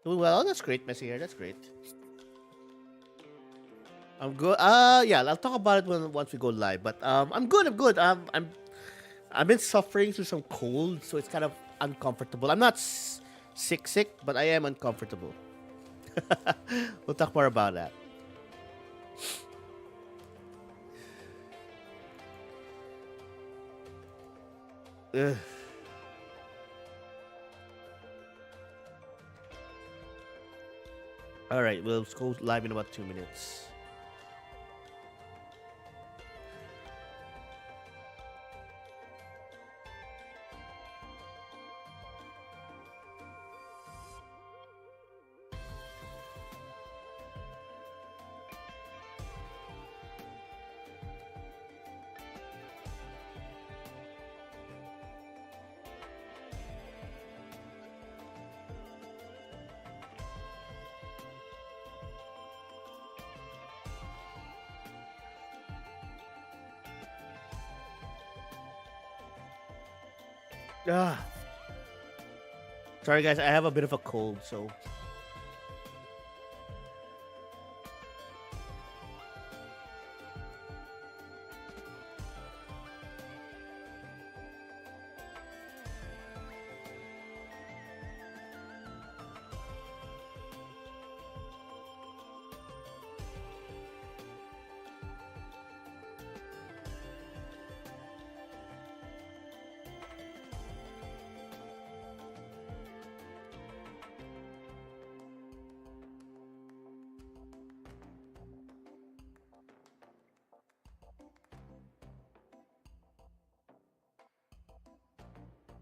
Doing well. That's great, Messi here. That's great. I'm good. Yeah, I'll talk about it once we go live. But I'm good. I'm good. I've been suffering through some cold, so it's kind of uncomfortable. I'm not sick, but I am uncomfortable. We'll talk more about that. Ugh. All right, we'll go live in about 2 minutes. Ah, sorry guys, I have a bit of a cold, so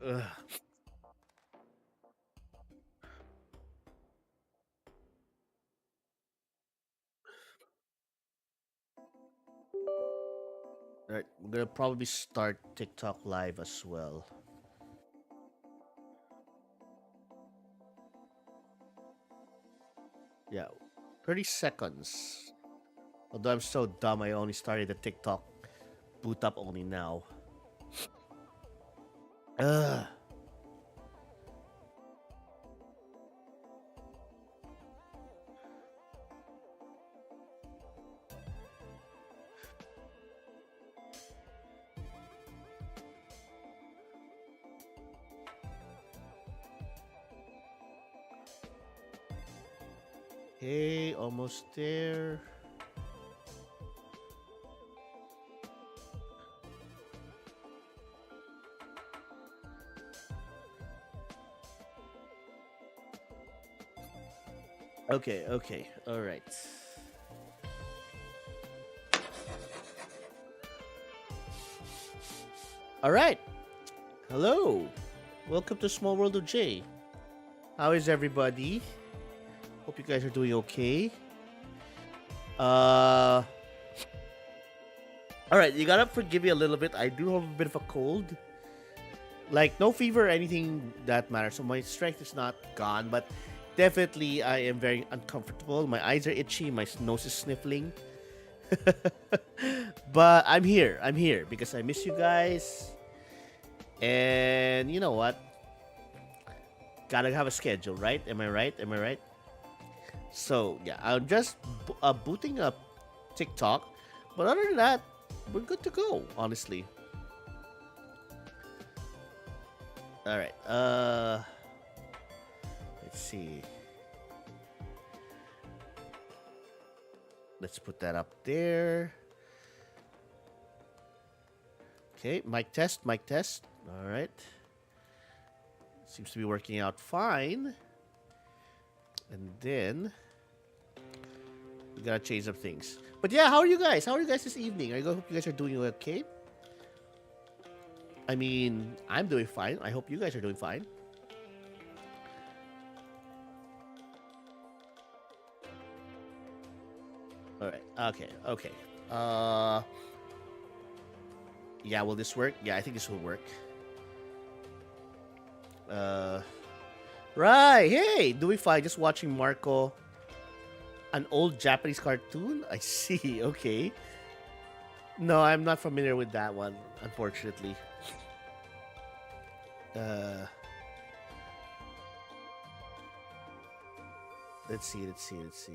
ugh. All right, we're gonna probably start TikTok live as well. Yeah, 30 seconds. Although I'm so dumb, I only started the TikTok boot up only now. Ugh. Okay, almost there. Okay, okay, all right. All right. Hello. Welcome to Small World of J. How is everybody? Hope you guys are doing okay. Uh All right, you gotta forgive me a little bit. I do have a bit of a cold. Like no fever or anything that matters. So my strength is not gone, but definitely I am very uncomfortable. My eyes are itchy, my nose is sniffling. But I'm here. I'm here because I miss you guys. And you know what? Gotta have a schedule, right? Am I right? Am I right? So yeah, I'm just booting up TikTok, but other than that, we're good to go. Honestly. All right. Let's see. Let's put that up there. Okay, mic test, mic test. All right. Seems to be working out fine. And then we gotta change some things. But yeah, how are you guys? How are you guys this evening? I hope you guys are doing okay. I mean, I'm doing fine. I hope you guys are doing fine. All right. Okay. Okay. Uh, yeah. Will this work? Yeah, I think this will work. Uh, right. Hey, doing fine. Just watching Marco, an old Japanese cartoon. I see. Okay. No, I'm not familiar with that one, unfortunately. Uh, Let's see. Let's see. Let's see.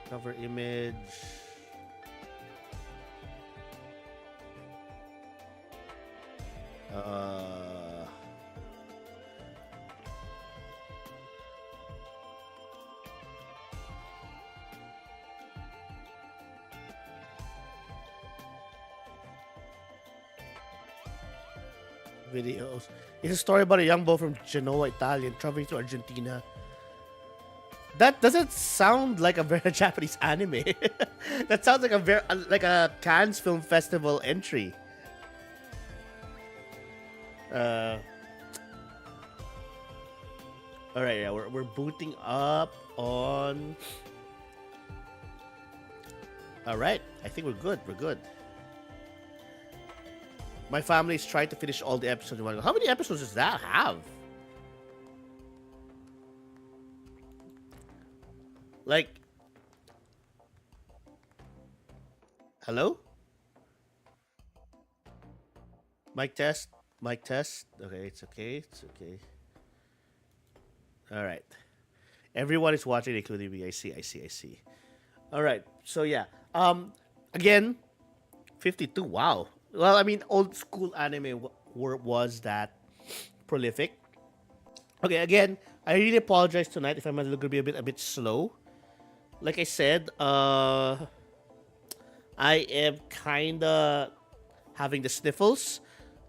Cover image. Uh, Videos. It's a story about a young boy from Genoa, Italian, traveling to Argentina. That doesn't sound like a very Japanese anime. That sounds like a very like a Cannes Film Festival entry. Uh, all right, yeah, we're booting up on. All right, I think we're good. We're good. My family is trying to finish all the episodes in one go. How many episodes does that have? Like, hello? Mic test. Mic test. Okay, it's okay. It's okay. All right. Everyone is watching, including me. I see. I see. I see. All right. So yeah. Again, 52. Wow. Well, I mean, old school anime was that prolific. Okay. Again, I really apologize tonight if I'm going to be a bit slow. Like I said, I am kind of having the sniffles,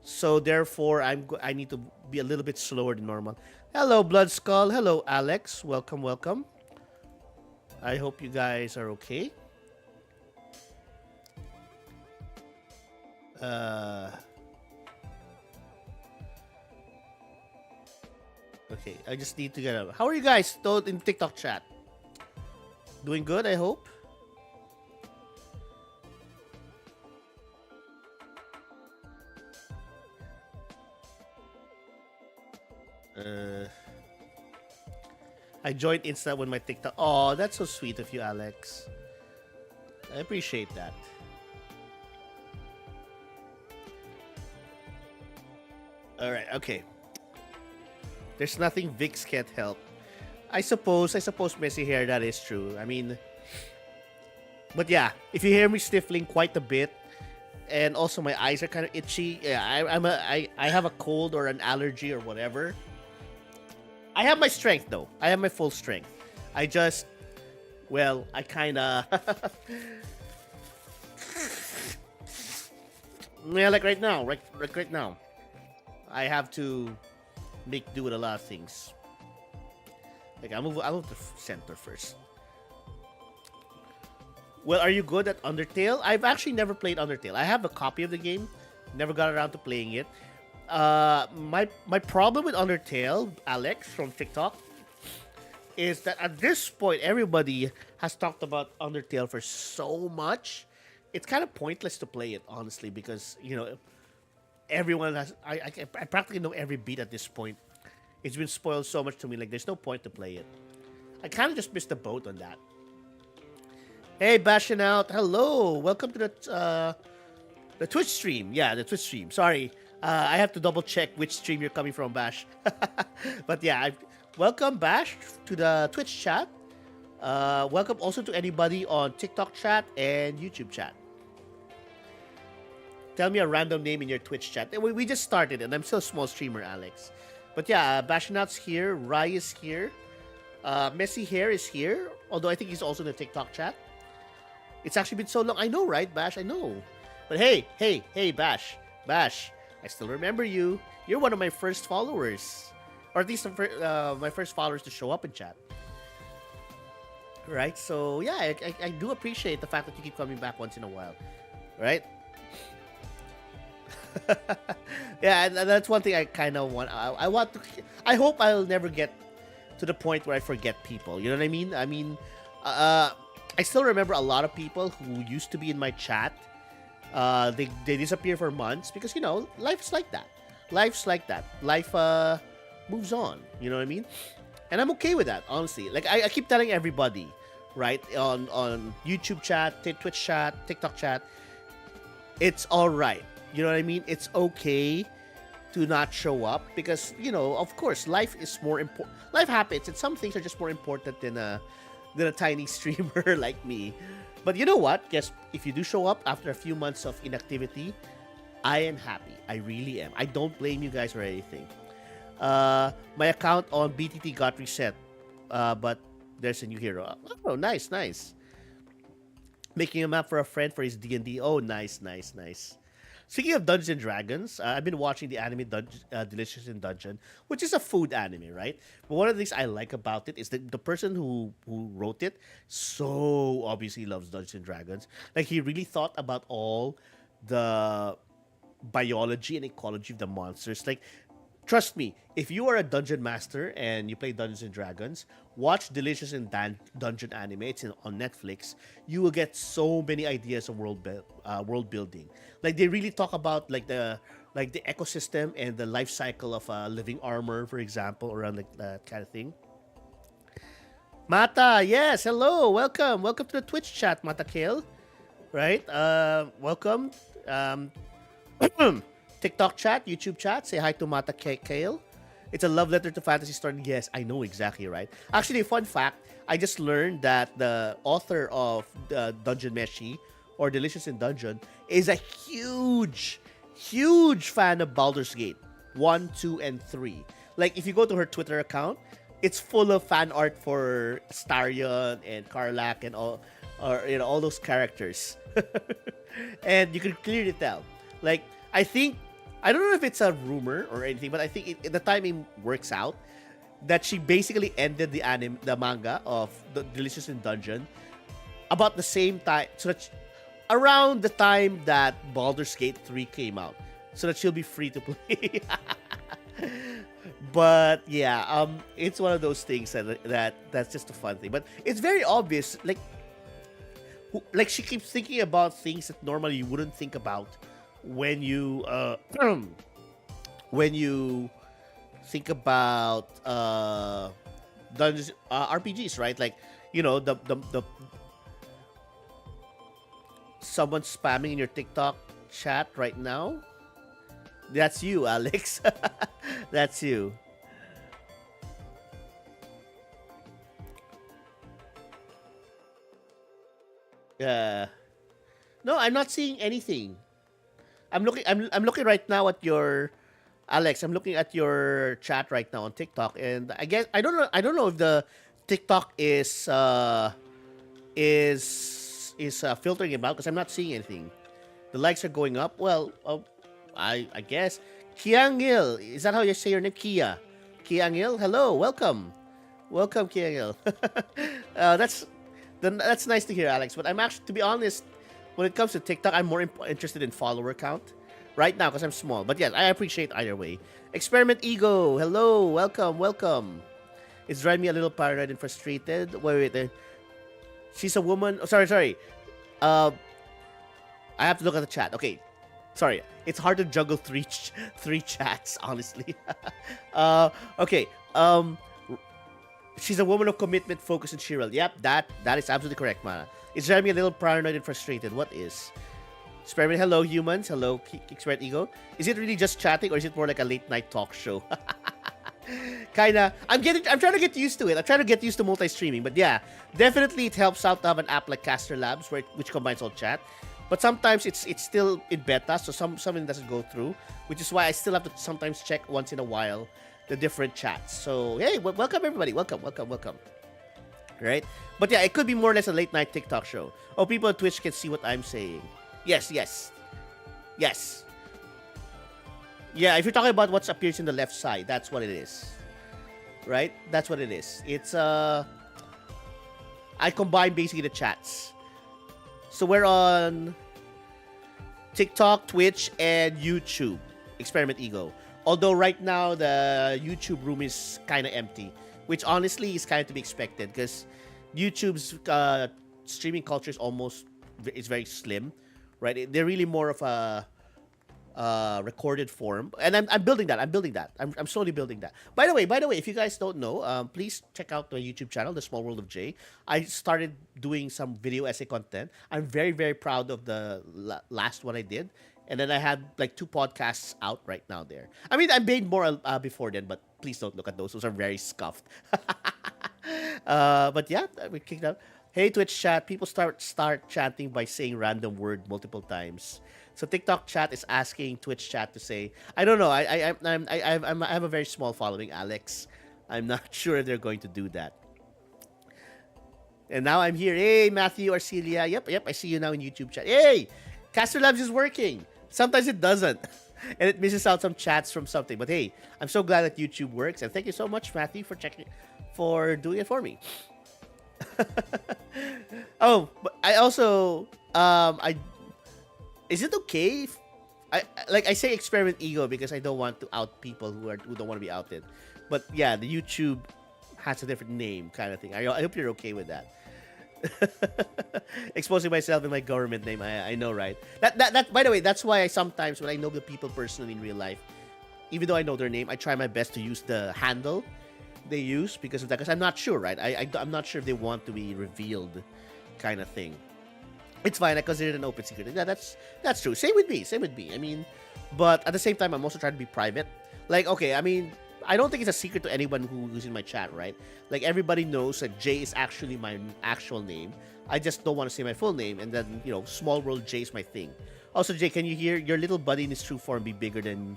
so therefore I need to be a little bit slower than normal. Hello, Blood Skull. Hello, Alex. Welcome, welcome. I hope you guys are okay. Okay, I just need to get up. How are you guys? Told in TikTok chat. Doing good, I hope. I joined Insta when my TikTok. Oh, that's so sweet of you, Alex. I appreciate that. All right, okay. There's nothing Vix can't help. I suppose, messy hair, that is true. I mean, but yeah, if you hear me sniffling quite a bit, and also my eyes are kind of itchy, yeah, I have a cold or an allergy or whatever. I have my strength though. I have my full strength. I just, well, I kind of, yeah, like right now, right now, I have to make do with a lot of things. Like I'll move to center first. Well, are you good at Undertale? I've actually never played Undertale. I have a copy of the game, never got around to playing it. My problem with Undertale, Alex from TikTok, is that at this point everybody has talked about Undertale for so much. It's kind of pointless to play it, honestly, because everyone has. I practically know every beat at this point. It's been spoiled so much to me. Like there's no point to play it. I kind of just missed the boat on that. Hey, bashing out. Hello, welcome to the Twitch stream. Yeah, the Twitch stream. Sorry. I have to double check which stream you're coming from, Bash. But yeah, welcome, Bash, to the Twitch chat. Welcome also to anybody on TikTok chat and YouTube chat. Tell me a random name in your Twitch chat. We just started, and I'm still a small streamer, Alex. But yeah, Bashinout's here. Rai is here. Messy Hair is here. Although I think he's also in the TikTok chat. It's actually been so long. I know, right, Bash? I know. But hey, Bash. Bash. I still remember you. You're one of my first followers. Or at least my first followers to show up in chat. Right? So, yeah, I do appreciate the fact that you keep coming back once in a while. Right? Yeah, and that's one thing I kind of want. I want to. I hope I'll never get to the point where I forget people. You know what I mean? I mean, I still remember a lot of people who used to be in my chat. They disappear for months because life's like that. Life's like that. Life moves on. You know what I mean? And I'm okay with that, honestly. Like I keep telling everybody, right, on YouTube chat, Twitch chat, TikTok chat, it's all right. You know what I mean? It's okay to not show up because of course, life is more important. Life happens, and some things are just more important than a tiny streamer like me. But you know what? Guess if you do show up after a few months of inactivity, I am happy. I really am. I don't blame you guys or anything. My account on BTT got reset, but there's a new hero. Oh, nice, nice. Making a map for a friend for his D&D. Oh, nice, nice, nice. Speaking of Dungeons and Dragons, I've been watching the anime Delicious in Dungeon, which is a food anime, right? But one of the things I like about it is that the person who wrote it so obviously loves Dungeons and Dragons. Like he really thought about all the biology and ecology of the monsters. Like, trust me, if you are a dungeon master and you play Dungeons and Dragons, watch Delicious in Dungeon anime. It's on Netflix. You will get so many ideas of world building. Like they really talk about like the ecosystem and the life cycle of living armor, for example, around like that kind of thing. Mata, yes, hello, welcome to the Twitch chat, Mata Kale, right? Welcome. Um, TikTok chat, YouTube chat. Say hi to Mata Kale. It's a love letter to fantasy story. Yes, I know exactly right. Actually, fun fact: I just learned that the author of Dungeon Meshi or Delicious in Dungeon is a huge fan of Baldur's Gate 1, 2, and 3. Like, if you go to her Twitter account, it's full of fan art for Starion and Karlak and all those characters, and you can clearly tell. Like, I don't know if it's a rumor or anything, but I think the timing works out that she basically ended the manga of the Delicious in Dungeon about the same time, so that around the time that Baldur's Gate 3 came out, so that she'll be free to play. But yeah, it's one of those things that's just a fun thing. But it's very obvious, like she keeps thinking about things that normally you wouldn't think about when you when you think about dungeons RPGs, right? Like the someone spamming in your TikTok chat right now. That's you, Alex. That's you. Uh, no, I'm not seeing anything. I'm looking right now at your Alex. I'm looking at your chat right now on TikTok, and I guess I don't know if the TikTok is filtering it out because I'm not seeing anything. The likes are going up. Well, I guess Kiangil, is that how you say your name? Kiangil. Hello, welcome, Kiangil. That's that's nice to hear, Alex. But I'm actually, to be honest, when it comes to TikTok, I'm more interested in follower count right now because I'm small. But yes, I appreciate either way. Experiment Ego, hello, welcome. It's driving me a little paranoid and frustrated. Wait. She's a woman. Oh, sorry. Uh, I have to look at the chat. Okay, sorry. It's hard to juggle three chats, honestly. Okay. She's a woman of commitment, focus, and cheerful. Yep, that is absolutely correct, Mana. It's driving me a little paranoid and frustrated. What is? Experiment, hello, humans. Hello, Experiment Ego. Is it really just chatting, or is it more like a late night talk show? Kinda. I'm trying to get used to it. I'm trying to get used to multi-streaming. But yeah, definitely it helps out to have an app like Caster Labs, which combines all chat. But sometimes it's still in beta, so something doesn't go through, which is why I still have to sometimes check once in a while the different chats. So hey, welcome everybody. Welcome. Right? But yeah, it could be more or less a late night TikTok show. Oh, people on Twitch can see what I'm saying. Yes. Yeah, if you're talking about what appears in the left side, that's what it is. Right? That's what it is. It's I combine basically the chats. So we're on TikTok, Twitch, and YouTube. Experiment Ego. Although right now the YouTube room is kind of empty, which honestly is kind of to be expected because YouTube's streaming culture is very slim, right? They're really more of a recorded form, and I'm building that. I'm slowly building that. By the way, if you guys don't know, please check out my YouTube channel, The Small World of Jay. I started doing some video essay content. I'm very proud of the last one I did. And then I had like 2 podcasts out right now there. I mean, I made more before then, but please don't look at those. Those are very scuffed. But yeah, we kicked out. Hey, Twitch chat, people start chanting by saying random word multiple times. So TikTok chat is asking Twitch chat to say, I don't know. I have a very small following, Alex. I'm not sure if they're going to do that. And now I'm here. Hey, Matthew, Arcelia. Yep. I see you now in YouTube chat. Hey, Caster Labs is working. Sometimes it doesn't. And it misses out some chats from something. But hey, I'm so glad that YouTube works. And thank you so much, Matthew, for doing it for me. Oh, but I also is it okay if I say experiment ego because I don't want to out people who don't want to be outed. But yeah, the YouTube has a different name kind of thing. I hope you're okay with that. Exposing myself in my government name. I know, right? That by the way, that's why I sometimes when I know the people personally in real life, even though I know their name, I try my best to use the handle they use because of that. Because I'm not sure, right? I'm not sure if they want to be revealed, kind of thing. It's fine. I consider it an open secret. Yeah, that's true. Same with me. I mean, but at the same time, I'm also trying to be private. Like, okay, I mean, I don't think it's a secret to anyone who's in my chat, right? Like, everybody knows that Jay is actually my actual name. I just don't want to say my full name, and then, small world Jay is my thing. Also, Jay, can you hear your little buddy in his true form be bigger than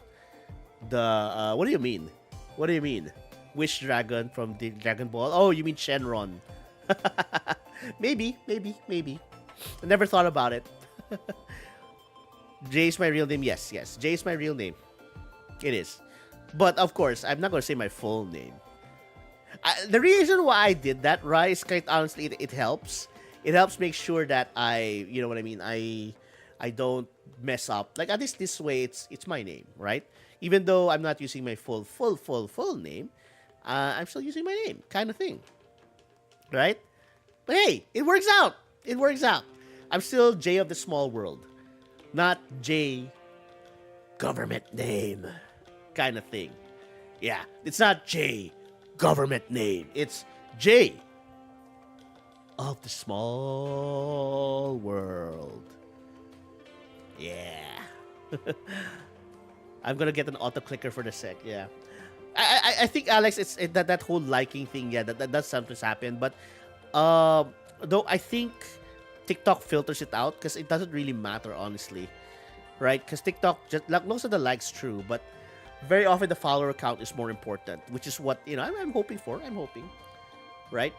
the, what do you mean? What do you mean? Wish Dragon from the Dragon Ball? Oh, you mean Shenron. Maybe. I never thought about it. Jay is my real name. Yes. Jay is my real name. It is. But, of course, I'm not going to say my full name. The reason why I did that, right, is quite honestly, it helps. It helps make sure that you know what I mean, I don't mess up. Like, at least this way, it's my name, right? Even though I'm not using my full name, I'm still using my name, kind of thing. Right? But hey, it works out. I'm still Jay of the small world. Not Jay government name kind of thing. Yeah, it's not Jay government name. It's Jay of the small world. Yeah. I'm gonna get an auto clicker for the sec. Yeah. I think, Alex, it's that whole liking thing. Yeah, that does sometimes happen. But though I think TikTok filters it out because it doesn't really matter, honestly, right? Because TikTok just like most of the likes true, but very often the follower count is more important, which is what I'm hoping for. I'm hoping, right?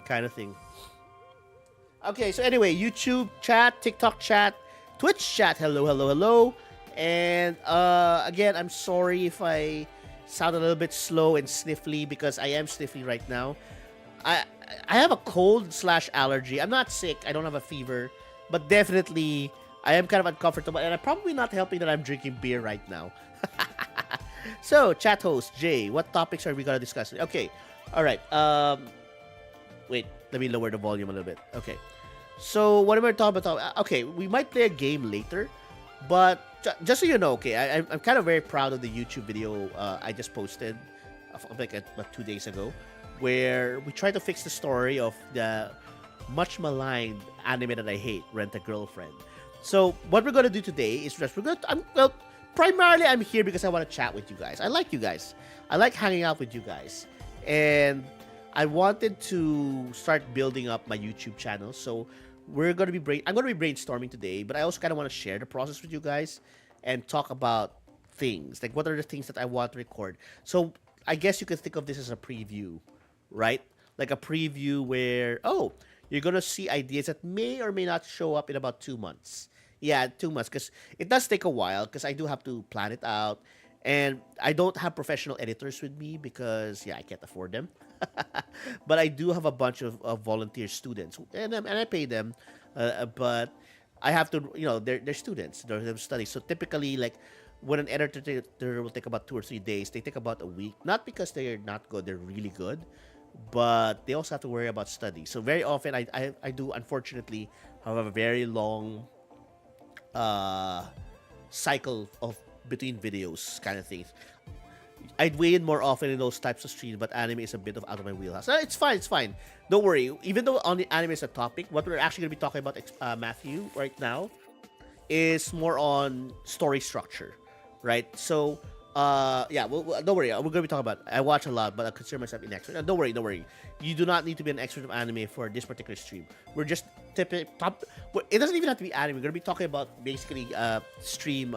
Kind of thing. Okay, so anyway, YouTube chat, TikTok chat, Twitch chat. Hello. And again, I'm sorry if I sound a little bit slow and sniffly because I am sniffly right now. I have a cold/allergy. I'm not sick. I don't have a fever, but definitely I am kind of uncomfortable, and I'm probably not helping that I'm drinking beer right now. So, chat host Jay, what topics are we gonna discuss? Okay, all right. Wait, let me lower the volume a little bit. Okay, so what am I talking about? Okay, we might play a game later, but just so you know, okay, I'm kind of very proud of the YouTube video I just posted, like about 2 days ago, where we try to fix the story of the much maligned anime that I hate, Rent a Girlfriend. So what we're gonna do today is primarily I'm here because I want to chat with you guys. I like you guys. I like hanging out with you guys, and I wanted to start building up my YouTube channel. So I'm gonna be brainstorming today, but I also kind of want to share the process with you guys and talk about things like what are the things that I want to record. So I guess you could think of this as a preview, right? Like a preview where, you're going to see ideas that may or may not show up in about 2 months. Yeah, 2 months, because it does take a while because I do have to plan it out. And I don't have professional editors with me because, I can't afford them. But I do have a bunch of volunteer students, and I pay them. But I have to, they're students, they're studying. So typically, like, when an editor will take about 2 or 3 days, they take about a week. Not because they're not good, they're really good, but they also have to worry about study. So very often, I do, unfortunately, have a very long cycle of between videos kind of things. I'd weigh in more often in those types of streams, but anime is a bit of out of my wheelhouse. No, it's fine. Don't worry. Even though on the anime is a topic, what we're actually going to be talking about, Matthew, right now, is more on story structure, right? So, yeah, don't worry. We're going to be talking about. I watch a lot, but I consider myself an expert. Don't worry, don't worry. You do not need to be an expert of anime for this particular stream. We're just top. It doesn't even have to be anime. We're going to be talking about basically stream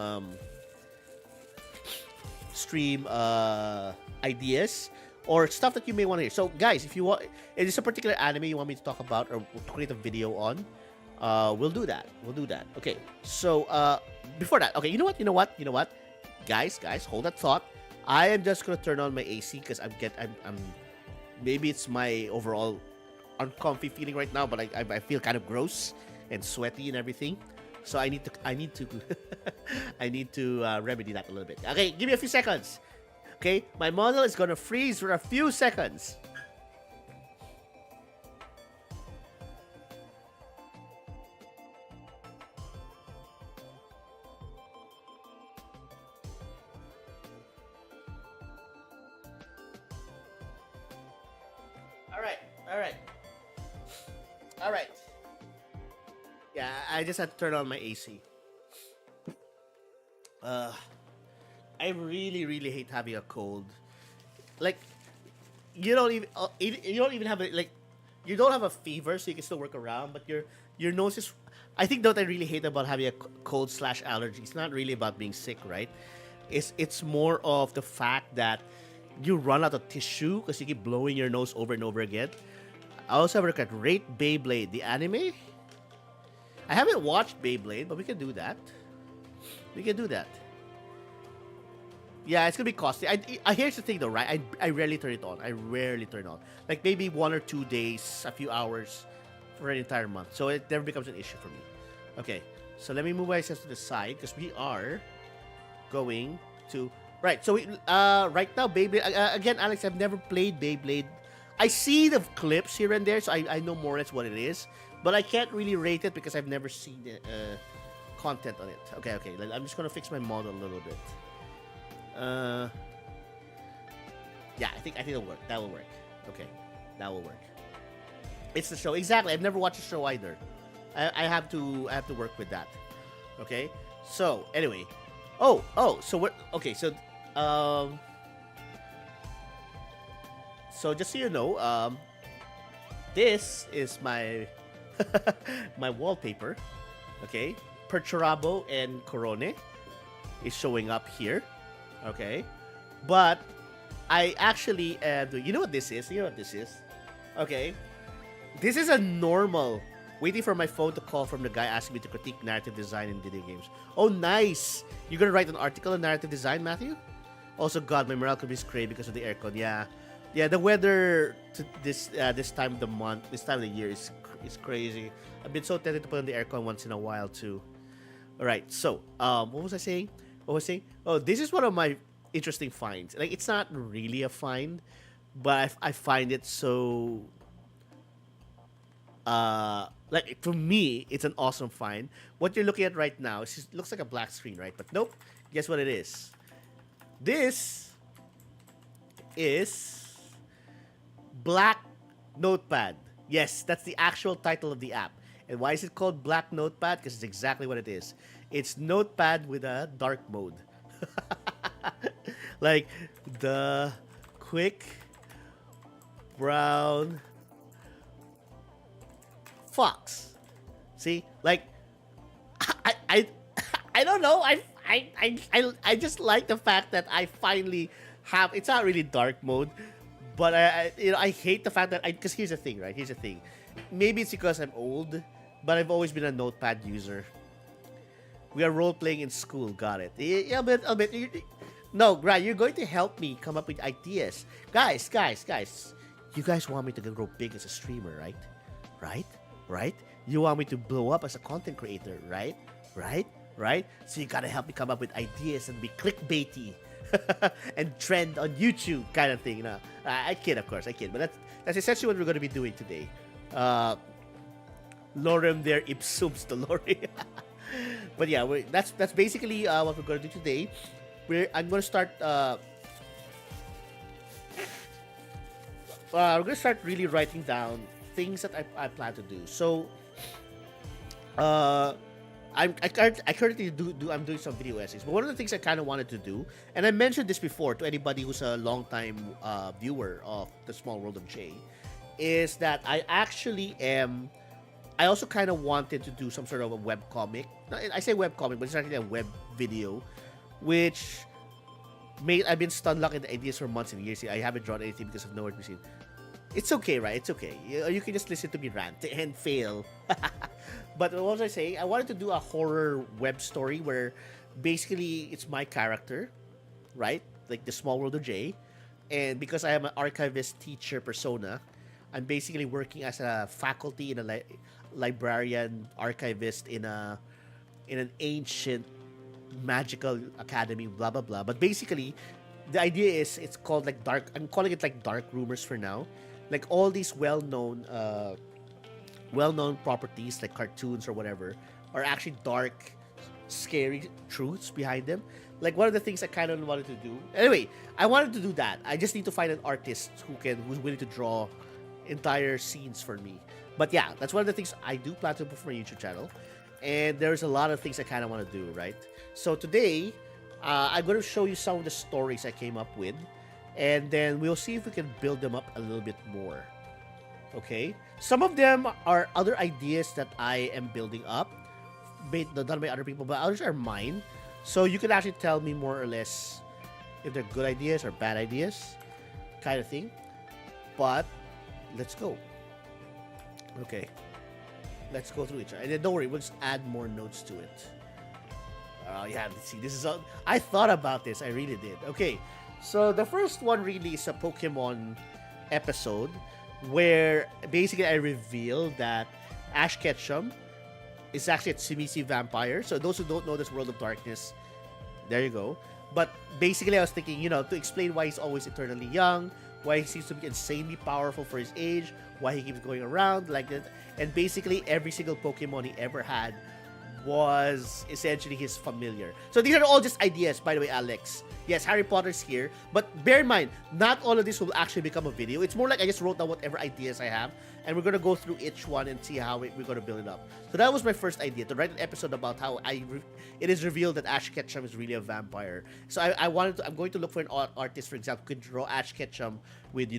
ideas or stuff that you may want to hear. So, guys, if you want, if there's a particular anime you want me to talk about or to create a video on, we'll do that. We'll do that. Okay. So, before that, okay, you know what, guys, hold that thought. I am just gonna turn on my AC because I'm maybe it's my overall uncomfy feeling right now, but I feel kind of gross and sweaty and everything. So I need to I need to remedy that a little bit. Okay, give me a few seconds. Okay, my model is gonna freeze for a few seconds. All right, all right, all right. Yeah, I just had to turn on my AC. Uh, I really hate having a cold. Like, you don't even have a like, you don't have a fever, so you can still work around. But your nose is. I think what I really hate about having a cold slash allergy. It's not really about being sick, right? It's more of the fact that you run out of tissue because you keep blowing your nose over and over again. I also have a look at Rate Beyblade, the anime. I haven't watched Beyblade, but we can do that. We can do that. Yeah, it's gonna be costly. Here's the thing, though, right? I rarely turn it on. I rarely turn it on. Like maybe 1 or 2 days, a few hours, for an entire month. So it never becomes an issue for me. Okay, so let me move myself to the side because we are going to right. So right now, Beyblade again, Alex. I've never played Beyblade. I see the clips here and there, so I know more or less what it is, but I can't really rate it because I've never seen the content on it. Okay, I'm just gonna fix my model a little bit. Yeah, I think it'll work. That will work. Okay, that will work. It's the show exactly. I've never watched the show either. I have to work with that. Okay. So anyway, so what? Okay, so so just so you know, this is my my wallpaper. Okay, Perturabo and Corone is showing up here. Okay, but I actually you know what this is? You know what this is? Okay, this is a normal. Waiting for my phone to call from the guy asking me to critique narrative design in video games. Oh, nice! You're gonna write an article on narrative design, Matthew? Also, God, my morale could be screwed because of the aircon. Yeah, the weather this time of the month, this time of the year is crazy. I've been so tempted to put on the aircon once in a while too. All right, so what was I saying? Oh, this is one of my interesting finds. Like, it's not really a find, but I find it so. Like, for me, it's an awesome find. What you're looking at right now, it looks like a black screen, right? But nope. Guess what it is? This is Black Notepad. Yes, that's the actual title of the app. And why is it called Black Notepad? Because it's exactly what it is. It's Notepad with a dark mode. Like the quick brown fox. See, like I don't know. I just like the fact that I finally have. It's not really dark mode, but I hate the fact that because here's the thing, right? Here's the thing. Maybe it's because I'm old, but I've always been a Notepad user. We are role playing in school. Got it. Yeah, but a bit. No, Grant, you're going to help me come up with ideas, guys. You guys want me to grow big as a streamer, right? Right? You want me to blow up as a content creator, right? So you gotta help me come up with ideas and be clickbaity and trend on YouTube, kind of thing. You know, I kid, of course, but that's essentially what we're gonna be doing today. Lorem there ipsum dolore. But yeah, that's basically what we're gonna do today. I'm gonna start. We're gonna start really writing down things that I plan to do. So, I currently I'm doing some video essays, but one of the things I kind of wanted to do, and I mentioned this before to anybody who's a long time viewer of the Small World of Jay, is that I also kind of wanted to do some sort of a web comic. I say web comic, but it's actually a web video, which I've been stunned luck in the ideas for months and years. I haven't drawn anything because of nowhere to be seen. It's okay, right? It's okay. You can just listen to me rant and fail. But what was I saying? I wanted to do a horror web story where basically it's my character, right? Like the Small World of Jay. And because I am an archivist teacher persona, I'm basically working as a faculty in a librarian archivist in an ancient magical academy, blah blah blah. But basically, the idea is it's called like dark. I'm calling it like dark rumors for now. Like all these well-known properties like cartoons or whatever are actually dark, scary truths behind them. Like one of the things I kind of wanted to do. Anyway, I wanted to do that. I just need to find an artist who's willing to draw entire scenes for me. But yeah, that's one of the things I do plan to put for my YouTube channel. And there's a lot of things I kind of want to do, right? So today, I'm going to show you some of the stories I came up with. And then we'll see if we can build them up a little bit more. Okay? Some of them are other ideas that I am building up, done by other people, but others are mine. So you can actually tell me more or less if they're good ideas or bad ideas, kind of thing. But let's go. Okay. Let's go through each other. And then don't worry, we'll just add more notes to it. Yeah, let's see. This is all. I thought about this. I really did. Okay. So the first one really is a Pokemon episode where basically I reveal that Ash Ketchum is actually a Tsimisi vampire. So those who don't know this World of Darkness, there you go. But basically I was thinking, to explain why he's always eternally young, why he seems to be insanely powerful for his age, why he keeps going around like that. And basically every single Pokemon he ever had was essentially his familiar. So these are all just ideas, by the way, Alex. Yes, Harry Potter's here, but bear in mind, not all of this will actually become a video. It's more like I just wrote down whatever ideas I have, and we're gonna go through each one and see how we're gonna build it up. So that was my first idea, to write an episode about how it is revealed that Ash Ketchum is really a vampire. So I'm going to look for an artist, for example, who could draw Ash Ketchum with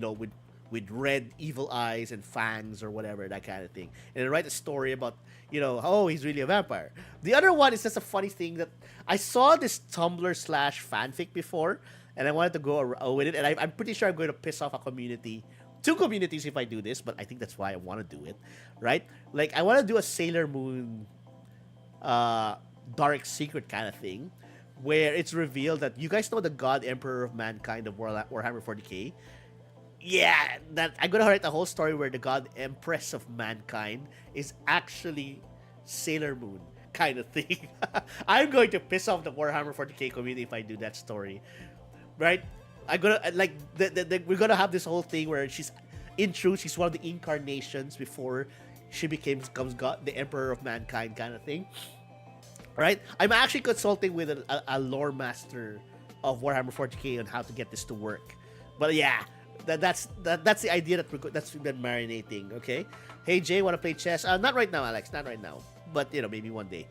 with red evil eyes and fangs or whatever, that kind of thing. And then write a story about, oh, he's really a vampire. The other one is just a funny thing that I saw this Tumblr / fanfic before, and I wanted to go with it, and I'm pretty sure I'm going to piss off a community. 2 communities if I do this, but I think that's why I want to do it, right? Like, I want to do a Sailor Moon dark secret kind of thing, where it's revealed that you guys know the God Emperor of Mankind of Warhammer 40k. Yeah, that I'm gonna write a whole story where the God Empress of Mankind is actually Sailor Moon kind of thing. I'm going to piss off the Warhammer 40k community if I do that story, right? I'm gonna we're gonna have this whole thing where she's one of the incarnations before she becomes God, the Emperor of Mankind kind of thing, right? I'm actually consulting with a lore master of Warhammer 40k on how to get this to work, but yeah. That's the idea that's been marinating. Okay, hey Jay, want to play chess? Not right now, Alex. Not right now. But maybe one day.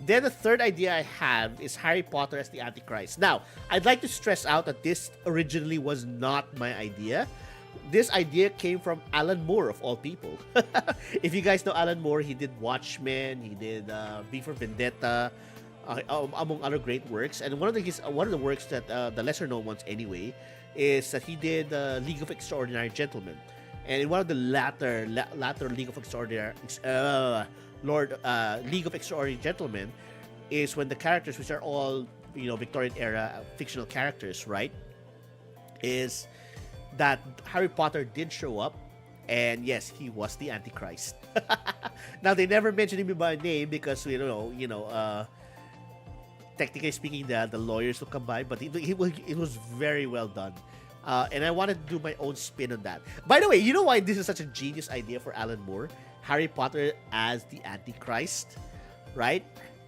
Then the third idea I have is Harry Potter as the Antichrist. Now, I'd like to stress out that this originally was not my idea. This idea came from Alan Moore of all people. If you guys know Alan Moore, he did Watchmen, he did V for Vendetta, among other great works. And one of the works that the lesser known ones anyway, is that he did League of Extraordinary Gentlemen, and in one of the latter League of Extraordinary League of Extraordinary Gentlemen is when the characters, which are all Victorian era fictional characters, right, is that Harry Potter did show up, and yes, he was the Antichrist. Now they never mentioned him by name because technically speaking, the lawyers will come by, but it was very well done. And I wanted to do my own spin on that. By the way, you know why this is such a genius idea for Alan Moore? Harry Potter as the Antichrist, right?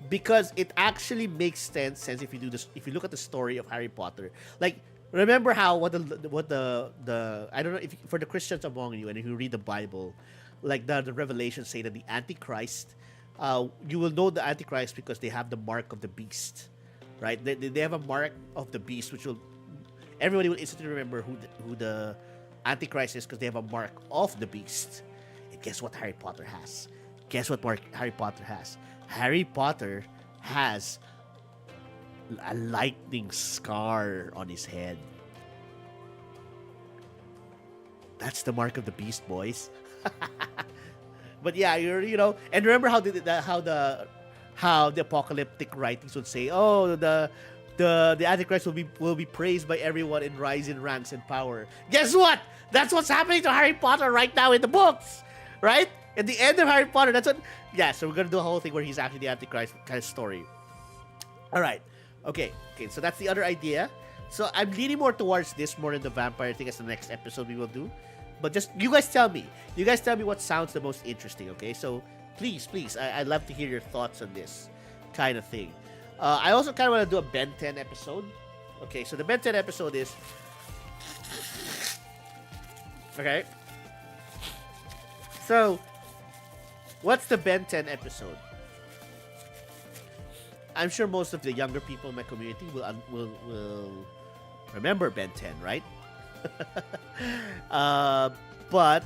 Because it actually makes sense if you look at the story of Harry Potter. Like, remember how what the I don't know if for the Christians among you, and if you read the Bible, like the Revelations say that the Antichrist you will know the Antichrist because they have the mark of the beast, right? They have a mark of the beast, which will everybody will instantly remember who the Antichrist is because they have a mark of the beast. And guess what Harry Potter has? Guess what Harry Potter has? Harry Potter has a lightning scar on his head. That's the mark of the beast, boys. But yeah, and remember how the apocalyptic writings would say, oh, the Antichrist will be praised by everyone and rise in ranks and power. Guess what? That's what's happening to Harry Potter right now in the books, right? At the end of Harry Potter, that's what. Yeah, so we're gonna do a whole thing where he's actually the Antichrist kind of story. All right, okay. So that's the other idea. So I'm leaning more towards this more than the vampire thing as the next episode we will do. But just you guys tell me. You guys tell me what sounds the most interesting. Okay, so please, I'd love to hear your thoughts on this kind of thing. I also kind of want to do a Ben 10 episode. Okay, so the Ben 10 episode is... Okay. So, what's the Ben 10 episode? I'm sure most of the younger people in my community will remember Ben 10, right? But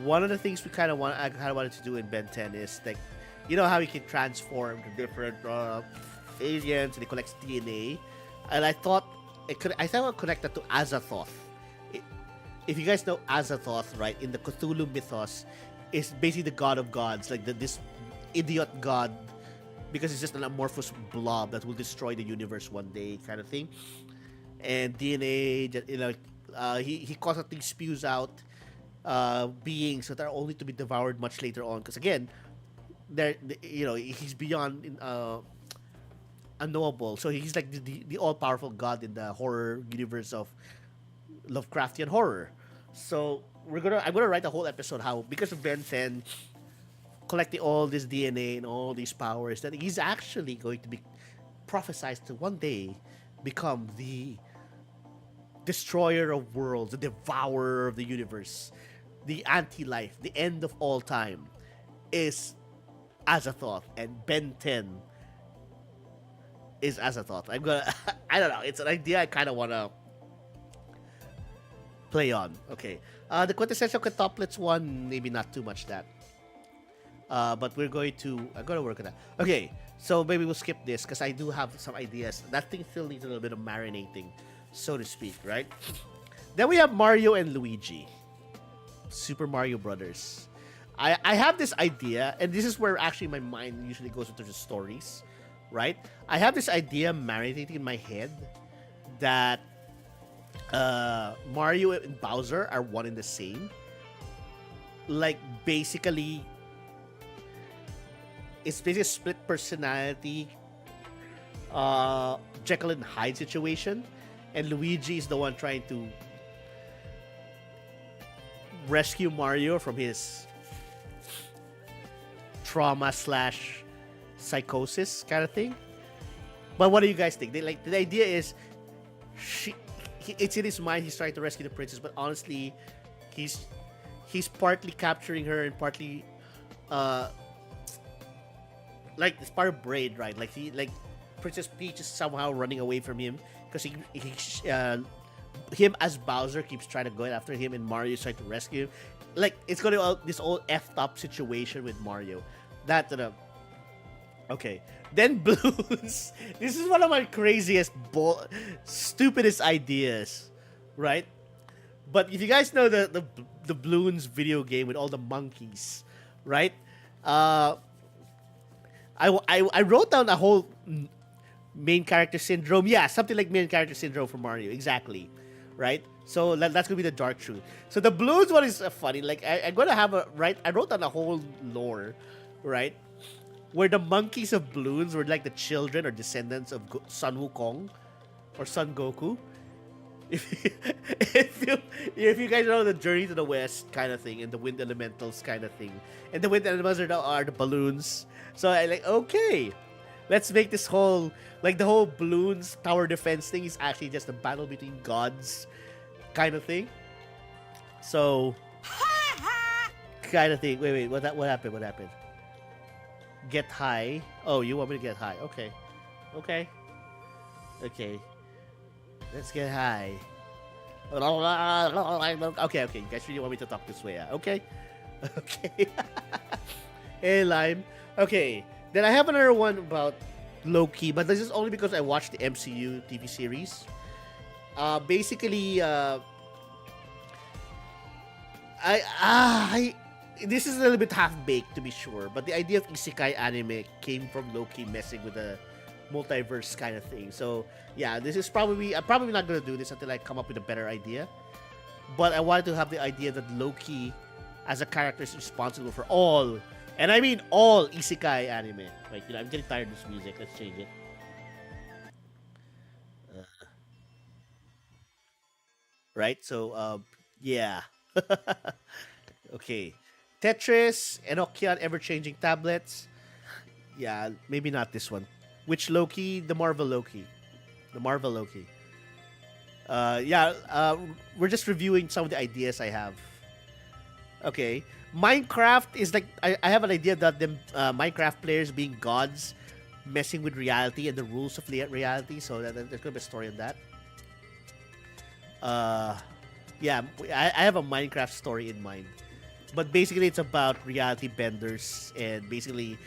one of the things I kind of wanted to do in Ben 10 is like, you know how you can transform to different aliens and it collects DNA, and I thought I would connect that to Azathoth. If you guys know Azathoth, right, in the Cthulhu mythos, is basically the god of gods, like this idiot god, because it's just an amorphous blob that will destroy the universe one day, kind of thing. And DNA, he constantly spews out beings that are only to be devoured much later on. Because again, he's beyond unknowable. So he's like the all-powerful god in the horror universe of Lovecraftian horror. So I'm gonna write a whole episode how, because of Ben 10 collecting all this DNA and all these powers, that he's actually going to be prophesied to one day become the destroyer of worlds, the devourer of the universe, the anti-life, the end of all time is Azathoth, and Ben 10 is Azathoth. I don't know, it's an idea I kind of want to play on. Okay. The quintessential quintuplets one, maybe not too much that. But I'm going to work on that. Okay, so maybe we'll skip this because I do have some ideas. That thing still needs a little bit of marinating, so to speak, right? Then we have Mario and Luigi. Super Mario Brothers. I have this idea, and this is where actually my mind usually goes into the stories, right? I have this idea marinating in my head that Mario and Bowser are one and the same. Like, basically, it's basically a split personality Jekyll and Hyde situation, and Luigi is the one trying to rescue Mario from his trauma / psychosis kind of thing. But what do you guys think? The idea is it's in his mind, he's trying to rescue the princess, but honestly he's partly capturing her and partly like it's part of Braid, right? Like Princess Peach is somehow running away from him because him as Bowser keeps trying to go after him, and Mario's trying to rescue him. Like, it's going to this old effed up situation with Mario. Okay. Then balloons. This is one of my craziest, stupidest ideas, right? But if you guys know the balloons video game with all the monkeys, right? I wrote down a whole main character syndrome. Yeah, something like main character syndrome for Mario. Exactly. Right? So that's going to be the dark truth. So the balloons one is funny. Like, I'm going to have I wrote down a whole lore, right? Where the monkeys of balloons were like the children or descendants of Sun Wukong or Son Goku. If you guys know the Journey to the West kind of thing and the Wind Elementals kind of thing, and the Wind Elementals are the balloons. So I okay, let's make this whole the whole balloons tower defense thing is actually just a battle between gods kind of thing. So kind of thing. Wait, what happened? Get high. Oh, you want me to get high? Okay. Okay. Okay. Let's get high. Okay, okay. You guys really want me to talk this way? Okay. Okay. Hey, Lime. Okay. Then I have another one about Loki, but this is only because I watched the MCU TV series. Basically, I this is a little bit half baked to be sure, but the idea of isekai anime came from Loki messing with the multiverse kind of thing. So yeah, this is I'm probably not gonna do this until I come up with a better idea. But I wanted to have the idea that Loki, as a character, is responsible for all, and I mean all isekai anime. Like, I'm getting tired of this music. Let's change it. Right? So yeah. Okay. Tetris, Enochian ever-changing tablets. Yeah, maybe not this one. Which Loki? The Marvel Loki. The Marvel Loki. Yeah, we're just reviewing some of the ideas I have. Okay. Minecraft is like, I have an idea that the Minecraft players being gods, messing with reality and the rules of reality. So there's going to be a story on that. Yeah, I have a Minecraft story in mind. But basically, it's about reality benders and basically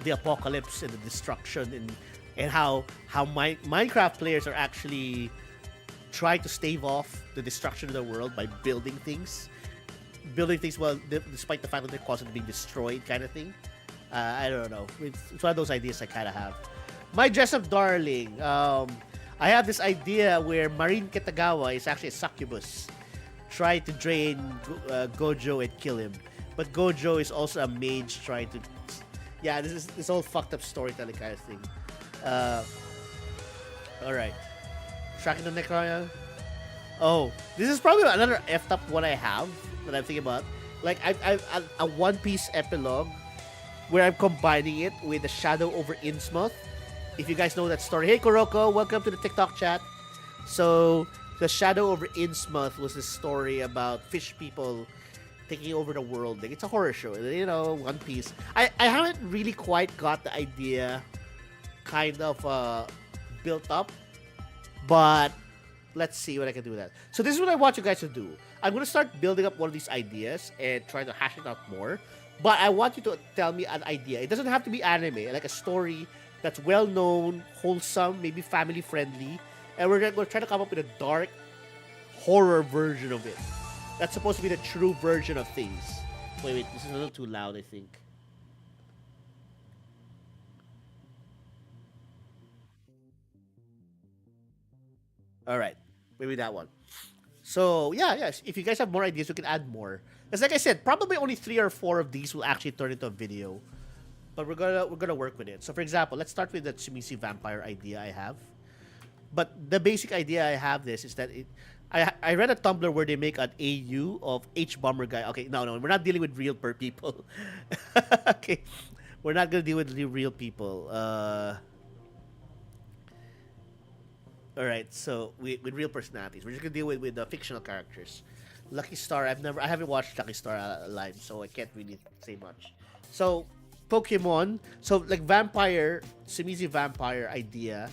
the apocalypse and the destruction and how Minecraft players are actually trying to stave off the destruction of the world by building things. Building things, well, despite the fact that they're constantly being destroyed, kind of thing. I don't know. It's one of those ideas I kind of have. My dress-up darling. I have this idea where Marin Kitagawa is actually a succubus. Try to drain Gojo and kill him. But Gojo is also a mage trying to... Yeah, this is this whole fucked up storytelling kind of thing. Alright. Tracking the Necronia. Oh, this is probably another effed up one I have that I'm thinking about. Like, I've a One Piece epilogue where I'm combining it with the Shadow over Innsmouth. If you guys know that story. Hey, Kuroko, welcome to the TikTok chat. So, the Shadow over Innsmouth was this story about fish people taking over the world. Like, it's a horror show, you know, One Piece. I haven't really quite got the idea kind of built up, but let's see what I can do with that. So this is what I want you guys to do. I'm going to start building up one of these ideas and try to hash it out more, but I want you to tell me an idea. It doesn't have to be anime, like a story that's well-known, wholesome, maybe family-friendly, and we're going to try to come up with a dark horror version of it. That's supposed to be the true version of things. Wait, this is a little too loud, I think. All right, maybe that one. So yeah. If you guys have more ideas, you can add more. Because like I said, probably only 3 or 4 of these will actually turn into a video. But we're gonna work with it. So for example, let's start with the Tsumishi vampire idea I have. But the basic idea I have this is that I read a Tumblr where they make an AU of H bomber guy. Okay, no, we're not dealing with real people. Okay, we're not gonna deal with real people. All right, so with real personalities, we're just gonna deal with the fictional characters. Lucky Star, I haven't watched Lucky Star live, so I can't really say much. So Pokemon, so like vampire, Shimizu vampire idea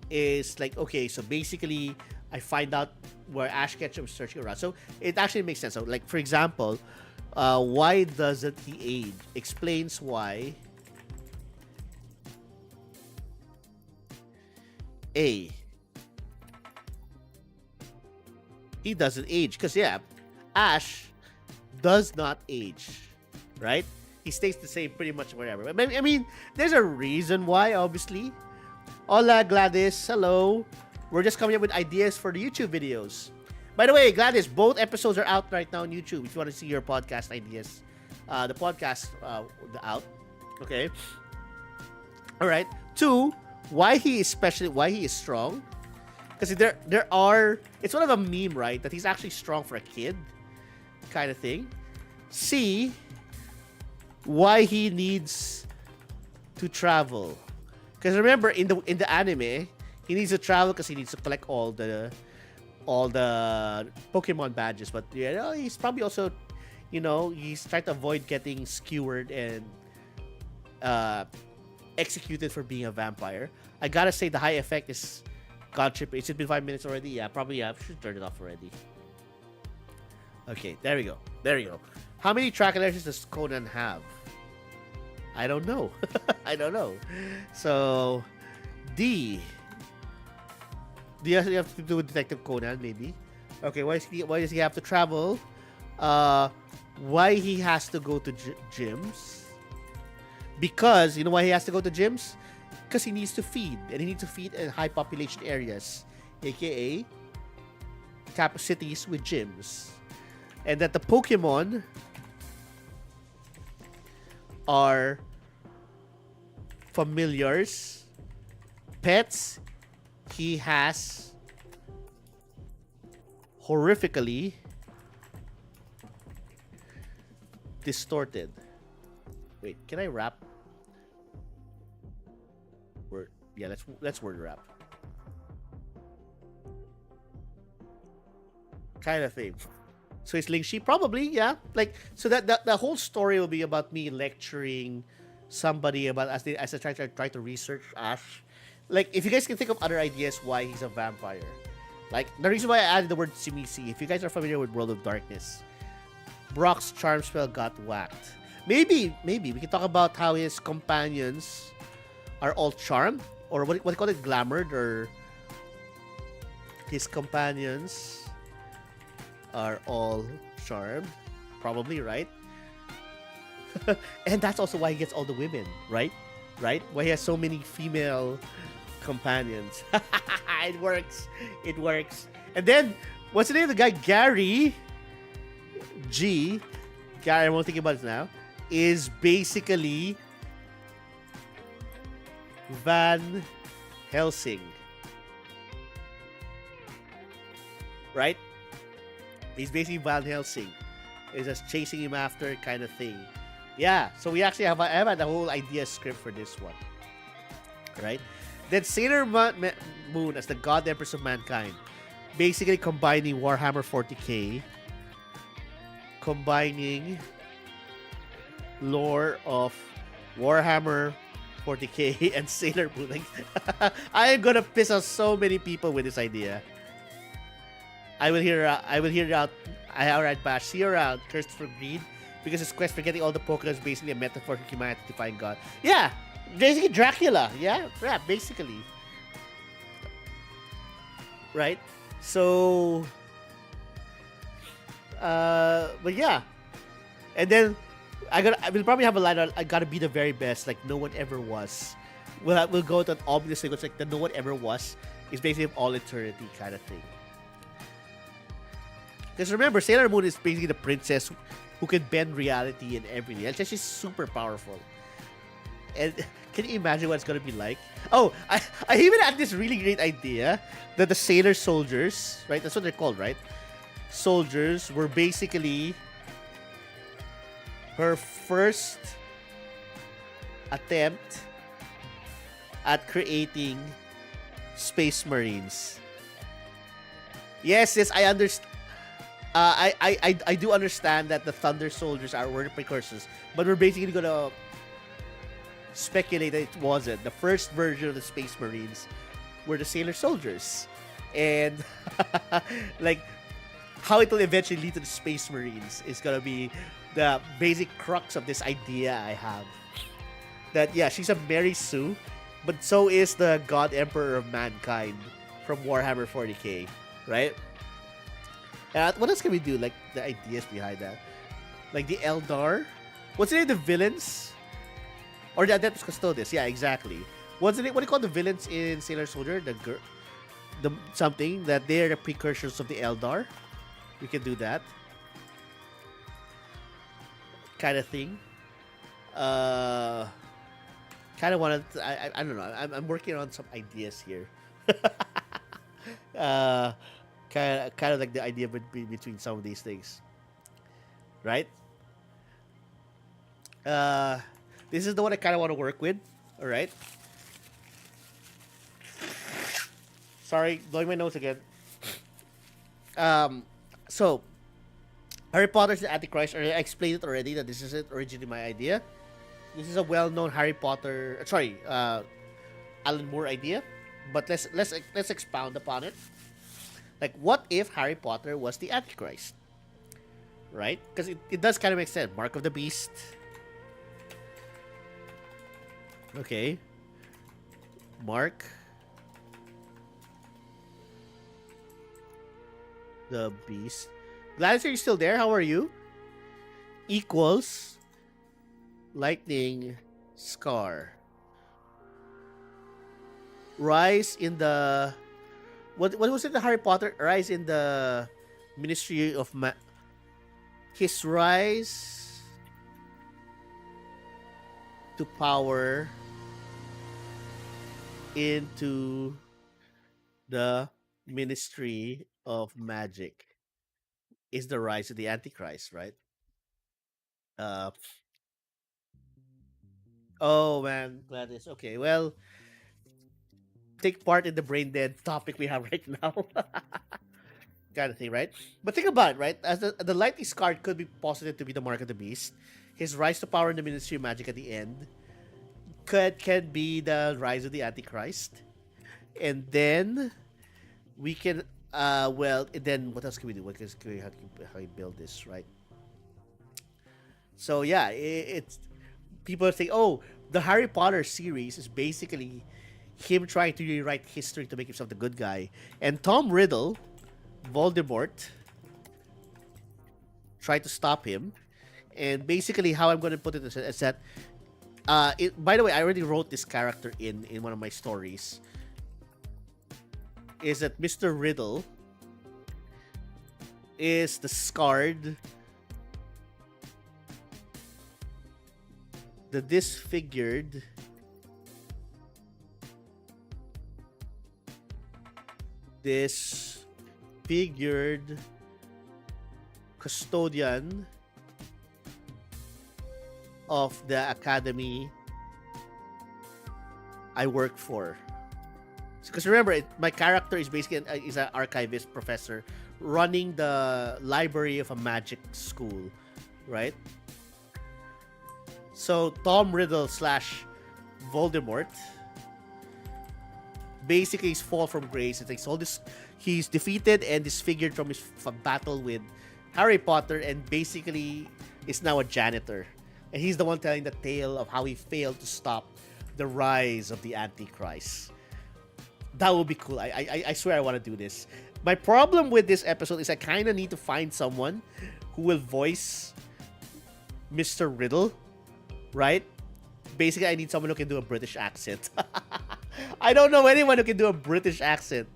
is like, okay, so basically I find out where Ash Ketchum is searching around. So it actually makes sense. So like for example, why doesn't he age? Explains why. A. He doesn't age because yeah, Ash does not age, right? He stays the same pretty much wherever. I mean, there's a reason why, obviously. Hola, Gladys. Hello. We're just coming up with ideas for the YouTube videos. By the way, Gladys, both episodes are out right now on YouTube if you want to see your podcast ideas. The podcast out. Okay. All right. 2, why he is strong. Because there are, it's sort of a meme, right? That he's actually strong for a kid kind of thing. C, why he needs to travel. Because remember, in the anime, he needs to travel because he needs to collect all the Pokemon badges. But you know, he's probably also, you know, he's trying to avoid getting skewered and uh, executed for being a vampire. I gotta say the high effect is gone tripping. It's been 5 minutes already. Yeah, probably. Yeah, I should turn it off already. Okay, there we go. There we go. How many track letters does Conan have? I don't know. I don't know. So, D. Do you have to do with Detective Conan, maybe? Okay, why does he have to travel? Why he has to go to gyms? Because, you know why he has to go to gyms? Because he needs to feed. And he needs to feed in high population areas. AKA, cities with gyms. And that the Pokemon are familiars, pets he has horrifically distorted. Wait, can I rap? Word, yeah, let's word rap. Kind of thing. So it's Ling Shi, probably, yeah. Like, so that the whole story will be about me lecturing somebody about as I try to research Ash. Like, if you guys can think of other ideas why he's a vampire, like the reason why I added the word Simisi. If you guys are familiar with World of Darkness, Brock's charm spell got whacked. Maybe we can talk about how his companions are all charmed, or what do you call it, glamored, or his companions are all charmed, probably, right? And that's also why he gets all the women, right? Why he has so many female companions. It works. And then, what's the name of the guy? Gary G. Gary, I won't think about it now. Is basically Van Helsing, right? He's basically Van Helsing. It's just chasing him after kind of thing. Yeah, so we actually have the whole idea script for this one, right? Then Sailor Moon as the God Empress of Mankind, basically combining Warhammer 40k, combining lore of Warhammer 40k and Sailor Moon. Like, I am gonna piss off so many people with this idea. I will hear out. Alright, Bash. See you around, Christopher Greed. Because his quest for getting all the Pokemon is basically a metaphor for humanity to find God. Yeah, basically Dracula. Yeah, basically. Right? So, but yeah. And then, I will probably have a line on, I gotta be the very best, like no one ever was. We'll go to an obvious thing, it's like the no one ever was is basically of all eternity kind of thing. Because remember, Sailor Moon is basically the princess who can bend reality and everything. And she's super powerful. And can you imagine what it's going to be like? Oh, I even had this really great idea that the Sailor Soldiers, right? That's what they're called, right? Soldiers were basically her first attempt at creating Space Marines. Yes, I understand. I do understand that the Thunder Soldiers were the precursors, but we're basically gonna speculate that it wasn't. The first version of the Space Marines were the Sailor Soldiers, and like how it will eventually lead to the Space Marines is gonna be the basic crux of this idea I have. That yeah, she's a Mary Sue, but so is the God Emperor of Mankind from Warhammer 40k, right? What else can we do? Like the ideas behind that, like the Eldar. What's the name of the villains? Or the Adeptus Custodes? Yeah, exactly. What's the name? What do you call the villains in Sailor Soldier? The something that they're the precursors of the Eldar. We can do that kind of thing. Kind of wanted. I don't know. I'm working on some ideas here. Kind of like the idea between some of these things, right? This is the one I kind of want to work with. All right. Sorry, blowing my nose again. So Harry Potter's the Antichrist. I explained it already that this isn't originally my idea. this is a well-known Harry Potter. Sorry, Alan Moore idea, but let's expound upon it. Like, what if Harry Potter was the Antichrist? Right? Because it does kind of make sense. Mark of the Beast. Okay. Mark the Beast. Gladys, are you still there? How are you? Equals lightning scar. Rise in the what was it? The Harry Potter rise in the Ministry of his rise to power into the Ministry of Magic is the rise of the Antichrist, right? Uh oh man, Gladys. Okay, well, take part in the brain dead topic we have right now. Kind of thing, right? But think about it, right? As the lightning card could be posited to be the mark of the beast. His rise to power in the Ministry of Magic at the end can be the rise of the Antichrist. And then we can well, and then what else can we do? How you build this, right? So yeah, it's people think, oh, the Harry Potter series is basically him trying to rewrite history to make himself the good guy, and Tom Riddle, Voldemort, tried to stop him. And basically, how I'm going to put it is that, by the way, I already wrote this character in one of my stories. Is that Mr. Riddle is the scarred, the disfigured custodian of the academy I work for. Because remember, my character is basically is an archivist professor running the library of a magic school, right? So Tom Riddle / Voldemort basically is fall from grace. It's all this. He's defeated and disfigured from his battle with Harry Potter, and basically is now a janitor. And he's the one telling the tale of how he failed to stop the rise of the Antichrist. That would be cool. I swear I want to do this. My problem with this episode is I kind of need to find someone who will voice Mr. Riddle, right? Basically, I need someone who can do a British accent. I don't know anyone who can do a British accent,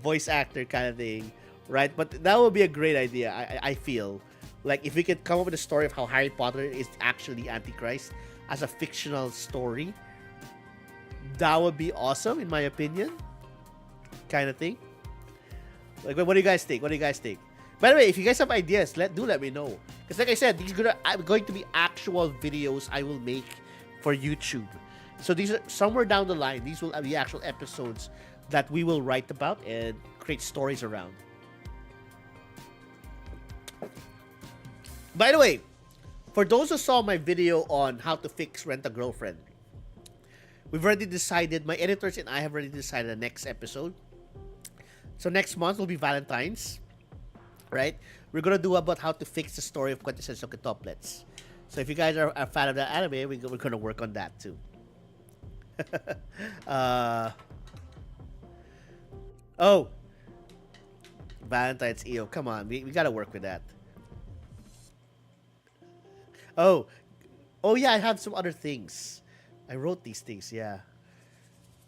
voice actor kind of thing, right? But that would be a great idea. I feel like if we could come up with a story of how Harry Potter is actually Antichrist as a fictional story, that would be awesome, in my opinion. Kind of thing. Like, what do you guys think? What do you guys think? By the way, if you guys have ideas, let me know. Because like I said, these are going to be actual videos I will make for YouTube. So these are somewhere down the line. These will be actual episodes that we will write about and create stories around. By the way, for those who saw my video on how to fix Rent a Girlfriend, we've already decided, my editors and I have already decided the next episode. So next month will be Valentine's, right? We're going to do about how to fix the story of Quintessential Quintuplets. So if you guys are a fan of that anime, we're going to work on that too. Oh, Valentine's EO, come on, we got to work with that. Oh yeah, I have some other things. I wrote these things, yeah.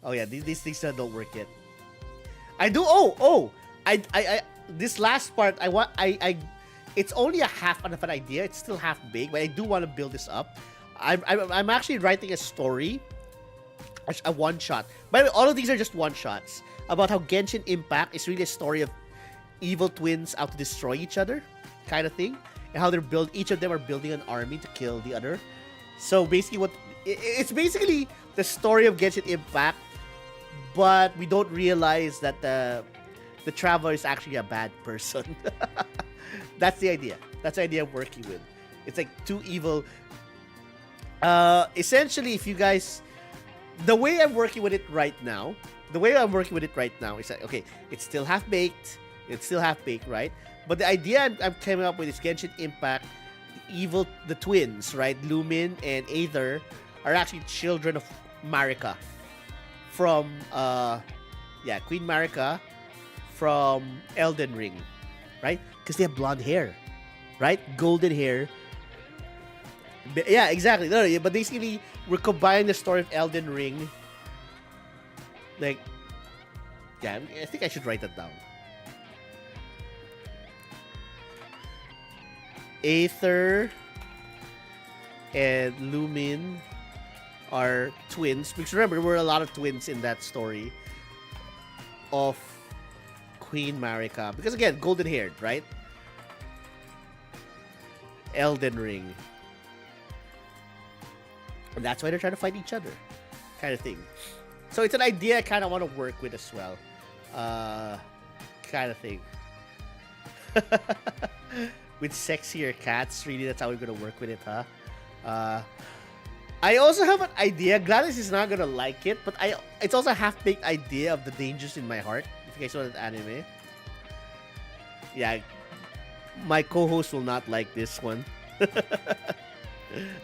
Oh yeah, these things that don't work yet. I do. I this last part I it's only a half of an idea. It's still half big, but I do want to build this up. I'm actually writing a story, a one shot. By the way, all of these are just one shots about how Genshin Impact is really a story of evil twins out to destroy each other, kind of thing, and how each of them are building an army to kill the other. So basically, it's basically the story of Genshin Impact, but we don't realize that the traveler is actually a bad person. That's the idea. That's the idea I'm working with. It's like two evil Essentially, if you guys, the way I'm working with it right now, the way I'm working with it right now is that okay, it's still half baked. It's still half baked, right? But the idea I'm coming up with is Genshin Impact, the twins, right? Lumin and Aether are actually children of Marika from yeah, Queen Marika from Elden Ring, right? Because they have blonde hair, right? Golden hair. Yeah, exactly. No, yeah, but basically, we're combining the story of Elden Ring. Like, yeah, I think I should write that down. Aether and Lumin are twins. Because remember, there were a lot of twins in that story of Queen Marika. Because again, golden haired, right? Elden Ring. And that's why they're trying to fight each other. Kind of thing. So it's an idea I kind of want to work with as well. Kind of thing. With sexier cats, really, that's how we're going to work with it, huh? I also have an idea. Gladys is not going to like it, but it's also a half-baked idea of the dangers in my heart. If you guys saw that anime. Yeah, my co-host will not like this one.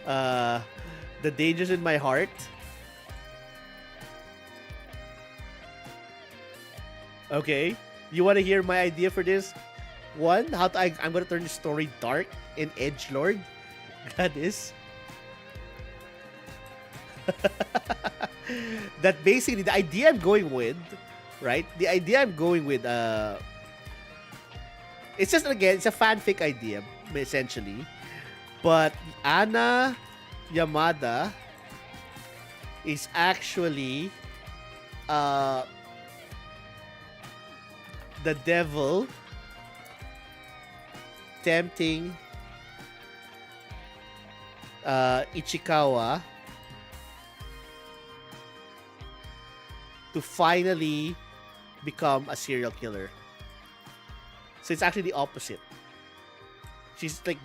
The dangers in my heart. Okay, you want to hear my idea for this? One, I'm gonna turn the story dark and edgelord. That is. That basically the idea I'm going with, right? The idea I'm going with, it's just again, it's a fanfic idea essentially, but Anna Yamada is actually the devil tempting Ichikawa to finally become a serial killer. So it's actually the opposite. She's like,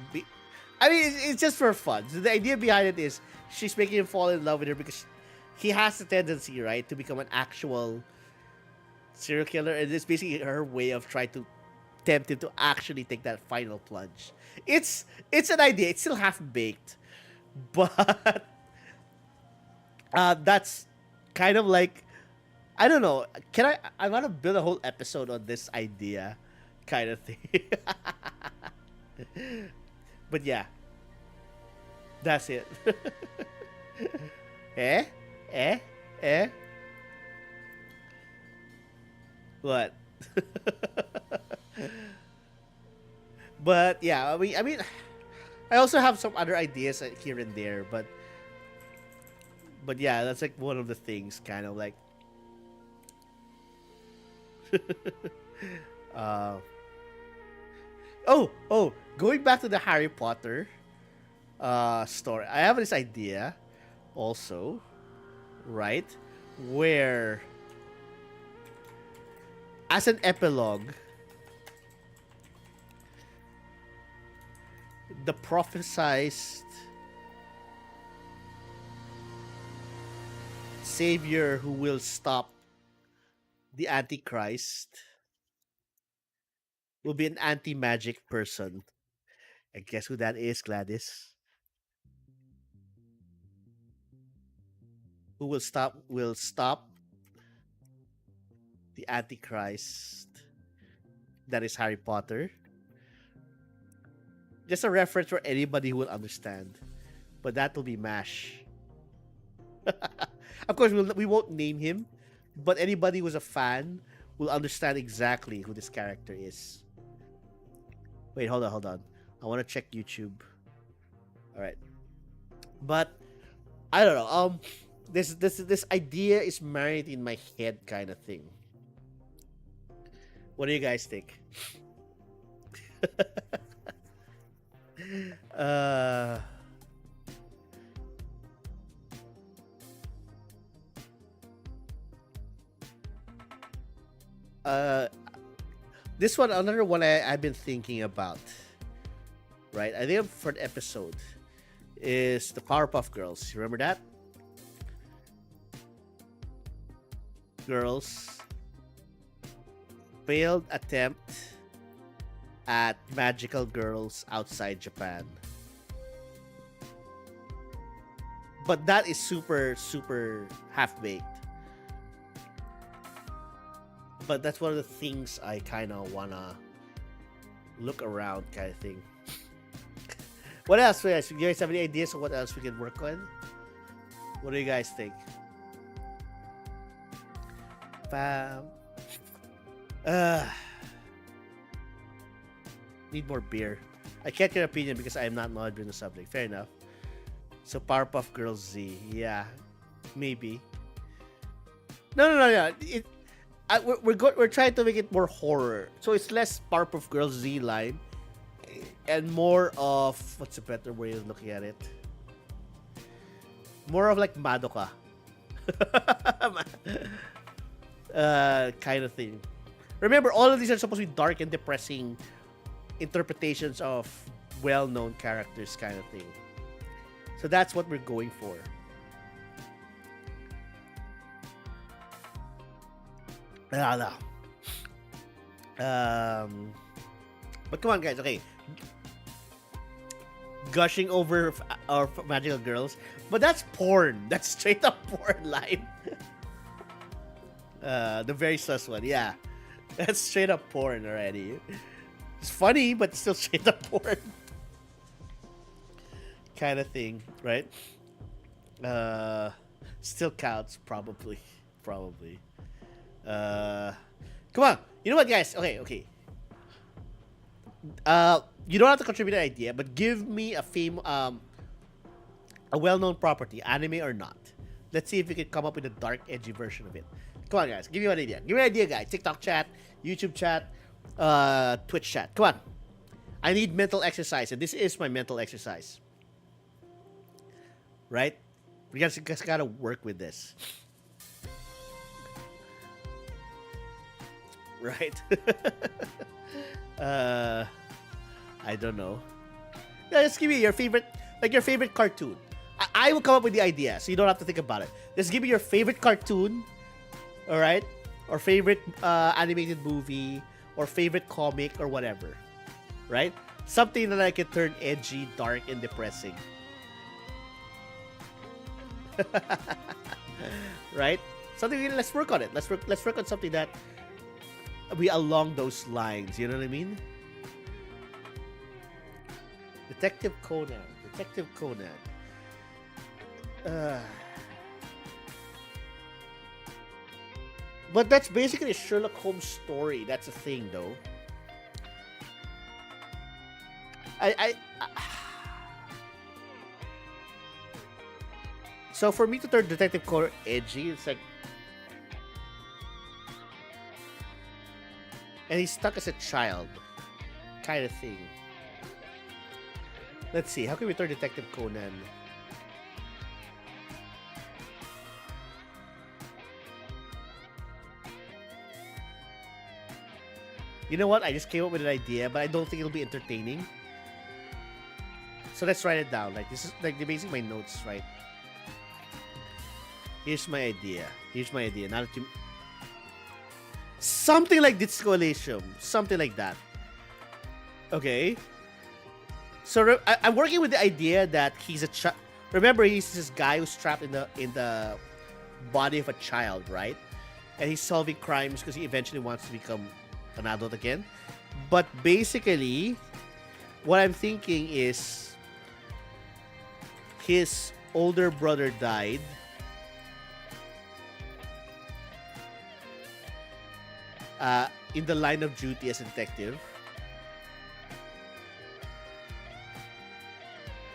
I mean, it's just for fun. So the idea behind it is she's making him fall in love with her because he has the tendency, right, to become an actual serial killer, and it's basically her way of trying to tempt him to actually take that final plunge. It's an idea. It's still half baked, but that's kind of like, I don't know. I want to build a whole episode on this idea, kind of thing. But yeah, that's it. eh, eh, eh. What? But yeah, I mean, I also have some other ideas here and there, but yeah, that's like one of the things, kind of like. uh, going back to the Harry Potter story, I have this idea, also, right, where as an epilogue, the prophesized savior who will stop the Antichrist will be an anti-magic person. And guess who that is, Gladys? Who will stop the Antichrist? That is Harry Potter. Just a reference for anybody who will understand. But that will be MASH. Of course, we won't name him, but anybody who's a fan will understand exactly who this character is. Wait, hold on. I want to check YouTube. All right, but I don't know. This idea is married in my head, kind of thing. What do you guys think? uh. Uh, this one, another one I've been thinking about. Right, I think for an episode, is the Powerpuff Girls. You remember that? Girls failed attempt at magical girls outside Japan. But that is super half baked. But that's one of the things I kind of wanna look around, kind of thing. What else? Do you guys have any ideas of what else we can work on? What do you guys think? Bam. Need more beer. I can't get an opinion because I am not knowledgeable in the subject. Fair enough. So Powerpuff Girls Z, yeah, maybe. No. We're trying to make it more horror, so it's less Powerpuff Girls Z line, and more of what's a better way of looking at it? More of like Madoka, kind of thing. Remember, all of these are supposed to be dark and depressing interpretations of well-known characters, kind of thing. So that's what we're going for. No. But come on, guys. Okay, gushing over our magical girls, but that's porn. That's straight up porn line. The very sus one, yeah. That's straight up porn already. It's funny, but still straight up porn. Kind of thing, right? Still counts, probably. Come on. You know what, guys? Okay. You don't have to contribute an idea, but give me a well-known property, anime or not. Let's see if we can come up with a dark, edgy version of it. Come on, guys. Give me an idea. Give me an idea, guys. TikTok chat, YouTube chat, Twitch chat. Come on. I need mental exercise, and this is my mental exercise. Right? We guys gotta work with this. Right? I don't know. Yeah, just give me your favorite cartoon. I will come up with the idea, so you don't have to think about it. Just give me your favorite cartoon, all right? Or favorite animated movie, or favorite comic, or whatever. Right? Something that I can turn edgy, dark, and depressing. Right? Something. Let's work on it. Let's work on something that be along those lines. You know what I mean? Detective Conan. But that's basically a Sherlock Holmes story. That's a thing, though. So for me to turn Detective Conan edgy, it's like, and he's stuck as a child, kind of thing. Let's see, how can we turn Detective Conan? You know what? I just came up with an idea, but I don't think it'll be entertaining. So let's write it down. Like, this is like basically my notes, right? Here's my idea. Now that you... Something like Disco Elysium. Something like that. Okay. So I'm working with the idea that he's a child. Remember, he's this guy who's trapped in the body of a child, right? And he's solving crimes because he eventually wants to become an adult again. But basically, what I'm thinking is his older brother died. In the line of duty as a detective.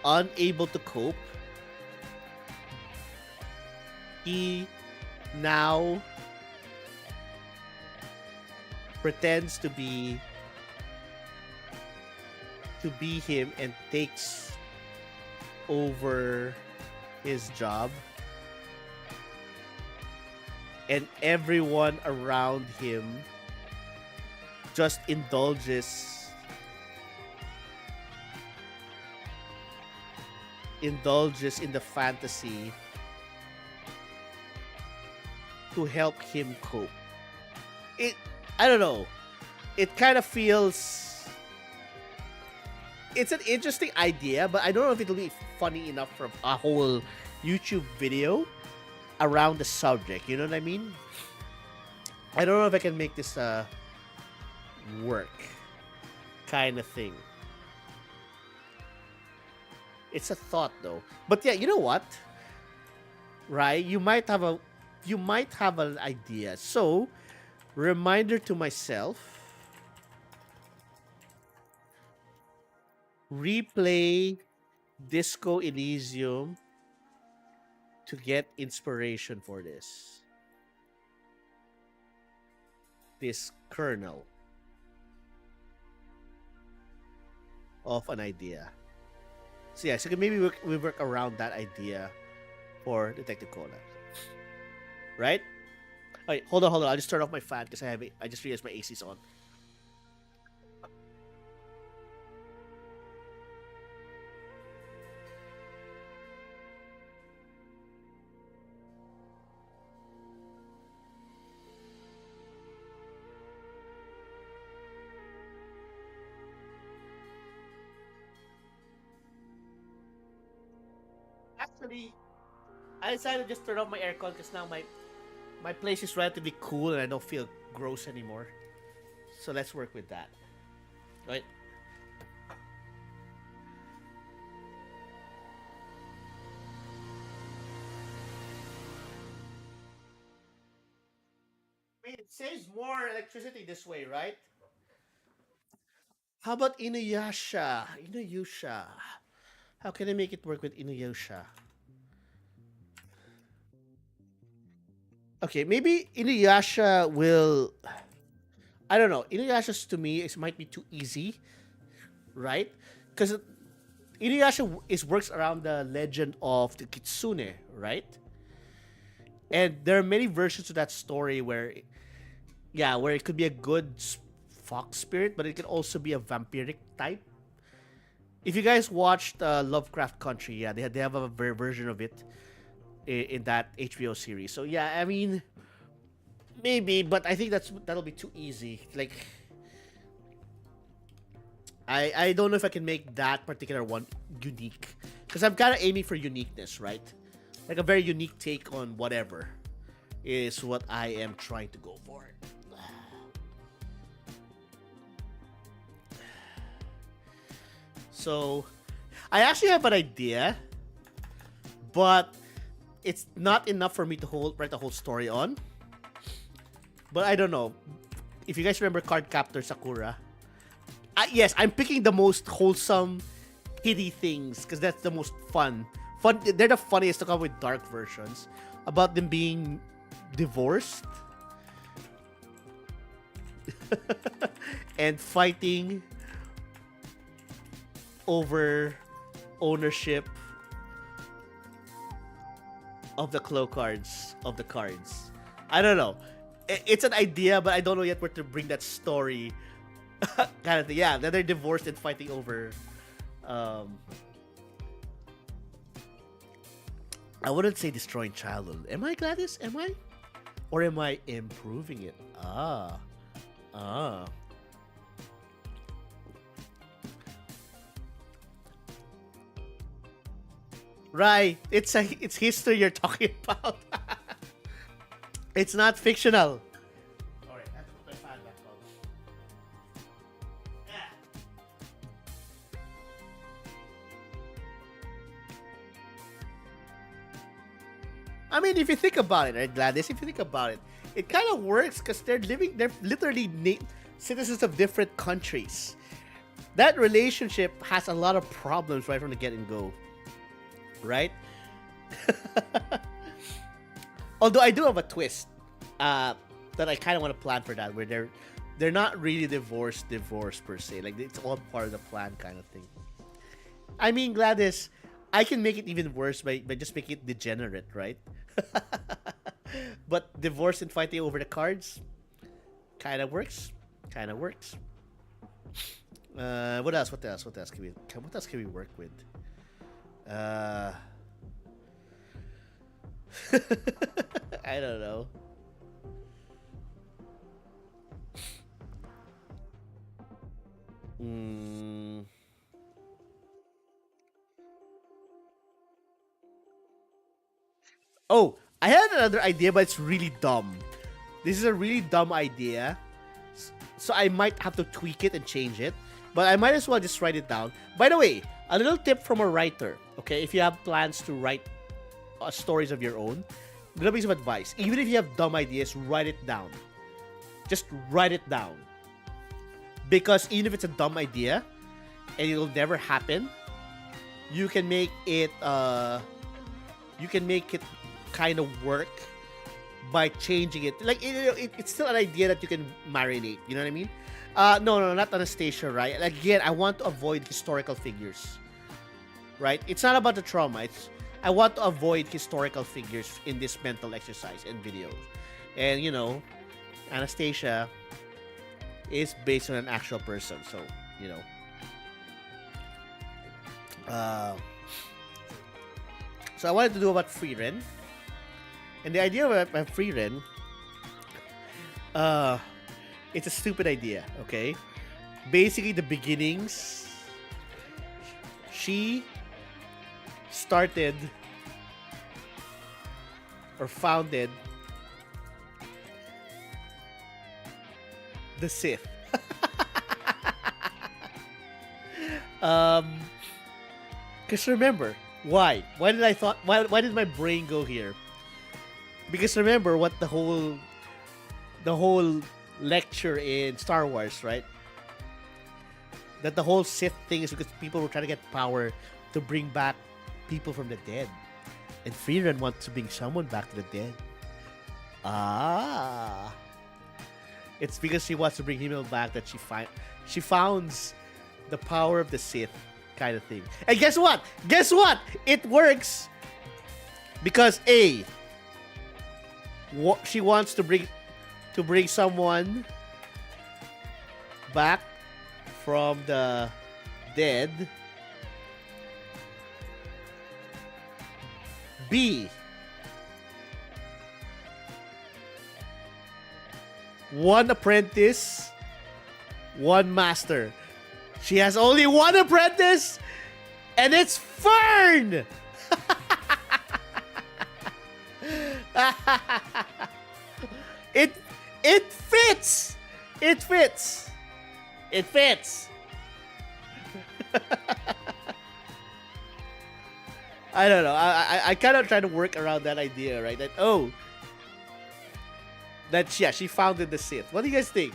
Unable to cope, he now pretends to be him and takes over his job, and everyone around him just indulges indulges in the fantasy to help him cope. It, I don't know. It kind of feels, it's an interesting idea, but I don't know if it'll be funny enough for a whole YouTube video around the subject. You know what I mean? I don't know if I can make this work, kind of thing. It's a thought though. But yeah, you know what? Right? You might have an idea. So, reminder to myself, replay Disco Elysium to get inspiration for this kernel of an idea. So yeah, so maybe we work around that idea for Detective Conan, right? All right, hold on. I'll just turn off my fan because I just realized my AC's on. Actually, I decided to just turn off my aircon because now my place is relatively cool and I don't feel gross anymore. So let's work with that. Right? I mean, it saves more electricity this way, right? How about Inuyasha? Inuyasha. How can I make it work with Inuyasha? Okay, maybe Inuyasha will. I don't know. Inuyasha's to me it might be too easy, right? Because Inuyasha is works around the legend of the Kitsune, right? And there are many versions of that story where, yeah, where it could be a good fox spirit, but it can also be a vampiric type. If you guys watched Lovecraft Country, yeah, they have a version of it in that HBO series. So yeah, I mean, maybe, but I think that'll be too easy. Like, I don't know if I can make that particular one unique because I'm kind of aiming for uniqueness, right? Like a very unique take on whatever is what I am trying to go for. So, I actually have an idea, but it's not enough for me to write the whole story on. But I don't know. If you guys remember Cardcaptor Sakura, yes, I'm picking the most wholesome, kiddie things because that's the most fun. They're the funniest to come with dark versions about them being divorced and fighting over ownership of the cards. I don't know. It's an idea, but I don't know yet where to bring that story. Kind of thing. Yeah, that they're divorced and fighting over. I wouldn't say destroying childhood. Am I, Gladys? Am I? Or am I improving it? Ah. Right. It's history you're talking about. It's not fictional. Alright, I have to put my fan back on. Yeah. I mean, if you think about it, right, Gladys, if you think about it, it kind of works because they're literally citizens of different countries. That relationship has a lot of problems right from the get and go. Right? Although I do have a twist that I kind of want to plan for that, where they're not really divorced per se. Like, it's all part of the plan kind of thing. I mean, Gladys, I can make it even worse by just making it degenerate, right? But divorce and fighting over the cards kind of works. What else can we work with? Uh, I don't know. Mm. Oh, I had another idea, but it's really dumb. This is a really dumb idea. So I might have to tweak it and change it. But I might as well just write it down. By the way, a little tip from a writer. Okay, if you have plans to write stories of your own, little piece of advice. Even if you have dumb ideas, write it down. Just write it down. Because even if it's a dumb idea and it'll never happen, you can make it kind of work by changing it. Like it's still an idea that you can marinate. You know what I mean? No, not Anastasia, right? Again, I want to avoid historical figures, right? It's not about the trauma. I want to avoid historical figures in this mental exercise and videos. And Anastasia is based on an actual person, so you know. So I wanted to do about Frieren. And the idea of Frieren, it's a stupid idea, okay? Basically, the beginnings, she started or founded the Sith. Because remember, why? Why did my brain go here? Because remember what the whole lecture in Star Wars, right? That the whole Sith thing is because people were trying to get power to bring back people from the dead. And Frieren wants to bring someone back to the dead. Ah. It's because she wants to bring him back that she founds the power of the Sith kind of thing. And guess what? It works because she wants to bring someone back from the dead. B, one apprentice, one master. She has only one apprentice, and it's Fern! It fits! It fits! It fits! I don't know. I kind of try to work around that idea, right? She founded the Sith. What do you guys think?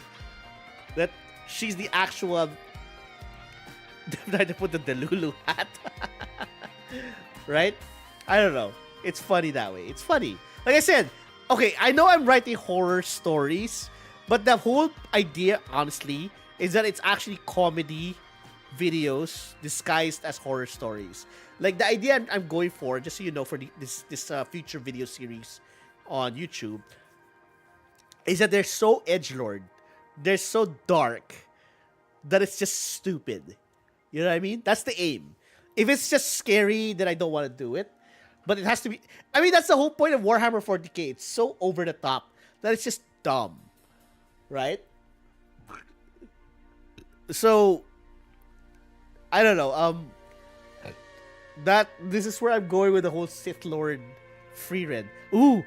That she's the actual... I'm trying to put the Delulu hat. Right? I don't know. It's funny that way. It's funny. Like I said, okay, I know I'm writing horror stories, but the whole idea, honestly, is that it's actually comedy videos disguised as horror stories. Like the idea I'm going for, just so you know, for this future video series on YouTube, is that they're so edgelord, they're so dark, that it's just stupid. You know what I mean? That's the aim. If it's just scary, then I don't want to do it. But it has to be... I mean, that's the whole point of Warhammer 40k. It's so over the top that it's just dumb. Right? So, I don't know. This is where I'm going with the whole Sith Lord Frieren. Ooh.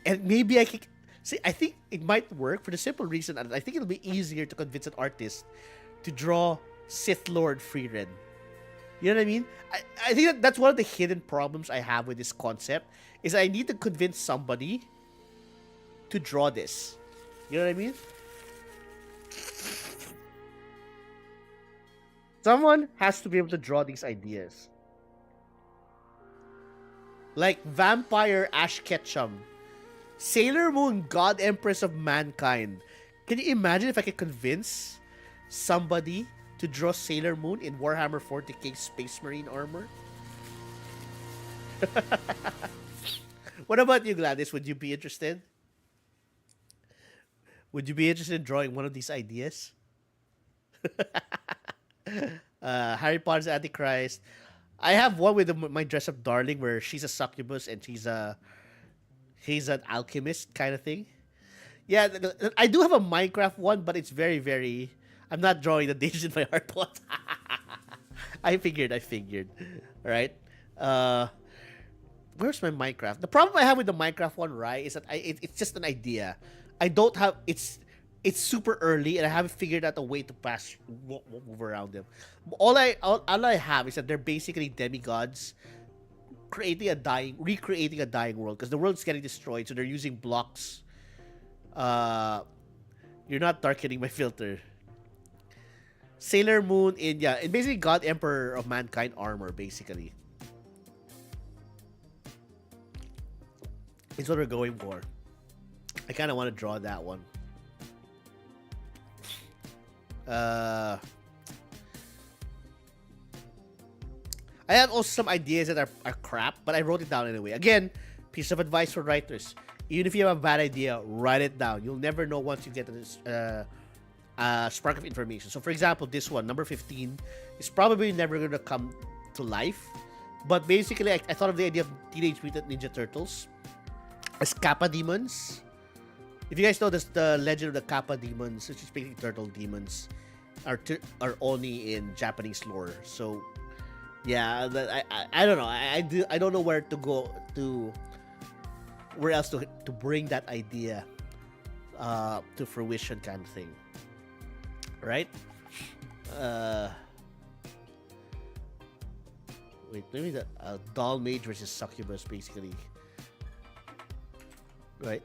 And maybe I can... See, I think it might work for the simple reason, and I think it'll be easier to convince an artist to draw Sith Lord Frieren. You know what I mean? I think that's one of the hidden problems I have with this concept, is I need to convince somebody to draw this. You know what I mean? Someone has to be able to draw these ideas. Like Vampire Ash Ketchum. Sailor Moon, God Empress of Mankind. Can you imagine if I could convince somebody to draw Sailor Moon in Warhammer 40k Space Marine armor? What about you, Gladys? Would you be interested? Would you be interested in drawing one of these ideas? Harry Potter's Antichrist. I have one with my dress up darling where she's a succubus and he's an alchemist kind of thing. Yeah, I do have a Minecraft one, but it's very, very. I'm not drawing the days in my heart plot. I figured. Right? Uh, where's my Minecraft? The problem I have with the Minecraft one, right, is that it's just an idea. I don't have. It's super early, and I haven't figured out a way to move around them. All I have is that they're basically demigods recreating a dying world because the world's getting destroyed, so they're using blocks. You're not darkening my filter. Sailor Moon in and basically God Emperor of Mankind armor, basically. It's what we're going for. I kind of want to draw that one. I have also some ideas that are crap, but I wrote it down anyway. Again, piece of advice for writers. Even if you have a bad idea, write it down. You'll never know once you get this spark of information. So, for example, this one, number 15, is probably never going to come to life. But basically, I thought of the idea of Teenage Mutant Ninja Turtles as Kappa Demons. If you guys know this, the legend of the Kappa Demons, which is basically turtle demons, are only in Japanese lore. So, yeah, I don't know. I don't know where to go to. Where else to bring that idea to fruition, kind of thing, right? Wait, maybe the doll mage versus succubus, basically, right?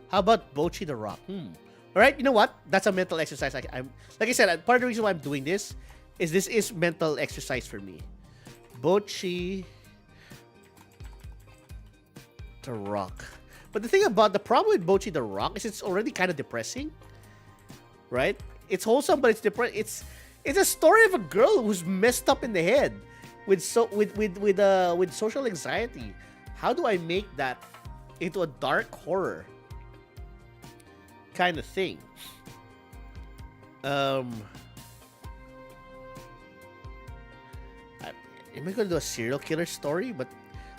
How about Bochi the Rock? All right, you know what? That's a mental exercise. I'm like I said, part of the reason why I'm doing this is mental exercise for me. Bochi the Rock. But the problem with Bochi the Rock is it's already kind of depressing, right? It's wholesome, but it's depressing. It's a story of a girl who's messed up in the head with social anxiety. How do I make that into a dark horror kind of thing? Am I going to do a serial killer story? But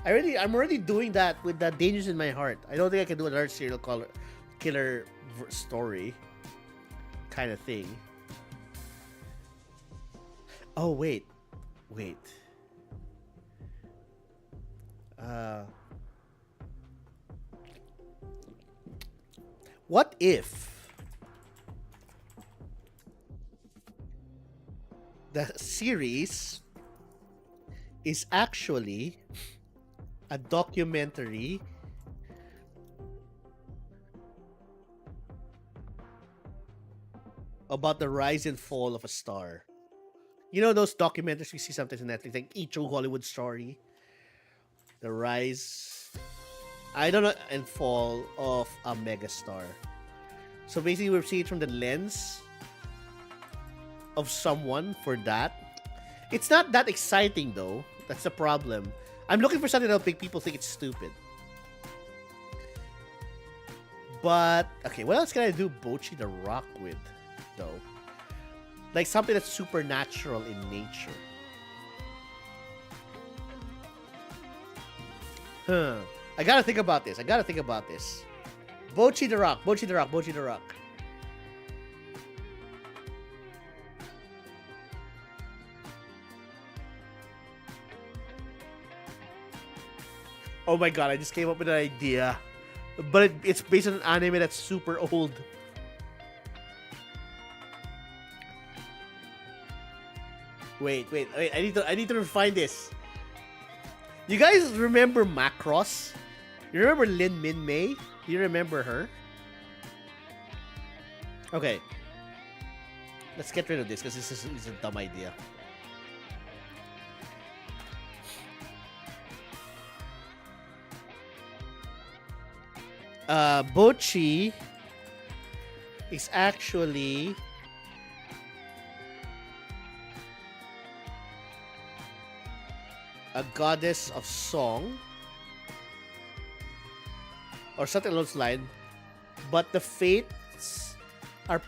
I'm already doing that with the Dangers in My Heart. I don't think I can do another serial killer story kind of thing. Oh, wait. What if the series is actually a documentary about the rise and fall of a star? You know those documentaries we see sometimes on Netflix, like A True Hollywood Story? The rise, I don't know, and fall of a megastar. So basically, we're seeing it from the lens of someone for that. It's not that exciting, though. That's the problem. I'm looking for something that'll make people think it's stupid. But, okay, what else can I do Bochi the Rock with, though? Like something that's supernatural in nature. I gotta think about this. Bochi the Rock. Oh my god, I just came up with an idea. But it's based on an anime that's super old. Wait, I need to refine this. You guys remember Macross? You remember Lin Min Mei? Do you remember her? Okay. Let's get rid of this because this is a dumb idea. Bochi is actually a goddess of song or something along those lines, but the fates are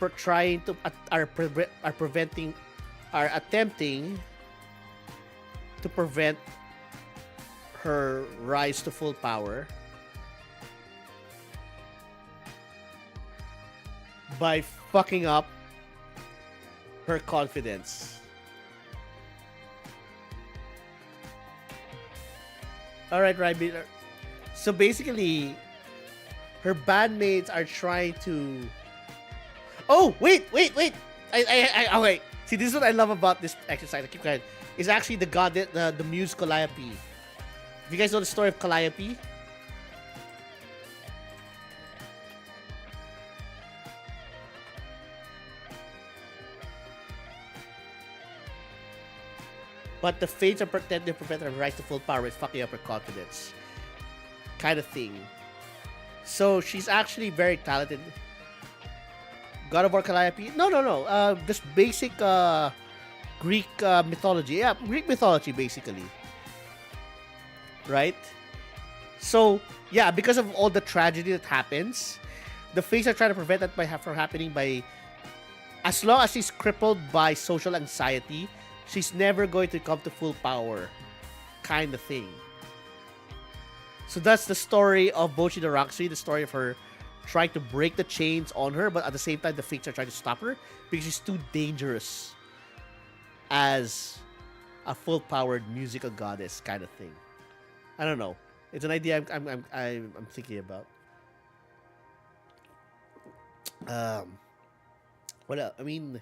attempting to to prevent her rise to full power by fucking up her confidence. All right, Ryby. So basically, her bandmates are trying to. Oh, wait. Okay. See, this is what I love about this exercise. I keep going. It's actually the muse Calliope. If you guys know the story of Calliope, but the fates are pretending to prevent her rise to full power with fucking up her confidence, kind of thing. So she's actually very talented. God of War Calliope? No. Just basic Greek mythology. Yeah, Greek mythology basically. Right? So, yeah, because of all the tragedy that happens, the Fates are trying to prevent that from happening by, as long as she's crippled by social anxiety, she's never going to come to full power, kind of thing. So that's the story of Bocchi the Roxy, the story of her trying to break the chains on her, but at the same time, the Fates are trying to stop her because she's too dangerous as a full-powered musical goddess, kind of thing. I don't know. It's an idea I'm thinking about. What else? I mean,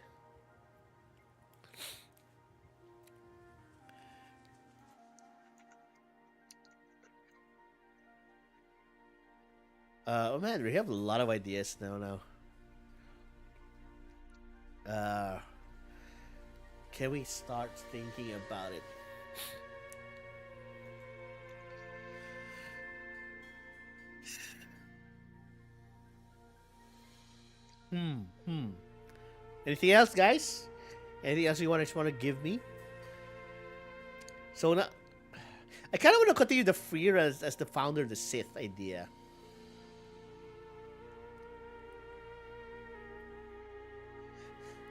oh man, we have a lot of ideas now. Can we start thinking about it? Anything else, guys? Anything else you want to give me? So now, I kind of want to continue the Freer as the founder of the Sith idea.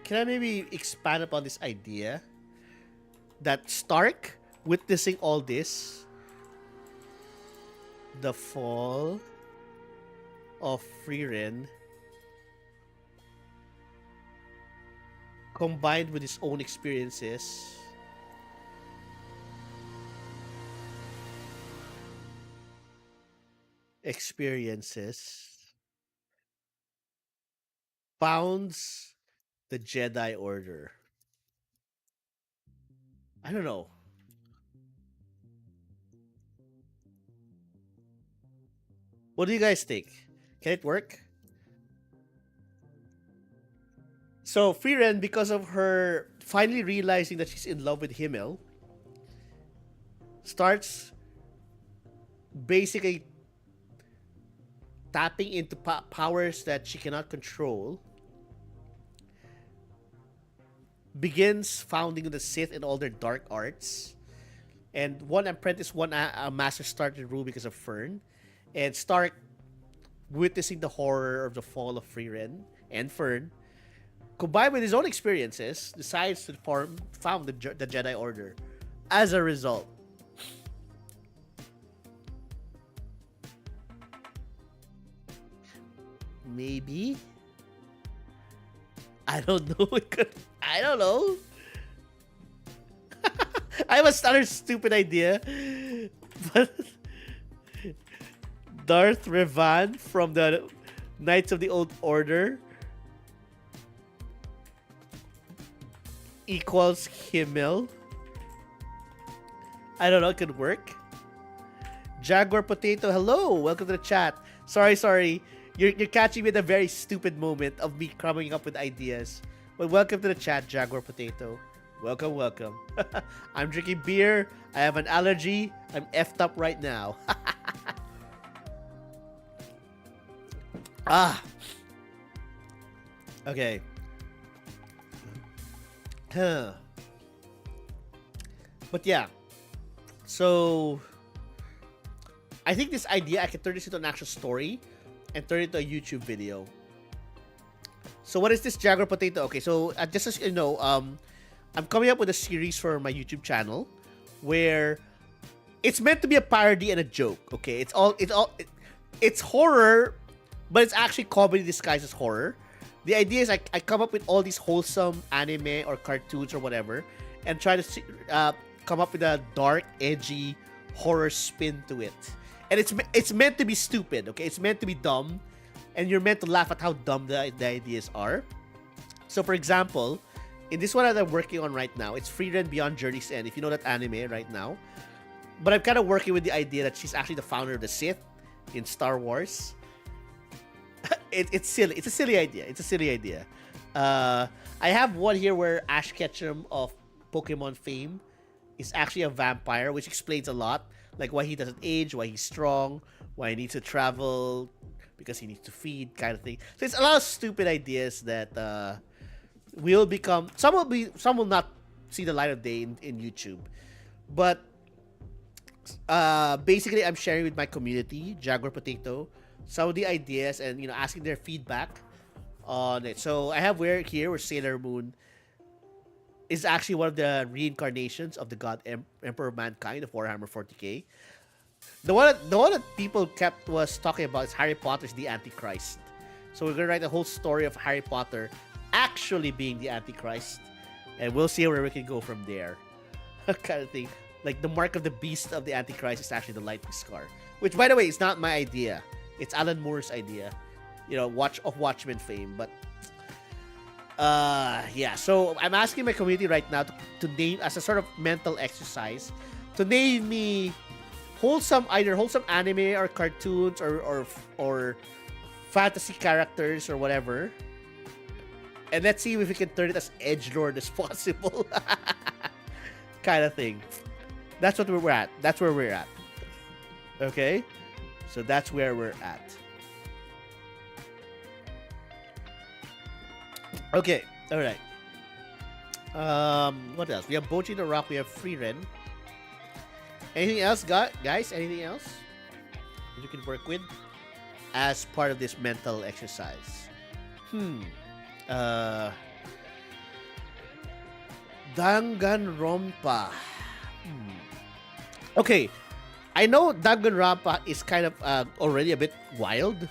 Can I maybe expand upon this idea that Stark, witnessing all this, the fall of Freerin, combined with his own experiences, founds the Jedi Order. I don't know. What do you guys think? Can it work? So Freerin, because of her finally realizing that she's in love with Himmel, starts basically tapping into powers that she cannot control, begins founding the Sith and all their dark arts, and one apprentice, one a master started to rule because of Fern, and Stark, witnessing the horror of the fall of Freerin and Fern, combined with his own experiences, decides to found the Jedi Order. As a result, maybe, I don't know. I don't know. I have another stupid idea, but Darth Revan from the Knights of the Old Order equals Himmel. I don't know, it could work. Jaguar Potato, hello, welcome to the chat. Sorry. You're catching me at a very stupid moment of me coming up with ideas. But welcome to the chat, Jaguar Potato. Welcome. I'm drinking beer. I have an allergy. I'm effed up right now. Okay. But yeah. So I think this idea, I can turn this into an actual story and turn it into a YouTube video. So what is this Jaguar Potato? Okay, so just as you know, I'm coming up with a series for my YouTube channel where it's meant to be a parody and a joke. Okay, it's horror, but it's actually comedy disguised as horror. The idea is I come up with all these wholesome anime or cartoons or whatever, and try to come up with a dark, edgy horror spin to it. And it's meant to be stupid. Okay, it's meant to be dumb, and you're meant to laugh at how dumb the ideas are. So, for example, in this one that I'm working on right now, it's Frieren Beyond Journey's End. If you know that anime right now, but I'm kind of working with the idea that she's actually the founder of the Sith in Star Wars. It's silly. It's a silly idea. I have one here where Ash Ketchum of Pokemon fame is actually a vampire, which explains a lot, like why he doesn't age, why he's strong, why he needs to travel because he needs to feed, kind of thing. So it's a lot of stupid ideas that will become. Some will not see the light of day in YouTube, but basically I'm sharing with my community, Jaguar Potato, some of the ideas and asking their feedback on it. So I have where Sailor Moon is actually one of the reincarnations of the god Emperor of Mankind of Warhammer 40k. The one that people was talking about is Harry Potter's the Antichrist. So we're gonna write a whole story of Harry Potter actually being the Antichrist, and we'll see where we can go from there. Kind of thing. Like the mark of the beast of the Antichrist is actually the lightning scar, which, by the way, is not my idea. It's Alan Moore's idea, Watchmen fame. But yeah. So I'm asking my community right now to name, as a sort of mental exercise, to name me either wholesome anime or cartoons or fantasy characters or whatever. And let's see if we can turn it as edgelord as possible. Kind of thing. That's what we're at. That's where we're at. Okay? So that's where we're at. Okay. Alright. What else? We have Bochi the Rock. We have Frieren. Anything else, guys? Anything else that you can work with as part of this mental exercise? Danganronpa. Okay, I know Danganronpa is kind of already a bit wild.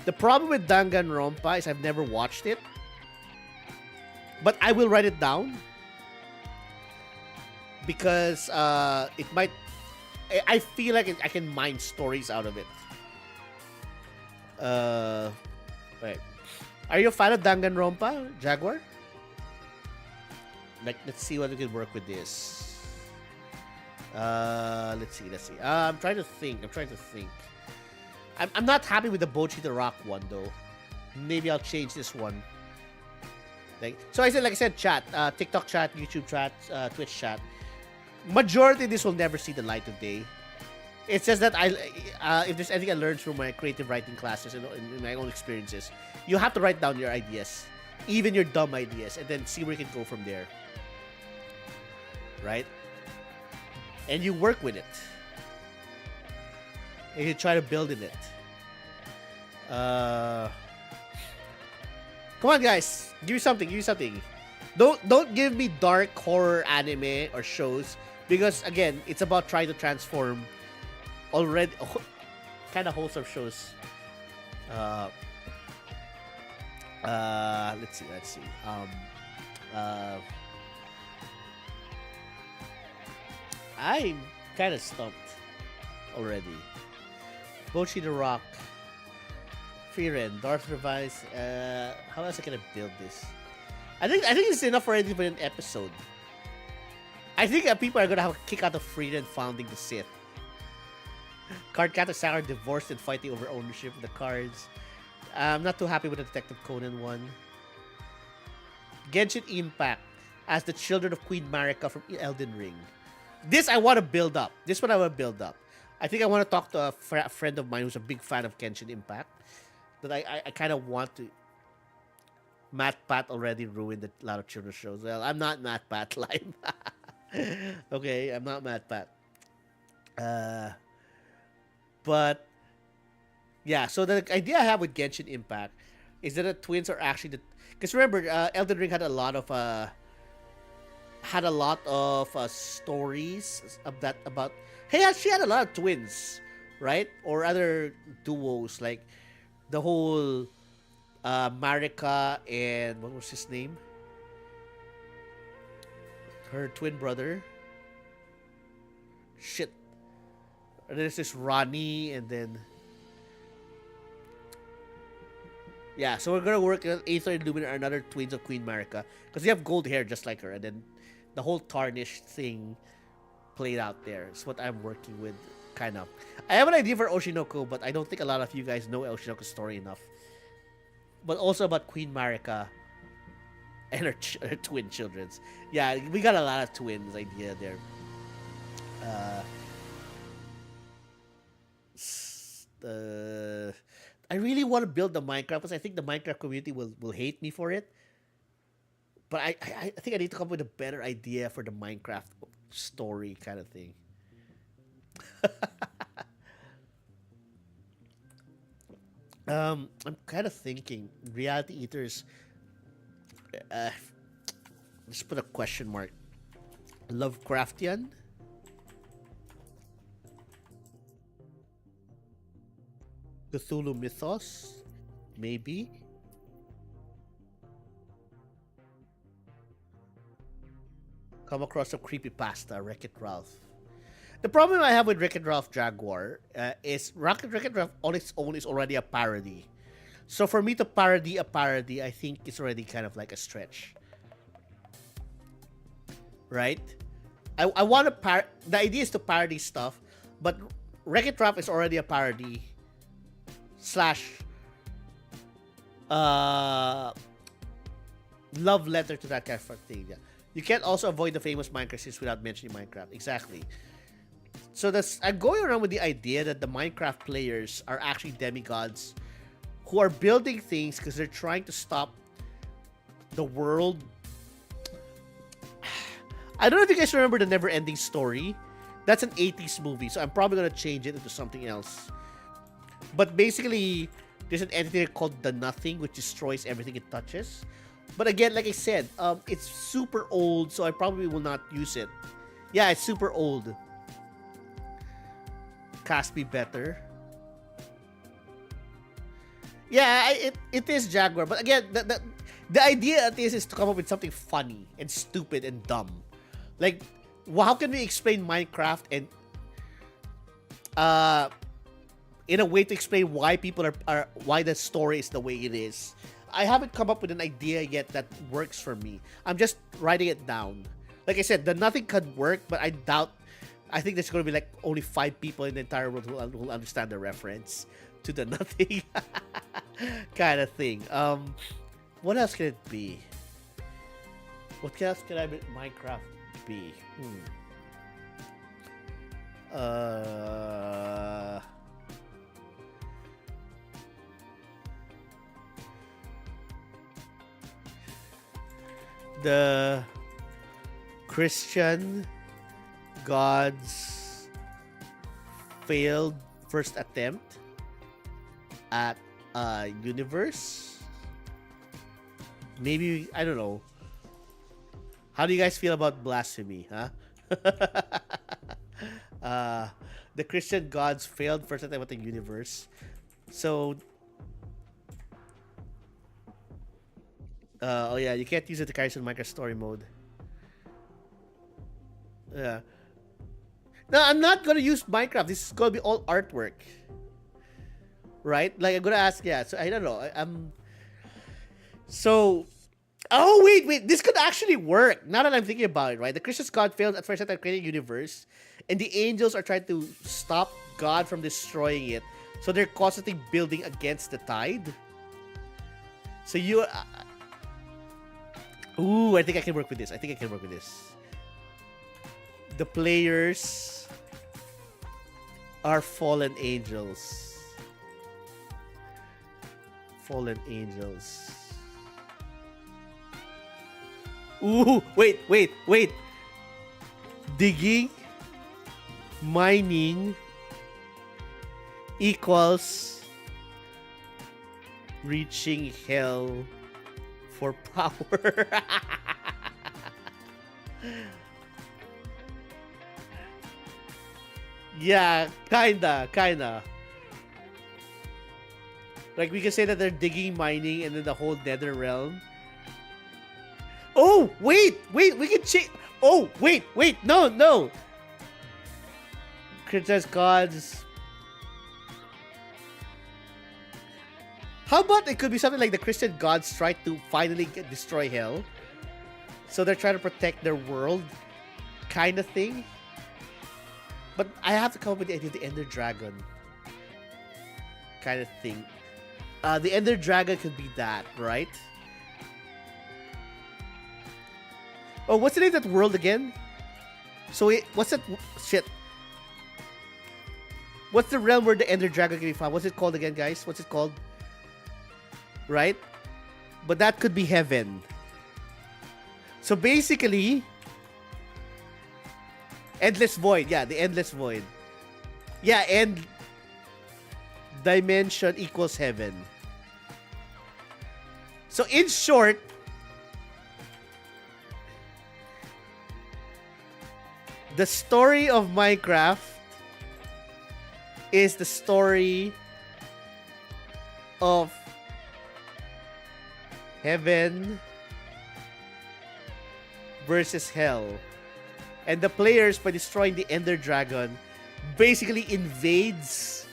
The problem with Danganronpa is I've never watched it, but I will write it down because it might. I feel like I can mine stories out of it. Right. Are you a fan of Danganronpa, Jaguar? Let's see what we can work with this. Let's see. I'm trying to think. I'm not happy with the Bochi the Rock one though. Maybe I'll change this one. Like I said, chat, TikTok chat, YouTube chat, Twitch chat. Majority of this will never see the light of day. It's just that if there's anything I learned from my creative writing classes and in my own experiences, you have to write down your ideas, even your dumb ideas, and then see where you can go from there. Right? And you work with it. And you try to build in it. Come on, guys. Give me something. Don't give me dark horror anime or shows, because again, it's about trying to transform already kind of wholesome shows. Let's see. I'm kind of stumped already. Bochi the Rock, Frieren, Darth Revice. How else can I build this? I think it's enough for an episode. I think people are gonna have a kick out of Frieren founding the Sith. Cardcat and Sakura divorced and fighting over ownership of the cards. I'm not too happy with the Detective Conan one. Genshin Impact as the children of Queen Marika from Elden Ring. This I want to build up. This one I want to build up. I think I want to talk to a friend of mine who's a big fan of Genshin Impact. That I kind of want to. Matt Pat already ruined a lot of children's shows. Well, I'm not Matt Pat live. Okay, I'm not Matt Pat. But yeah, so the idea I have with Genshin Impact is that the twins are actually because remember, Elden Ring had a lot of had a lot of stories of that about. Hey, she had a lot of twins, right? Or other duos like the whole Marika and what was his name? Her twin brother. Shit. And there's this Ronnie, and then yeah. So we're gonna work on Aether and Lumina are another twins of Queen Marika because they have gold hair just like her, and then the whole tarnished thing played out there. It's what I'm working with, kind of. I have an idea for Oshinoko, but I don't think a lot of you guys know Oshinoko's story enough. But also about Queen Marika and her twin children's. Yeah, we got a lot of twins idea there. Uh, I really want to build the Minecraft because I think the Minecraft community will hate me for it. But I think I need to come up with a better idea for the Minecraft story kind of thing. I'm kind of thinking Reality Eaters. Let's put a question mark. Lovecraftian. Cthulhu mythos, maybe. Come across a creepypasta, Wreck-It Ralph. The problem I have with Wreck-It Ralph Jaguar is Wreck-It Ralph on its own is already a parody. So for me to parody a parody, I think it's already kind of like a stretch. Right? I want to the idea is to parody stuff, but Wreck-It Ralph is already a parody slash love letter to that kind of thing. Yeah. You can't also avoid the famous Minecraft series without mentioning Minecraft. Exactly. So I'm going around with the idea that the Minecraft players are actually demigods who are building things because they're trying to stop the world. I don't know if you guys remember the Never Ending Story. That's an 80s movie, so I'm probably going to change it into something else. But basically, there's an entity called the Nothing, which destroys everything it touches. But again, like I said, it's super old, so I probably will not use it. Yeah, it's super old. Cast me better. Yeah, it is Jaguar. But again, the idea of this is to come up with something funny and stupid and dumb. Like, how can we explain Minecraft and in a way to explain why people are why the story is the way it is? I haven't come up with an idea yet that works for me. I'm just writing it down. Like I said, the Nothing could work, but I doubt. I think there's going to be like only 5 people in the entire world who will understand the reference to the Nothing kind of thing. What else can it be? What else can Minecraft be? The Christian gods failed first attempt at a universe. Maybe, I don't know. How do you guys feel about blasphemy, huh? The Christian gods failed first attempt at the universe. So oh yeah, you can't use it to carry in Minecraft story mode. Yeah. No, I'm not gonna use Minecraft. This is gonna be all artwork. Right? Like I'm gonna ask, yeah, so I don't know. I'm so oh wait, this could actually work. Now that I'm thinking about it, right? The Christian god failed at first at creating a universe, and the angels are trying to stop God from destroying it. So they're constantly building against the tide. So you ooh, I think I can work with this. The players are fallen angels. Fallen angels. Ooh, wait. Digging, mining equals reaching hell for power. Yeah, kinda. Like we can say that they're digging, mining, and then the whole nether realm. Oh, wait, we can change. Oh, wait, no. Criticize gods. How about it could be something like the Christian gods try to finally destroy hell? So they're trying to protect their world, kind of thing. But I have to come up with the idea of the Ender Dragon, kind of thing. The Ender Dragon could be that, right? Oh, what's the name of that world again? So what's that shit? What's the realm where the Ender Dragon can be found? What's it called again, guys? What's it called? Right? But that could be heaven. So basically, Endless Void. Yeah, the Endless Void. Yeah, end dimension equals heaven. So in short, the story of Minecraft is the story of heaven versus hell. And the players, by destroying the Ender Dragon, basically invades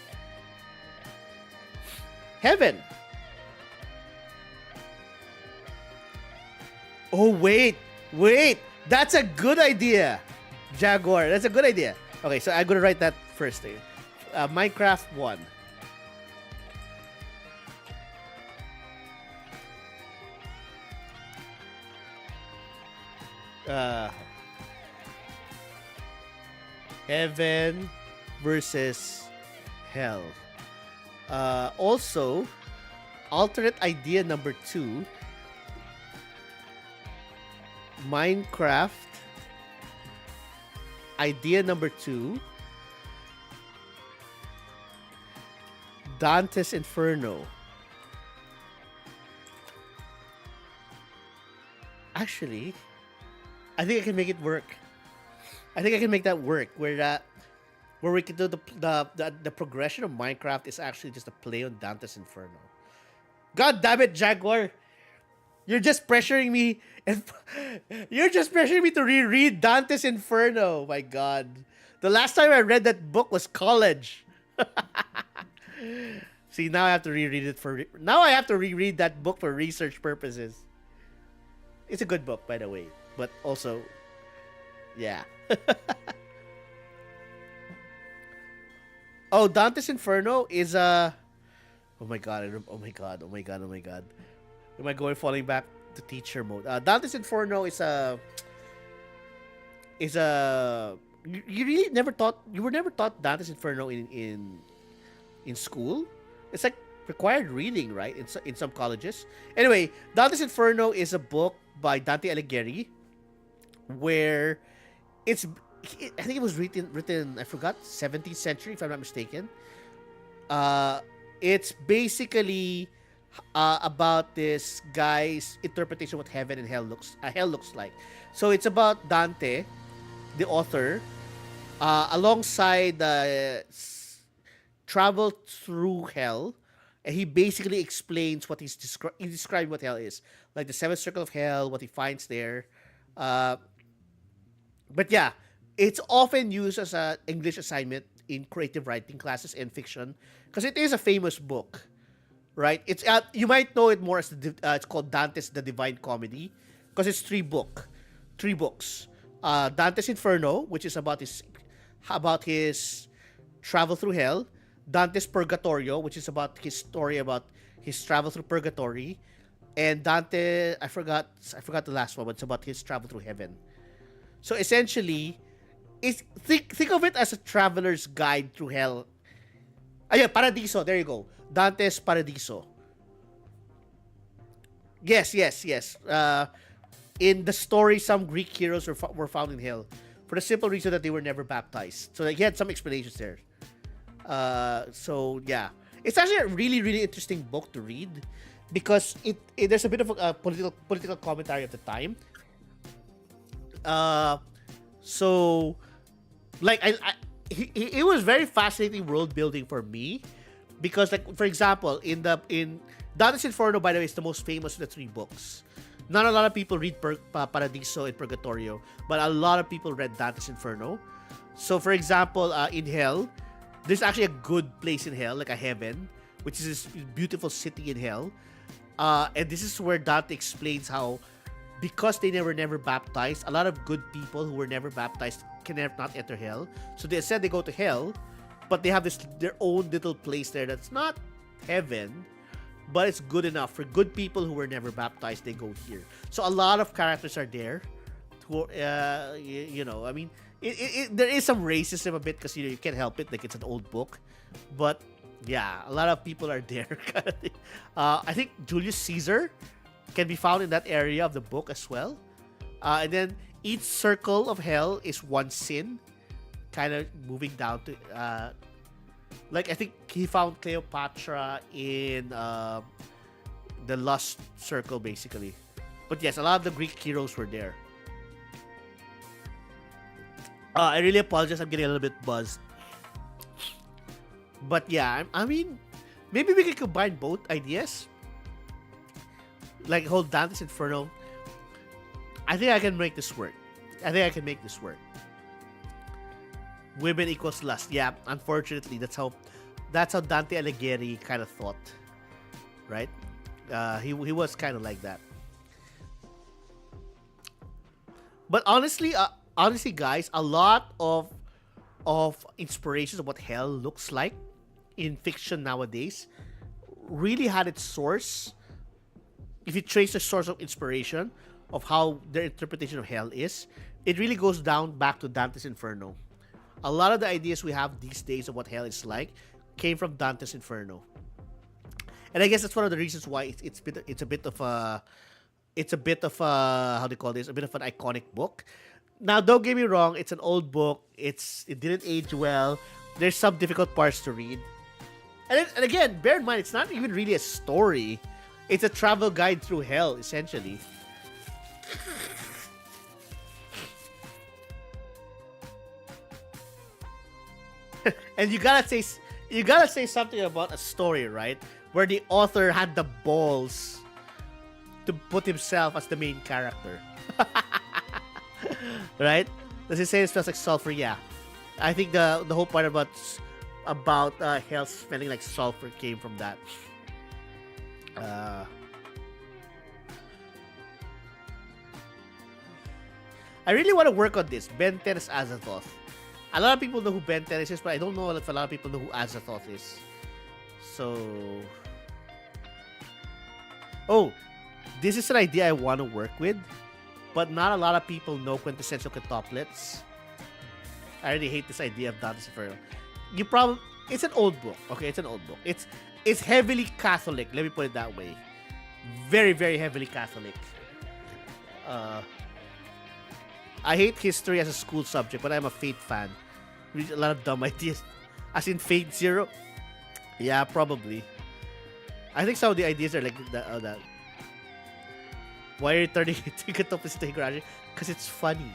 heaven. Oh, wait. That's a good idea, Jaguar. That's a good idea. Okay, so I'm going to write that first. Minecraft 1. Heaven versus hell. Also, alternate idea number 2. Minecraft. Idea number 2. Dante's Inferno. Actually, I think I can make it work. I think I can make that work where we can do the progression of Minecraft is actually just a play on Dante's Inferno. God damn it, Jaguar! You're just pressuring me, and you're just pressuring me to reread Dante's Inferno. My God, the last time I read that book was college. See, now I have to reread it now I have to reread that book for research purposes. It's a good book, by the way, but also, yeah. Oh, Dante's Inferno is a. Oh my god! Oh my god! Am I falling back to teacher mode? Dante's Inferno is a. You really never taught. You were never taught Dante's Inferno in school. It's like required reading, right? In some colleges. Anyway, Dante's Inferno is a book by Dante Alighieri, where I think it was written I forgot 17th century if I'm not mistaken. It's basically about this guy's interpretation of what heaven and hell looks like. So it's about Dante, the author, alongside travel through hell, and he basically explains what he described what hell is, like the seventh circle of hell, what he finds there. But yeah, it's often used as an English assignment in creative writing classes and fiction because it is a famous book, right? It's you might know it more as it's called Dante's The Divine Comedy because it's three books. Dante's Inferno, which is about his travel through hell. Dante's Purgatorio, which is about his story about his travel through purgatory, and Dante, I forgot the last one, but it's about his travel through heaven. So essentially, think of it as a traveler's guide through hell. Yeah, Paradiso. There you go. Dante's Paradiso. Yes. In the story, some Greek heroes were found in hell for the simple reason that they were never baptized. So he had some explanations there. So yeah, it's actually a really, really interesting book to read because there's a bit of a political commentary at the time. So like it was very fascinating world building for me because, like, for example, in Dante's Inferno, by the way, is the most famous of the three books. Not a lot of people read Paradiso and Purgatorio, but a lot of people read Dante's Inferno. So, for example, in Hell, there's actually a good place in Hell, like a heaven, which is this beautiful city in Hell. And this is where Dante explains how, because they were never baptized, a lot of good people who were never baptized can not enter Hell. So they said they go to Hell, but they have their own little place there that's not heaven, but it's good enough for good people who were never baptized. They go here. So a lot of characters are there. Who, I mean, there is some racism a bit because you can't help it. Like, it's an old book, but yeah, a lot of people are there. Kind of thing. I think Julius Caesar can be found in that area of the book as well. And then each circle of hell is one sin, kind of moving down to like, I think he found Cleopatra in the Lust Circle, basically. But yes, a lot of the Greek heroes were there. I really apologize. I'm getting a little bit buzzed. But yeah, I mean, maybe we can combine both ideas. Like, whole Dante's Inferno. I think I can make this work. Women equals lust. Yeah, unfortunately, that's how Dante Alighieri kind of thought, right? He was kind of like that. But honestly, guys, a lot of inspirations of what hell looks like in fiction nowadays really had its source. If you trace the source of inspiration of how their interpretation of hell is, it really goes down back to Dante's Inferno. A lot of the ideas we have these days of what hell is like came from Dante's Inferno, and I guess that's one of the reasons why it's a bit of a how do you call this? A bit of an iconic book. Now, don't get me wrong; it's an old book. It didn't age well. There's some difficult parts to read, and again, bear in mind, it's not even really a story. It's a travel guide through hell, essentially. And you gotta say something about a story, right? Where the author had the balls to put himself as the main character. Right? Does it say it smells like sulfur? Yeah. I think the whole part about hell smelling like sulfur came from that. I really want to work on this. Ben 10 as Azathoth. A lot of people know who Ben 10 is, but I don't know if a lot of people know who Azathoth is. So... Oh, this is an idea I want to work with, but not a lot of people know quintessential quintuplets. I really hate this idea of Dante's Inferno. It's an old book. Okay, it's an old book. It's heavily Catholic. Let me put it that way. Very, very heavily Catholic. I hate history as a school subject, but I'm a Fate fan. Read a lot of dumb ideas. As in Fate Zero? Yeah, probably. I think some of the ideas are like that. Why are you turning it to Quintuplets to garage? Because it's funny.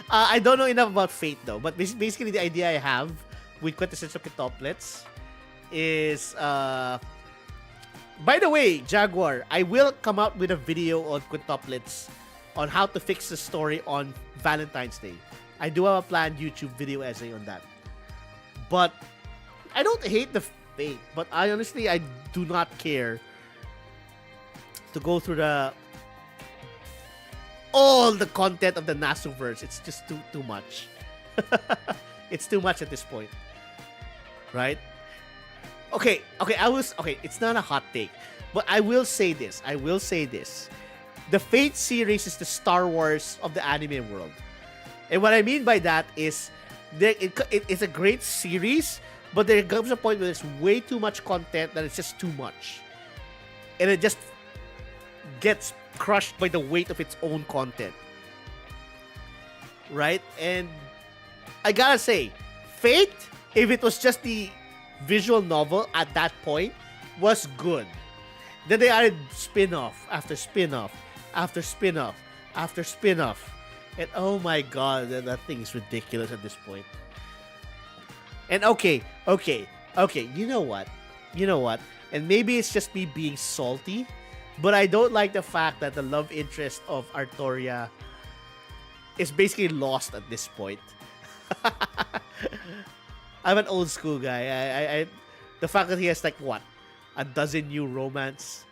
I don't know enough about Fate though, but basically the idea I have with quintessential quintuplets is by the way, Jaguar, I will come out with a video on quintuplets on how to fix the story on Valentine's Day. I do have a planned YouTube video essay on that. But I don't hate the Fate, but I do not care to go through all the content of the Nasuverse. It's just too much. It's too much at this point. Right? Okay, it's not a hot take, but I will say this. The Fate series is the Star Wars of the anime world. And what I mean by that is it's a great series, but there comes a point where there's way too much content that it's just too much. And it just gets crushed by the weight of its own content. Right? And I gotta say, Fate, if it was just the visual novel at that point, was good. Then they added spin-off after spin-off after spin-off after spin-off. And oh my god, that thing is ridiculous at this point. And okay, you know what? And maybe it's just me being salty, but I don't like the fact that the love interest of Artoria is basically lost at this point. I'm an old school guy. I the fact that he has like what, a dozen new romance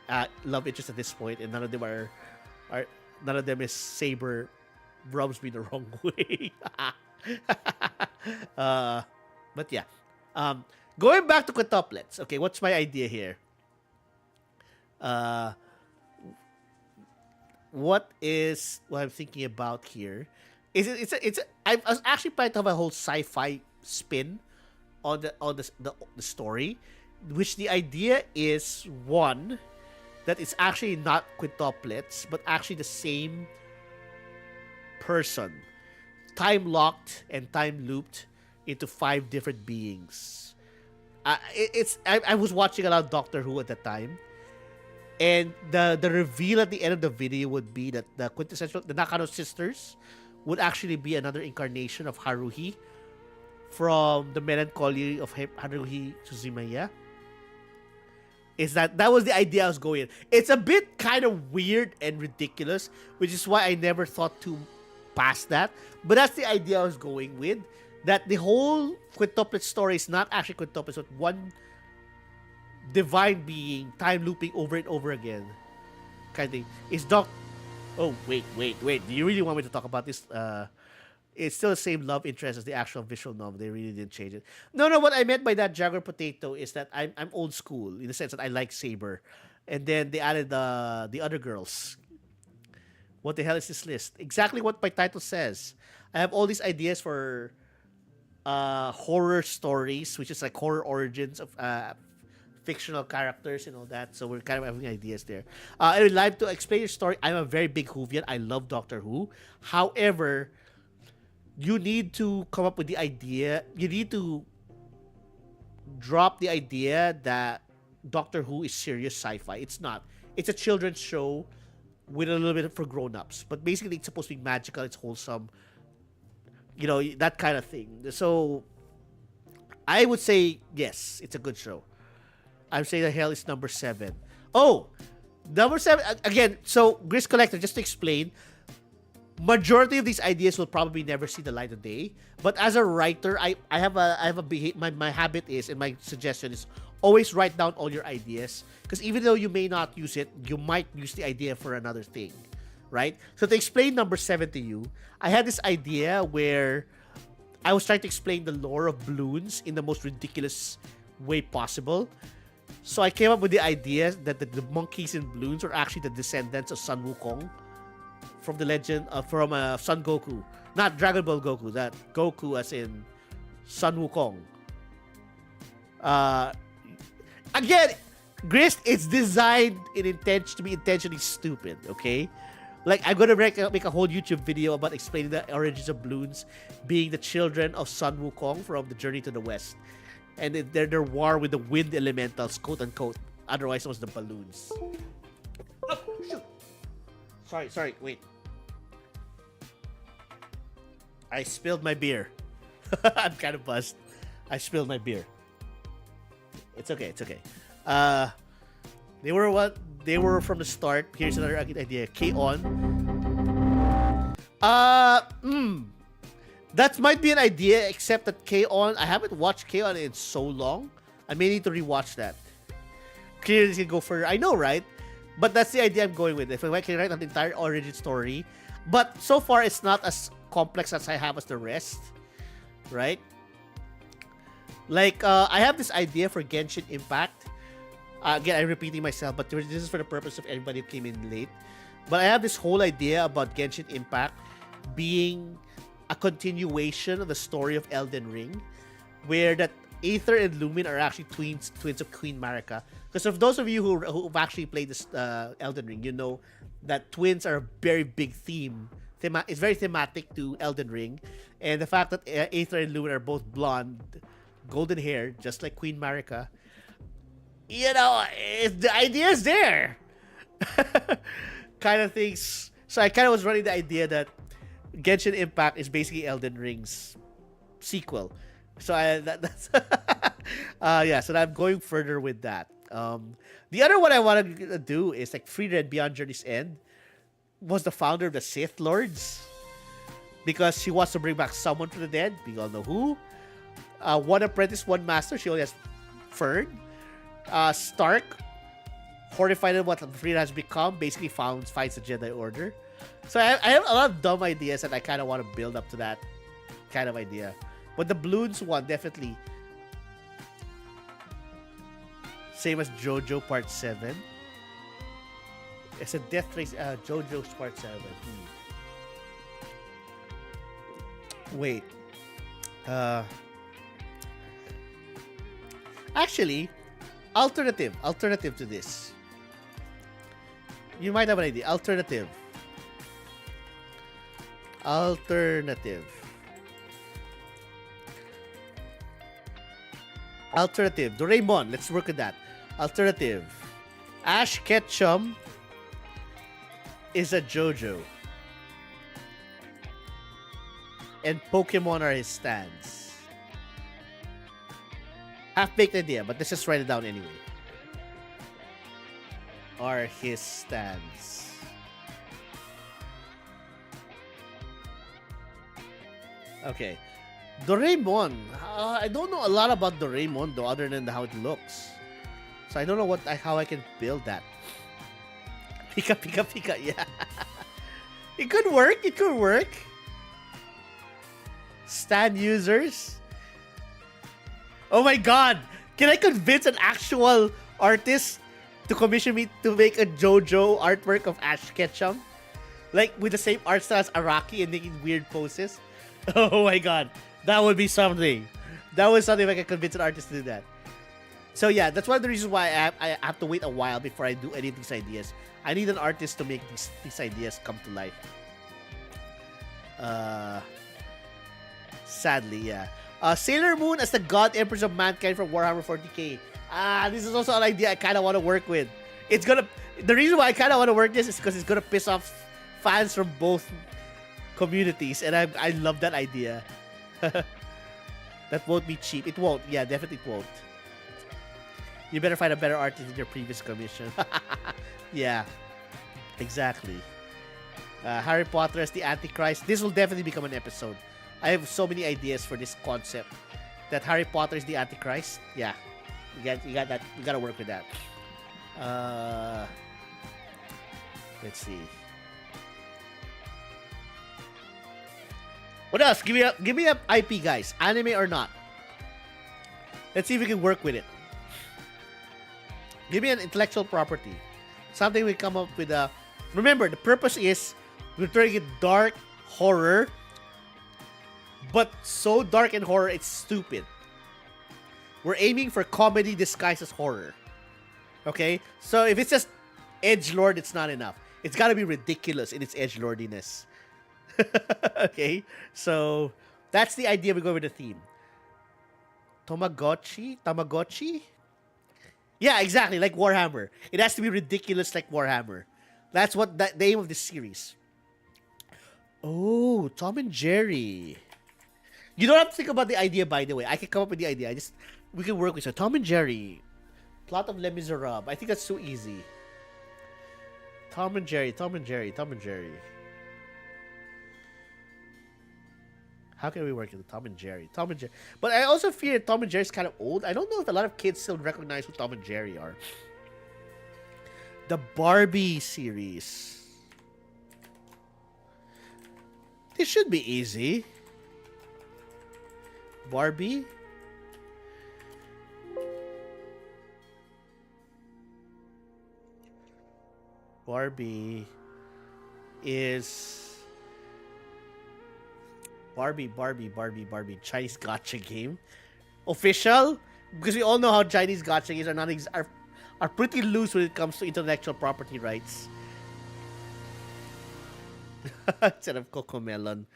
love interests at this point, and none of them are none of them is Saber, rubs me the wrong way. But yeah, going back to quintuplets. Okay, what's my idea here? What I'm thinking about here? I was actually planning to have a whole sci-fi spin on the story, which the idea is one that it's actually not quintuplets, but actually the same person, time locked and time looped into 5 different beings. I was watching a lot of Doctor Who at the time, and the reveal at the end of the video would be that the Nakano sisters would actually be another incarnation of Haruhi from the melancholy of Haruhi Suzumiya. Is that was the idea I was going in. It's a bit kind of weird and ridiculous, which is why I never thought to pass that. But that's the idea I was going with. That the whole quintuplet story is not actually quintuplets, but one divine being time looping over and over again. Kind of thing. Oh, wait. Do you really want me to talk about this? It's still the same love interest as the actual visual novel. They really didn't change it. No, what I meant by that Jaguar Potato is that I'm old school in the sense that I like Saber. And then they added the other girls. What the hell is this list? Exactly what my title says. I have all these ideas for horror stories, which is like horror origins of fictional characters and all that. So we're kind of having ideas there. I would like to explain your story. I'm a very big Whovian. I love Doctor Who. However, you need to come up with the idea. You need to drop the idea that Doctor Who is serious sci-fi. It's not. It's a children's show with a little bit for grown-ups. But basically, it's supposed to be magical. It's wholesome. You know, that kind of thing. So, I would say, yes, it's a good show. I'm saying the hell is number 7. Oh, number 7, again, so, Gris Collector, just to explain, majority of these ideas will probably never see the light of day. But as a writer, my habit is, and my suggestion is, always write down all your ideas. Because even though you may not use it, you might use the idea for another thing. Right? So to explain number 7 to you, I had this idea where I was trying to explain the lore of balloons in the most ridiculous way possible. So I came up with the idea that the monkeys in balloons are actually the descendants of Sun Wukong from the legend from Son Goku. Not Dragon Ball Goku, that Goku as in Sun Wukong. Again, Grist, it's designed to be intentionally stupid, okay? Like, I'm gonna make a whole YouTube video about explaining the origins of balloons being the children of Sun Wukong from the Journey to the West. And their war with the wind elementals, quote unquote. Otherwise, it was the balloons. Oh, shoot. Sorry, wait. I spilled my beer. I'm kind of buzzed. I spilled my beer. It's okay. They were from the start. Here's another idea. K-On. That might be an idea, except that K-On, I haven't watched K-On in so long. I may need to rewatch that. Clearly, it's gonna go further. I know, right? But that's the idea I'm going with. If I can write an entire origin story. But so far, it's not as complex as I have as the rest. Right? Like, I have this idea for Genshin Impact. Again, I'm repeating myself, but this is for the purpose of everybody who came in late. But I have this whole idea about Genshin Impact being a continuation of the story of Elden Ring, where that Aether and Lumin are actually twins of Queen Marika. Because of those of you who've actually played this Elden Ring, you know that twins are a very big theme. It's very thematic to Elden Ring, and the fact that Aether and Lumin are both blonde, golden hair, just like Queen Marika, The idea is there. Kind of things. So I kind of was running the idea that Genshin Impact is basically Elden Ring's sequel. So that's yeah. So I'm going further with that. The other one I want to do is like Free Red Beyond Journey's End was the founder of the Sith Lords because she wants to bring back someone from the dead. We all know who. One apprentice, one master. She only has Fern. Stark, horrified at what Free Red has become, basically fights the Jedi Order. So I have a lot of dumb ideas and I kind of want to build up to that kind of idea. But the Bloons one, definitely. Same as JoJo Part 7. It's a Death Race, JoJo's Part 7. Wait. Actually, alternative to this. You might have an idea. Alternative. Doraemon. Let's work with that. Alternative. Ash Ketchum is a JoJo. And Pokemon are his stands. Half-baked idea, but let's just write it down anyway. Are his stands. Okay. Doraemon. I don't know a lot about Doraemon though, other than how it looks. So I don't know how I can build that. Pika, pika, pika. Yeah. It could work. Stand users. Oh my god! Can I convince an actual artist to commission me to make a JoJo artwork of Ash Ketchum? Like with the same art style as Araki and making weird poses? Oh my god. That would be something. That was something if I can convince an artist to do that. So yeah, that's one of the reasons why I have to wait a while before I do any of these ideas. I need an artist to make these ideas come to life. Sadly, yeah. Sailor Moon as the God Empress of Mankind from Warhammer 40k. This is also an idea I kind of want to work with. The reason why I kind of want to work this is because it's gonna piss off fans from both communities, and I love that idea. That won't be cheap. It won't. Yeah, definitely won't. You better find a better artist than your previous commission. Yeah, exactly. Harry Potter as the Antichrist. This will definitely become an episode. I have so many ideas for this concept. That Harry Potter is the Antichrist. Yeah, you got that. You gotta work with that. Let's see. What else? Give me a IP, guys. Anime or not. Let's see if we can work with it. Give me an intellectual property. Something we come up with a... Remember, the purpose is we're turning it dark horror, but so dark and horror it's stupid. We're aiming for comedy disguised as horror. Okay? So if it's just edgelord, it's not enough. It's gotta be ridiculous in its edgelordiness. Okay? So that's the idea we go with the theme. Tamagotchi? Yeah, exactly, like Warhammer. It has to be ridiculous like Warhammer. That's what the aim of this series. Oh, Tom and Jerry. You don't have to think about the idea, by the way. I can come up with the idea. We can work with it. So Tom and Jerry. Plot of Les Miserables. I think that's so easy. Tom and Jerry. How can we work with Tom and Jerry? But I also fear Tom and Jerry is kind of old. I don't know if a lot of kids still recognize who Tom and Jerry are. The Barbie series. This should be easy. Barbie. Is... Barbie. Chinese gacha game. Official? Because we all know how Chinese gacha games are pretty loose when it comes to intellectual property rights. Instead of Cocomelon.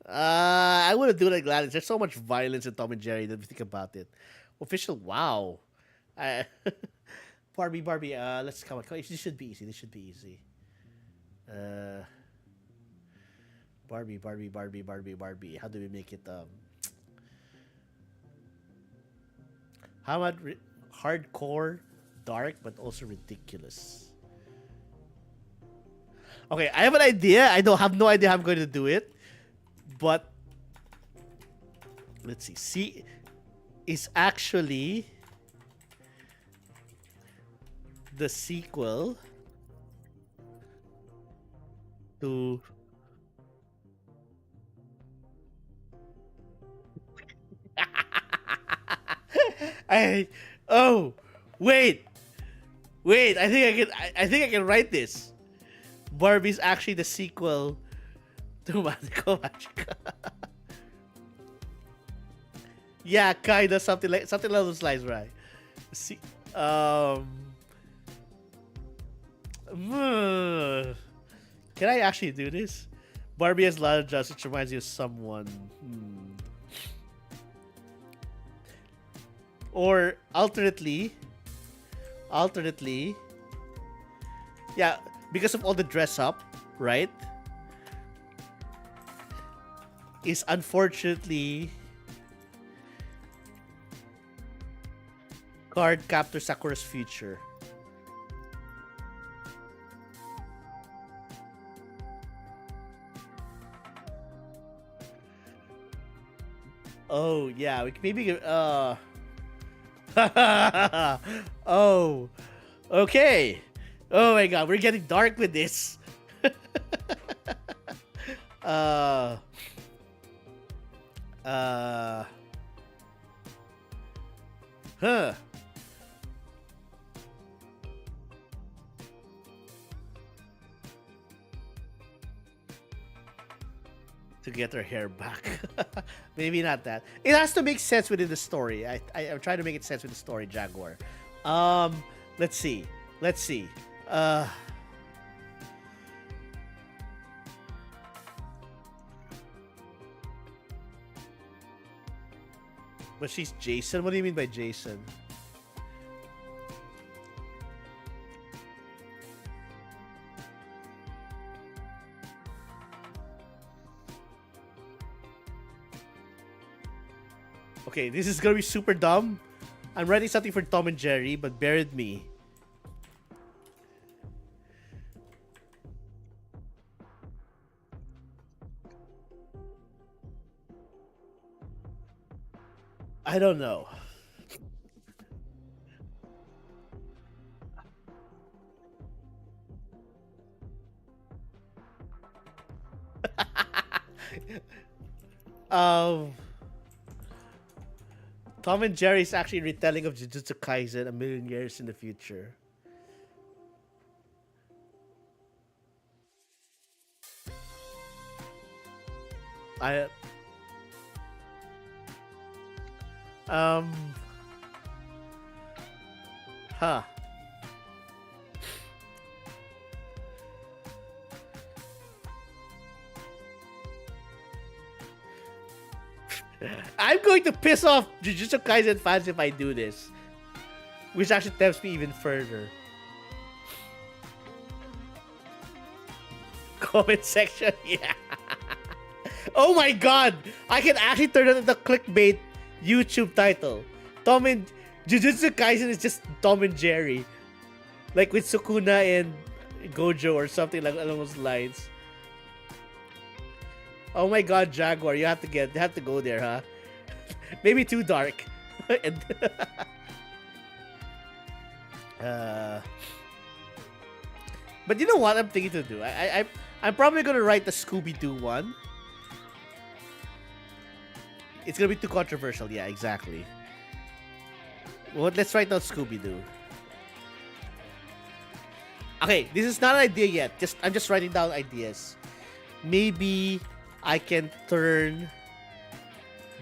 I wouldn't do that, Gladys. There's so much violence in Tom and Jerry that we think about it. Official, wow. I, Barbie. Let's come on. This should be easy. This should be easy. Uh, Barbie. How do we make it? How about hardcore, dark, but also ridiculous? Okay, I have an idea. I don't have no idea how I'm going to do it, but let's see. C is actually the sequel to I oh wait I think I can write this. Barbie's actually the sequel to Magico Magica. Yeah, kinda something along those lines, right? See, can I actually do this? Barbie has a lot of jobs, which reminds me of someone. Or alternately, yeah, because of all the dress up, right? Is unfortunately Card Captor Sakura's future. Oh yeah, we can maybe oh, okay. Oh my god, we're getting dark with this. uh, huh. To get her hair back. Maybe not that. It has to make sense within the story. I'm trying to make it sense with the story, Jaguar. Let's see. But she's Jason? What do you mean by Jason? Okay, this is gonna be super dumb. I'm writing something for Tom and Jerry, but bear with me. I don't know. um, Tom and Jerry is actually a retelling of Jujutsu Kaisen a million years in the future. I um huh. I'm going to piss off Jujutsu Kaisen fans if I do this. Which actually tempts me even further. Comment section, yeah. Oh my god! I can actually turn it into clickbait YouTube title. Tom and Jujutsu Kaisen is just Tom and Jerry. Like with Sukuna and Gojo or something like along those lines. Oh my god, Jaguar, you have to go there, huh? Maybe too dark. And but you know what I'm thinking to do? I'm probably gonna write the Scooby-Doo one. It's gonna be too controversial, yeah, exactly. Well, let's write down Scooby-Doo. Okay, this is not an idea yet. I'm just writing down ideas. Maybe I can turn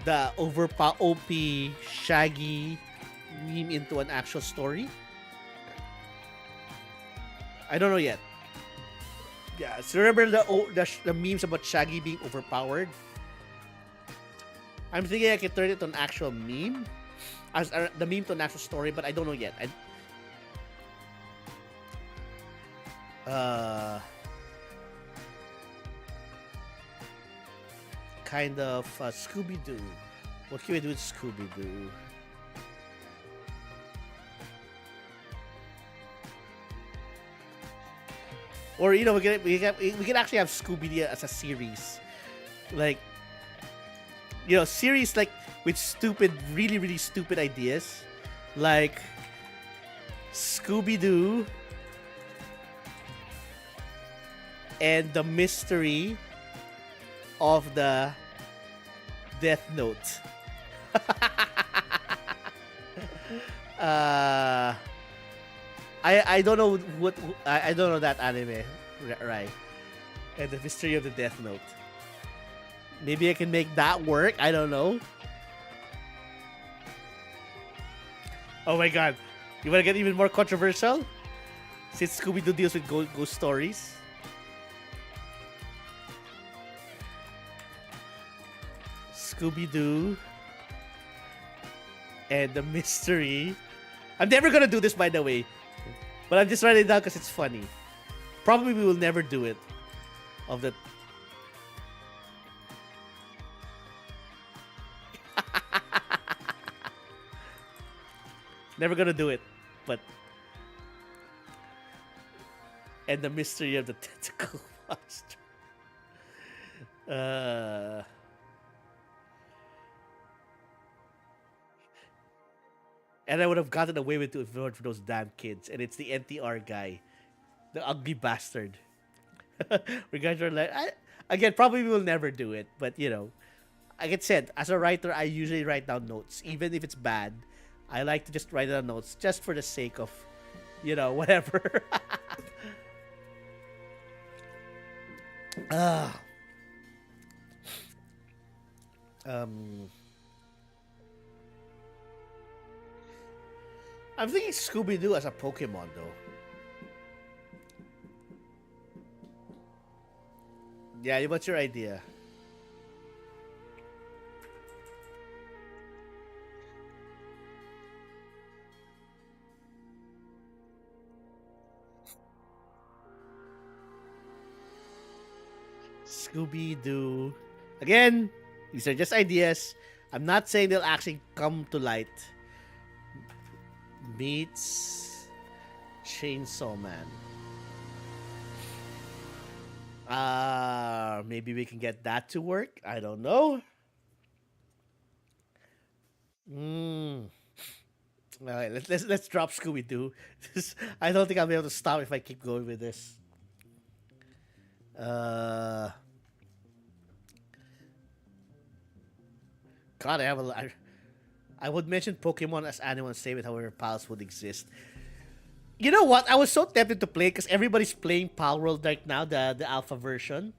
the OP Shaggy meme into an actual story. I don't know yet. Yeah, so remember the memes about Shaggy being overpowered? I'm thinking I can turn it to an actual meme. as the meme to an actual story, but I don't know yet. Kind of Scooby Doo. What can we do with Scooby Doo? Or we can actually have Scooby Doo as a series, like series like with stupid, really really stupid ideas, like Scooby Doo and the mystery of the Death Note. I don't know I don't know that anime, right? And the mystery of the Death Note. Maybe I can make that work. I don't know. Oh my god, you wanna get even more controversial? Since Scooby Doo deals with ghost stories. Scooby Doo and the mystery. I'm never gonna do this, by the way, but I'm just writing it down because it's funny. Probably we will never do it. Of the never gonna do it, but and the mystery of the tentacle monster. And I would have gotten away with it if it weren't for those damn kids. And it's the NTR guy, the ugly bastard. We guys are like, again, probably we will never do it. But, like I said, as a writer, I usually write down notes. Even if it's bad, I like to just write down notes just for the sake of, whatever. I'm thinking Scooby-Doo as a Pokemon, though. Yeah, what's your idea? Scooby-Doo. Again, these are just ideas. I'm not saying they'll actually come to light. Meets Chainsaw Man. Maybe we can get that to work. I don't know. All right, let's drop Scooby Doo. I don't think I'll be able to stop if I keep going with this. God, I would mention Pokemon as anyone say it, however, Pals would exist. You know what? I was so tempted to play because everybody's playing Pal World right now, the alpha version.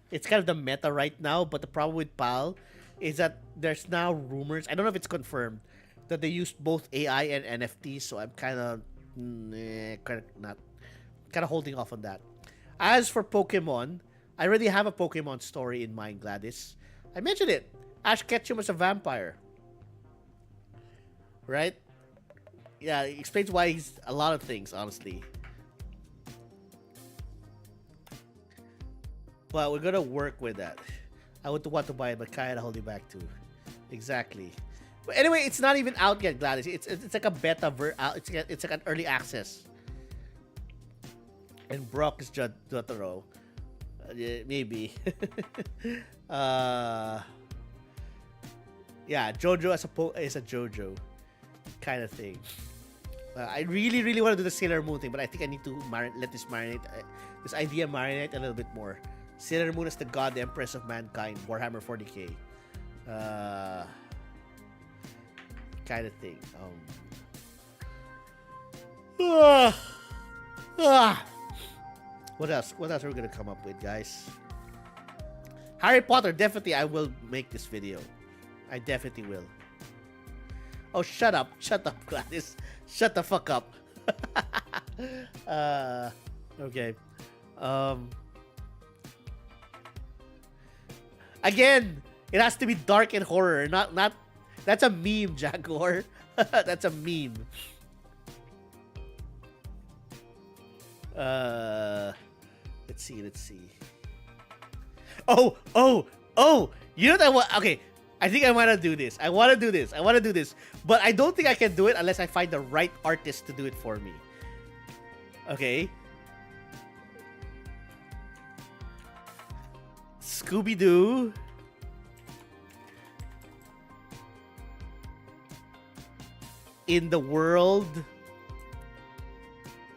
It's kind of the meta right now, but the problem with Pal is that there's now rumors. I don't know if it's confirmed that they use both AI and NFTs, so I'm kind of holding off on that. As for Pokemon, I already have a Pokemon story in mind, Gladys. I mentioned it. Ash Ketchum as a vampire. Right? Yeah, it explains why he's a lot of things, honestly. But we're gonna work with that. I would want to buy it, but kinda holding back too. Exactly. But anyway, it's not even out yet, Gladys. It's like a beta it's like an early access. And Brock is Jotaro. Yeah, maybe. Yeah, JoJo is a JoJo kind of thing. I really, really want to do the Sailor Moon thing, but I think I need to let this idea marinate a little bit more. Sailor Moon is the god empress of mankind, Warhammer 40k. Kind of thing. What else? What else are we gonna come up with, guys? Harry Potter, definitely I will make this video. I definitely will. Oh, shut up, Gladys. Shut the fuck up. Okay. Again, it has to be dark and horror, not. That's a meme, Jaguar. That's a meme. Uh, let's see. Let's see. Oh! You know what I want? Okay, I think I want to do this. I want to do this. But I don't think I can do it unless I find the right artist to do it for me. Okay. Scooby-Doo. In the world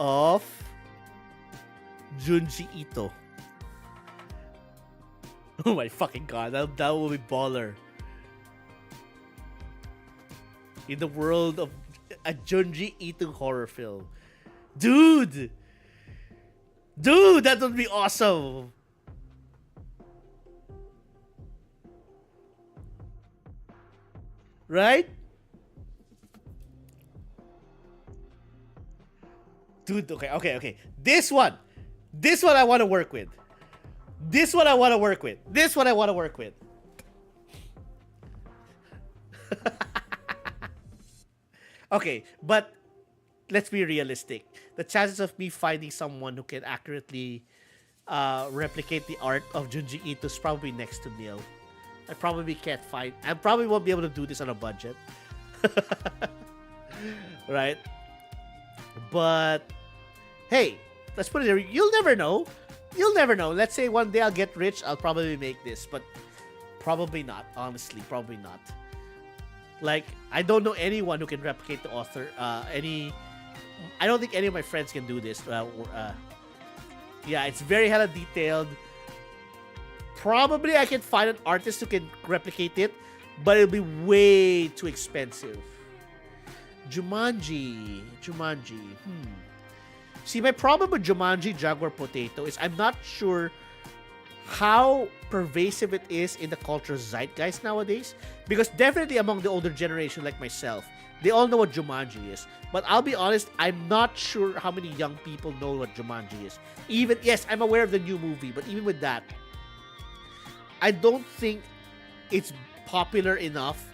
of Junji Ito. Oh my fucking god, that will be baller. In the world of a Junji Ito horror film. Dude, that would be awesome. Right? Dude, okay. This one I want to work with. Okay, but let's be realistic. The chances of me finding someone who can accurately replicate the art of Junji Ito is probably next to nil. I probably won't be able to do this on a budget. Right? But hey, let's put it there. You'll never know. Let's say one day I'll get rich, I'll probably make this, but probably not. Honestly, probably not. Like, I don't know anyone who can replicate the author. I don't think any of my friends can do this. Yeah, it's very hella detailed. Probably I can find an artist who can replicate it, but it'll be way too expensive. Jumanji. See, my problem with Jumanji Jaguar Potato is I'm not sure how pervasive it is in the cultural zeitgeist nowadays. Because definitely among the older generation like myself, they all know what Jumanji is. But I'll be honest, I'm not sure how many young people know what Jumanji is. Yes, I'm aware of the new movie, but even with that, I don't think it's popular enough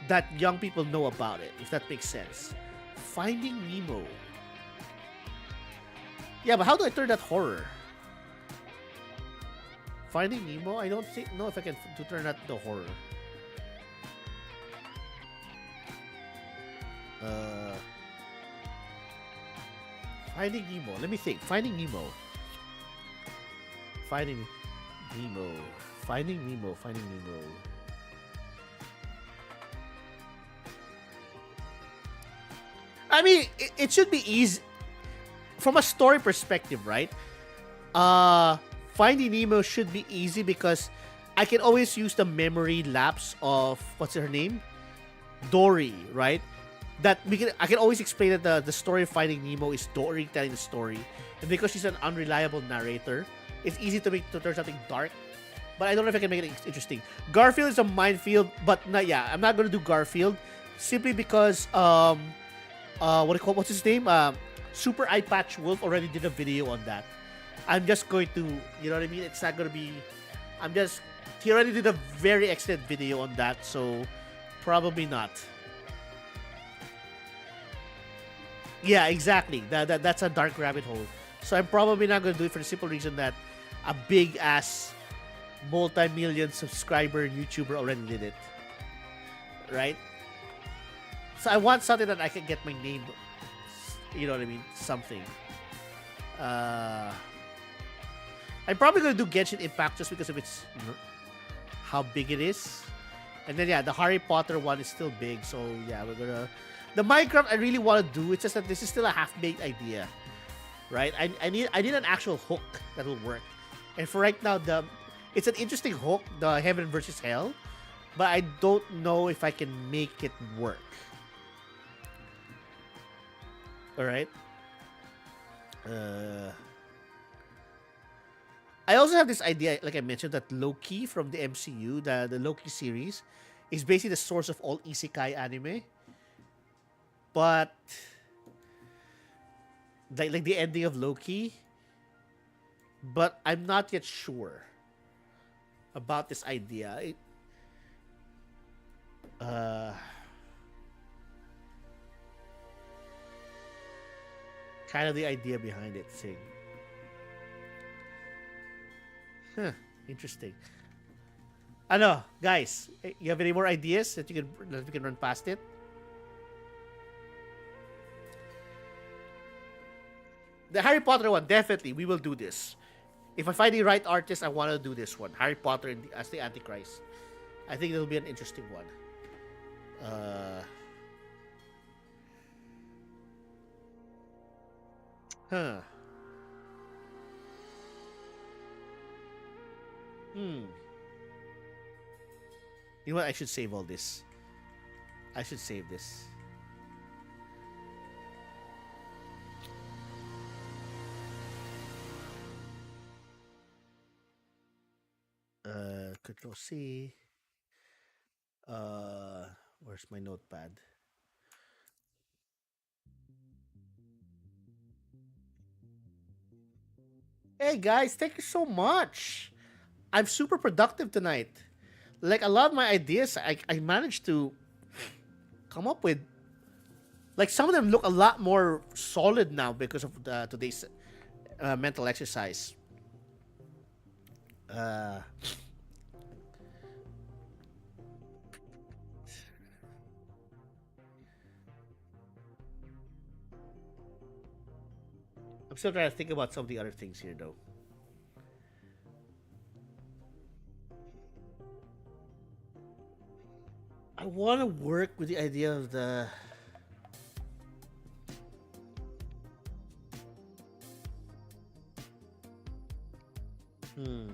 that young people know about it, if that makes sense. Finding Nemo. Yeah, but how do I turn that horror? Finding Nemo? I don't know if I can turn that to horror. Finding Nemo. Let me think. Finding Nemo. I mean, it should be easy from a story perspective, right? Finding Nemo should be easy because I can always use the memory lapse of what's her name, Dory, right? I can always explain that the story of Finding Nemo is Dory telling the story, and because she's an unreliable narrator, it's easy to turn something dark. But I don't know if I can make it interesting. Garfield is a minefield, but I'm not gonna do Garfield simply because what's his name? Super Eye Patch Wolf already did a video on that. I'm just going to, you know what I mean? It's not gonna be. He already did a very extended video on that, so probably not. Yeah, exactly. That's a dark rabbit hole. So I'm probably not gonna do it for the simple reason that a big ass multi-million subscriber YouTuber already did it. Right? So I want something that I can get my name, you know what I mean? Something. I'm probably going to do Genshin Impact just because of how big it is. And then, the Harry Potter one is still big. So, we're going to... The Minecraft I really want to do. It's just that this is still a half-baked idea. Right? I need an actual hook that will work. And for right now, it's an interesting hook, the Heaven versus Hell. But I don't know if I can make it work. Alright? I also have this idea, like I mentioned, that Loki from the MCU, the Loki series, is basically the source of all isekai anime. But like the ending of Loki. But I'm not yet sure about this idea. Kind of the idea behind it. Thing. Huh. Interesting. I know, guys. You have any more ideas that we can run past it? The Harry Potter one, definitely. We will do this. If I find the right artist, I want to do this one. Harry Potter as the Antichrist. I think it'll be an interesting one. Uh, huh. Hmm. You know what? I should save all this. I should save this. Control C. Where's my notepad? Hey guys, thank you so much. I'm super productive tonight. Like a lot of my ideas, I managed to come up with. Like some of them look a lot more solid now because of today's mental exercise. Uh, I'm still trying to think about some of the other things here, though. I want to work with the idea of the. Hmm.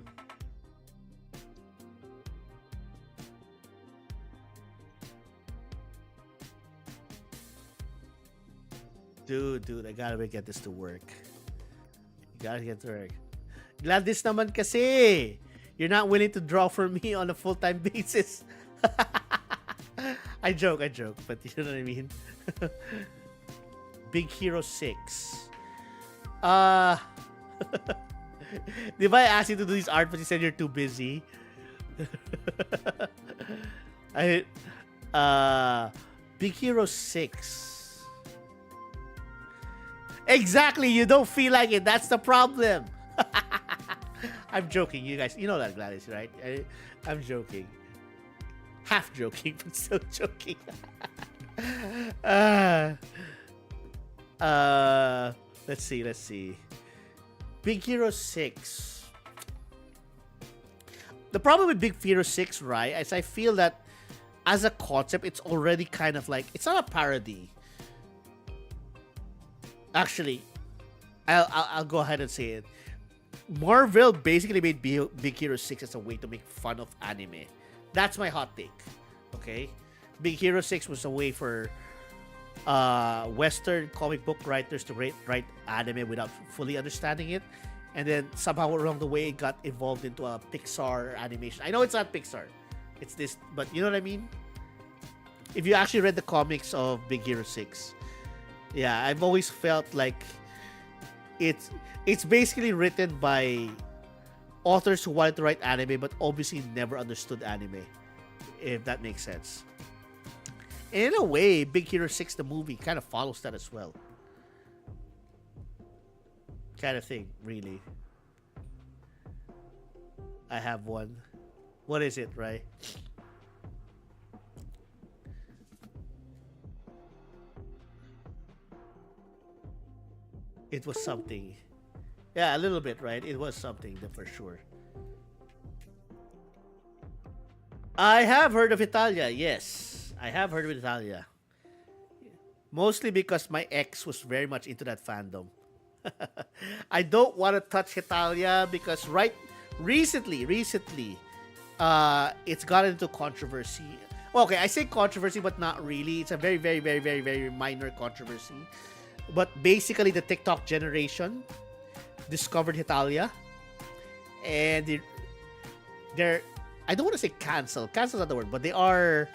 Dude, I gotta get this to work. Gotta get to work. Glad this naman kasi. You're not willing to draw for me on a full-time basis. I joke, but you know what I mean? Big Hero 6. Uh, Di ba I asked you to do this art but you said you're too busy? I Big Hero 6. Exactly, you don't feel like it. That's the problem. I'm joking, you guys. You know that, Gladys, right? I'm joking. Half joking, but still joking. uh, let's see. Big Hero 6. The problem with Big Hero 6, right, is I feel that as a concept, it's already kind of like, it's not a parody. Actually, I'll go ahead and say it. Marvel basically made Big Hero 6 as a way to make fun of anime. That's my hot take. Okay? Big Hero 6 was a way for Western comic book writers to write anime without fully understanding it. And then somehow along the way, it got evolved into a Pixar animation. I know it's not Pixar. It's this, but you know what I mean? If you actually read the comics of Big Hero 6, yeah, I've always felt like it's basically written by authors who wanted to write anime but obviously never understood anime, if that makes sense. In a way, Big Hero 6, the movie, kind of follows that as well. Kind of thing, really. I have one. What is it, right? It was something. Yeah, a little bit, right? It was something, for sure. I have heard of Italia, yes. I have heard of Italia. Mostly because my ex was very much into that fandom. I don't want to touch Italia because recently, it's gotten into controversy. Well, okay, I say controversy, but not really. It's a very, very, very, very, very minor controversy. But basically, the TikTok generation discovered Italia, and they're I don't want to say cancel. Cancel's not the word, but they are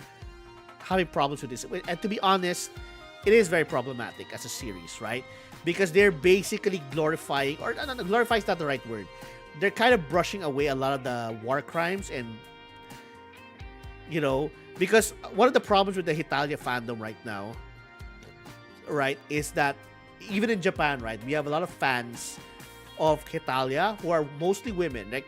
having problems with this. And to be honest, it is very problematic as a series, right? Because they're basically glorifying, or no, glorify is not the right word. They're kind of brushing away a lot of the war crimes, and because one of the problems with the Italia fandom right now, right, is that even in Japan, right? We have a lot of fans of Hetalia who are mostly women. Like,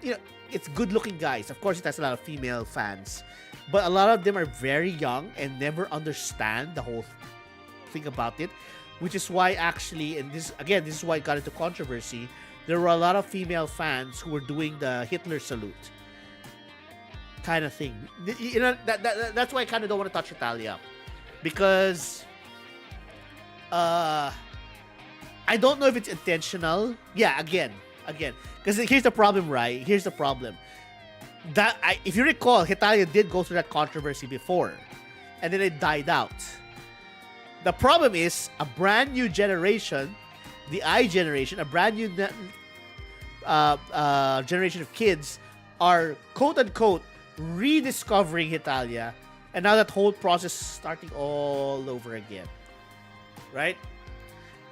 you know, it's good-looking guys. Of course, it has a lot of female fans, but a lot of them are very young and never understand the whole thing about it, which is why actually, and this is why it got into controversy. There were a lot of female fans who were doing the Hitler salute kind of thing. You know, that's why I kind of don't want to touch Italia, because I don't know if it's intentional. Yeah, again, because here's the problem, right? Here's the problem. If you recall, Hetalia did go through that controversy before, and then it died out. The problem is a brand new generation, the I generation, a brand new generation of kids are quote unquote rediscovering Hetalia, and now that whole process is starting all over again, right?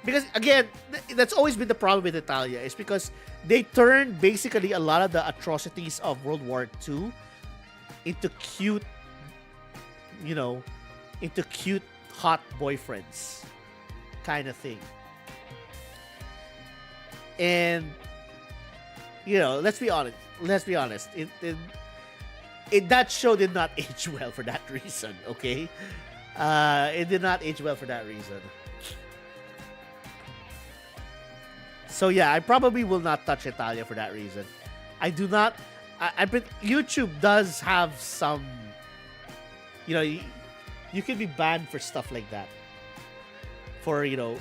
Because again, that's always been the problem with Hetalia, is because they turned basically a lot of the atrocities of World War II into cute, hot boyfriends kind of thing. And let's be honest. That show did not age well for that reason. Okay, it did not age well for that reason. So yeah, I probably will not touch Italia for that reason. I do not. But YouTube does have some. You can be banned for stuff like that. For And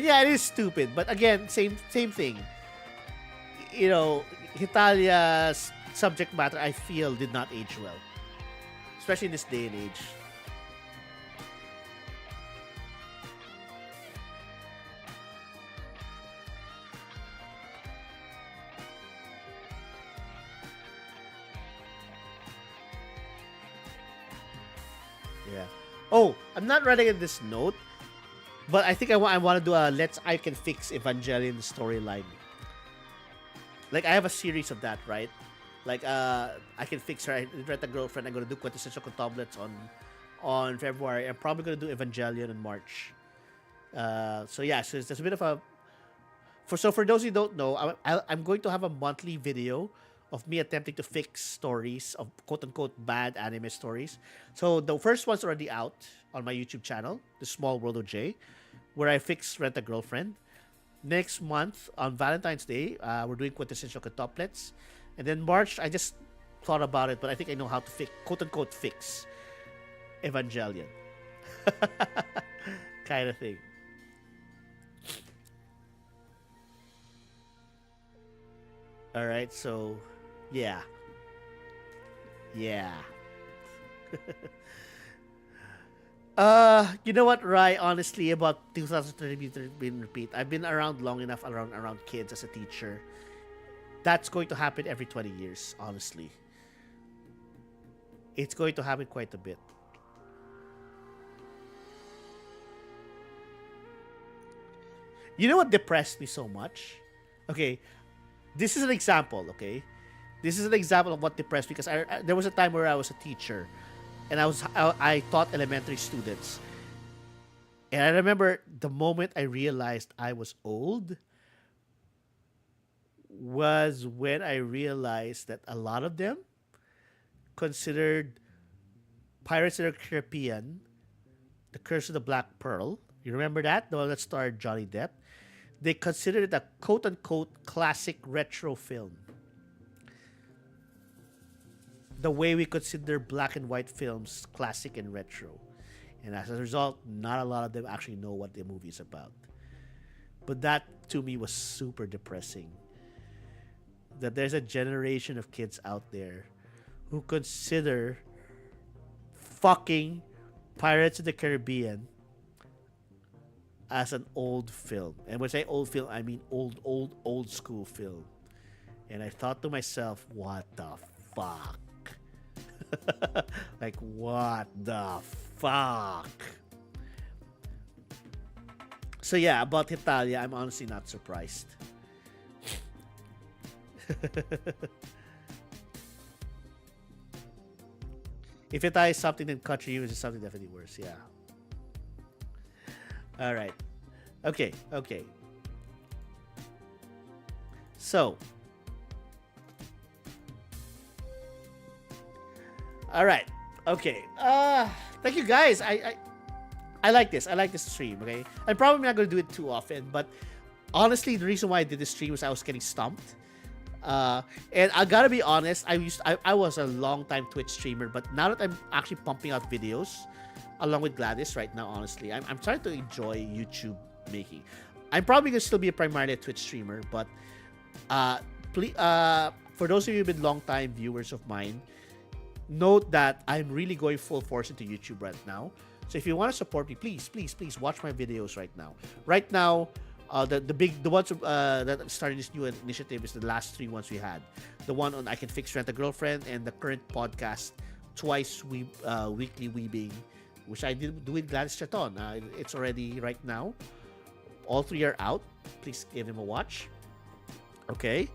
yeah, it is stupid. But again, same thing. Hitalia's subject matter, I feel, did not age well, especially in this day and age. Yeah. Oh, I'm not writing in this note, but I think I want to do a I Can Fix Evangelion storyline. Like, I have a series of that, right? Like, I Can Fix Her, I Rent a Girlfriend. I'm going to do Quintessential Quintuplets on February. I'm probably going to do Evangelion in March. So there's a bit of a... For those who don't know, I'm going to have a monthly video of me attempting to fix stories of quote-unquote bad anime stories. So the first one's already out on my YouTube channel, The Small World of J, where I fix Rent a Girlfriend. Next month, on Valentine's Day, we're doing Quintessential Quintuplets. And then March, I just thought about it, but I think I know how to quote-unquote fix Evangelion. Kind of thing. Alright, so... Yeah. You know what, Rai? Honestly, about 2013 repeat. I've been around long enough around kids as a teacher. That's going to happen every 20 years, honestly. It's going to happen quite a bit. You know what depressed me so much? Okay, this is an example, okay? This is an example of what depressed me, because there was a time where I was a teacher, and I taught elementary students. And I remember the moment I realized I was old was when I realized that a lot of them considered Pirates of the Caribbean, The Curse of the Black Pearl. You remember that? The one that starred Johnny Depp. They considered it a quote-unquote classic retro film. The way we consider black and white films classic and retro. And as a result, not a lot of them actually know what the movie is about. But that, to me, was super depressing. That there's a generation of kids out there who consider fucking Pirates of the Caribbean as an old film. And when I say old film, I mean old school film. And I thought to myself, what the fuck? Like, what the fuck? So yeah, about Hetalia, I'm honestly not surprised. If it is something, then country humans is something definitely worse. Yeah. All right. Okay. Okay. So. All right. Okay. Thank you guys. I like this. I like this stream. Okay. I'm probably not gonna do it too often, but honestly, the reason why I did this stream was I was getting stumped. And I gotta be honest, I was a long time Twitch streamer, but now that I'm actually pumping out videos along with Gladys right now, honestly, I'm trying to enjoy YouTube making. I'm probably gonna still be primarily a Twitch streamer, but please, for those of you who've been long time viewers of mine, note that I'm really going full force into YouTube right now. So if you want to support me, please watch my videos right now. Right now, the ones that started this new initiative is the last 3 ones we had. The one on I Can Fix Rent a Girlfriend, and the current podcast twice weekly weebing, which I did do with Gladys Chaton. It's already right now. All 3 are out. Please give them a watch. Okay,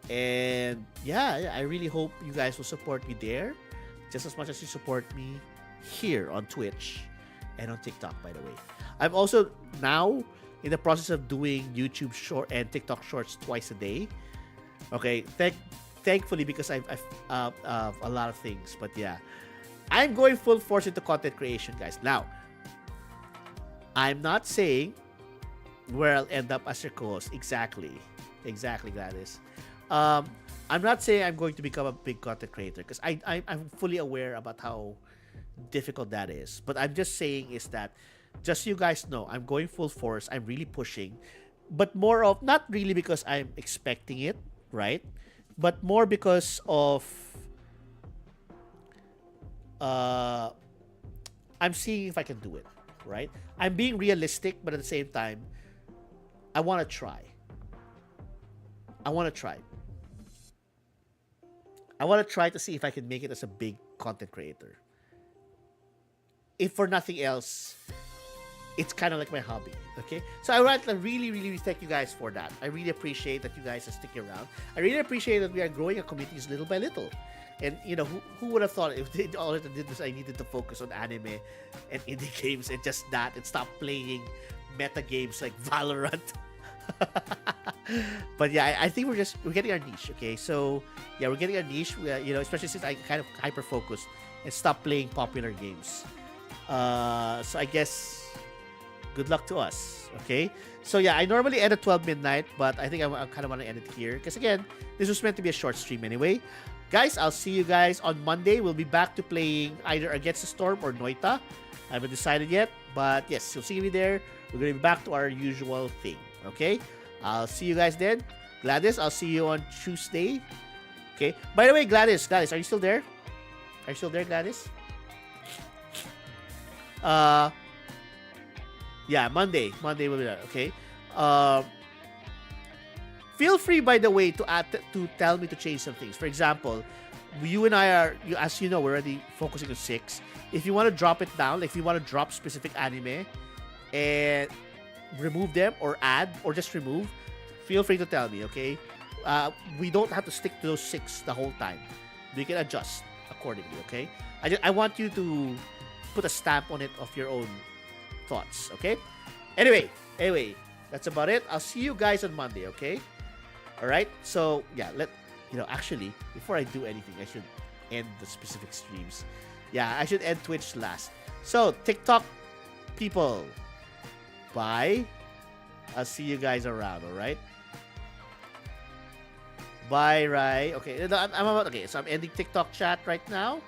and yeah, I really hope you guys will support me there, just as much as you support me here on Twitch and on TikTok. By the way, I'm also now in the process of doing YouTube short and TikTok shorts twice a day. Okay, thankfully, because I've a lot of things, but yeah, I'm going full force into content creation, guys. Now, I'm not saying where I'll end up as your co-host. Exactly, Gladys. I'm not saying I'm going to become a big content creator, because I'm fully aware about how difficult that is. But I'm just saying is that, just so you guys know, I'm going full force. I'm really pushing, but more of not really because I'm expecting it, right? But more because of I'm seeing if I can do it, right? I'm being realistic, but at the same time, I want to try. I want to try to see if I can make it as a big content creator. If for nothing else, it's kind of like my hobby, okay? So I want to really thank you guys for that. I really appreciate that you guys are sticking around. I really appreciate that we are growing our communities little by little. And, you know, who would have thought if all it did was I needed to focus on anime and indie games and just that, and stop playing meta games like Valorant. But yeah, I think we're getting our niche, okay? So yeah, we're getting our niche, you know, especially since I kind of hyper focused and stopped playing popular games. So I guess good luck to us, okay? So yeah, I normally end at 12 midnight, but I think I kind of want to end it here, because again, this was meant to be a short stream anyway. Guys, I'll see you guys on Monday. We'll be back to playing either Against the Storm or Noita. I haven't decided yet, but yes, you'll see me there. We're going to be back to our usual thing, okay? I'll see you guys then. Gladys, I'll see you on Tuesday. Okay. By the way, Gladys, are you still there? Are you still there, Gladys? Yeah, Monday will be that. Okay. Feel free, by the way, to tell me to change some things. For example, you and I are, as you know, we're already focusing on 6. If you want to drop it down, like if you want to drop specific anime and remove them or add or just remove, feel free to tell me, okay? We don't have to stick to those 6 the whole time. We can adjust accordingly, okay? I want you to put a stamp on it of your own thoughts, okay? Anyway, that's about it. I'll see you guys on Monday, okay? All right? So, yeah, actually, before I do anything, I should end the specific streams. Yeah, I should end Twitch last. So, TikTok people, bye. I'll see you guys around, all right? Bye, right? Okay, so I'm ending TikTok chat right now.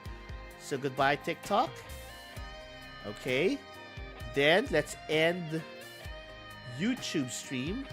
So goodbye, TikTok. Okay. Then let's end YouTube stream.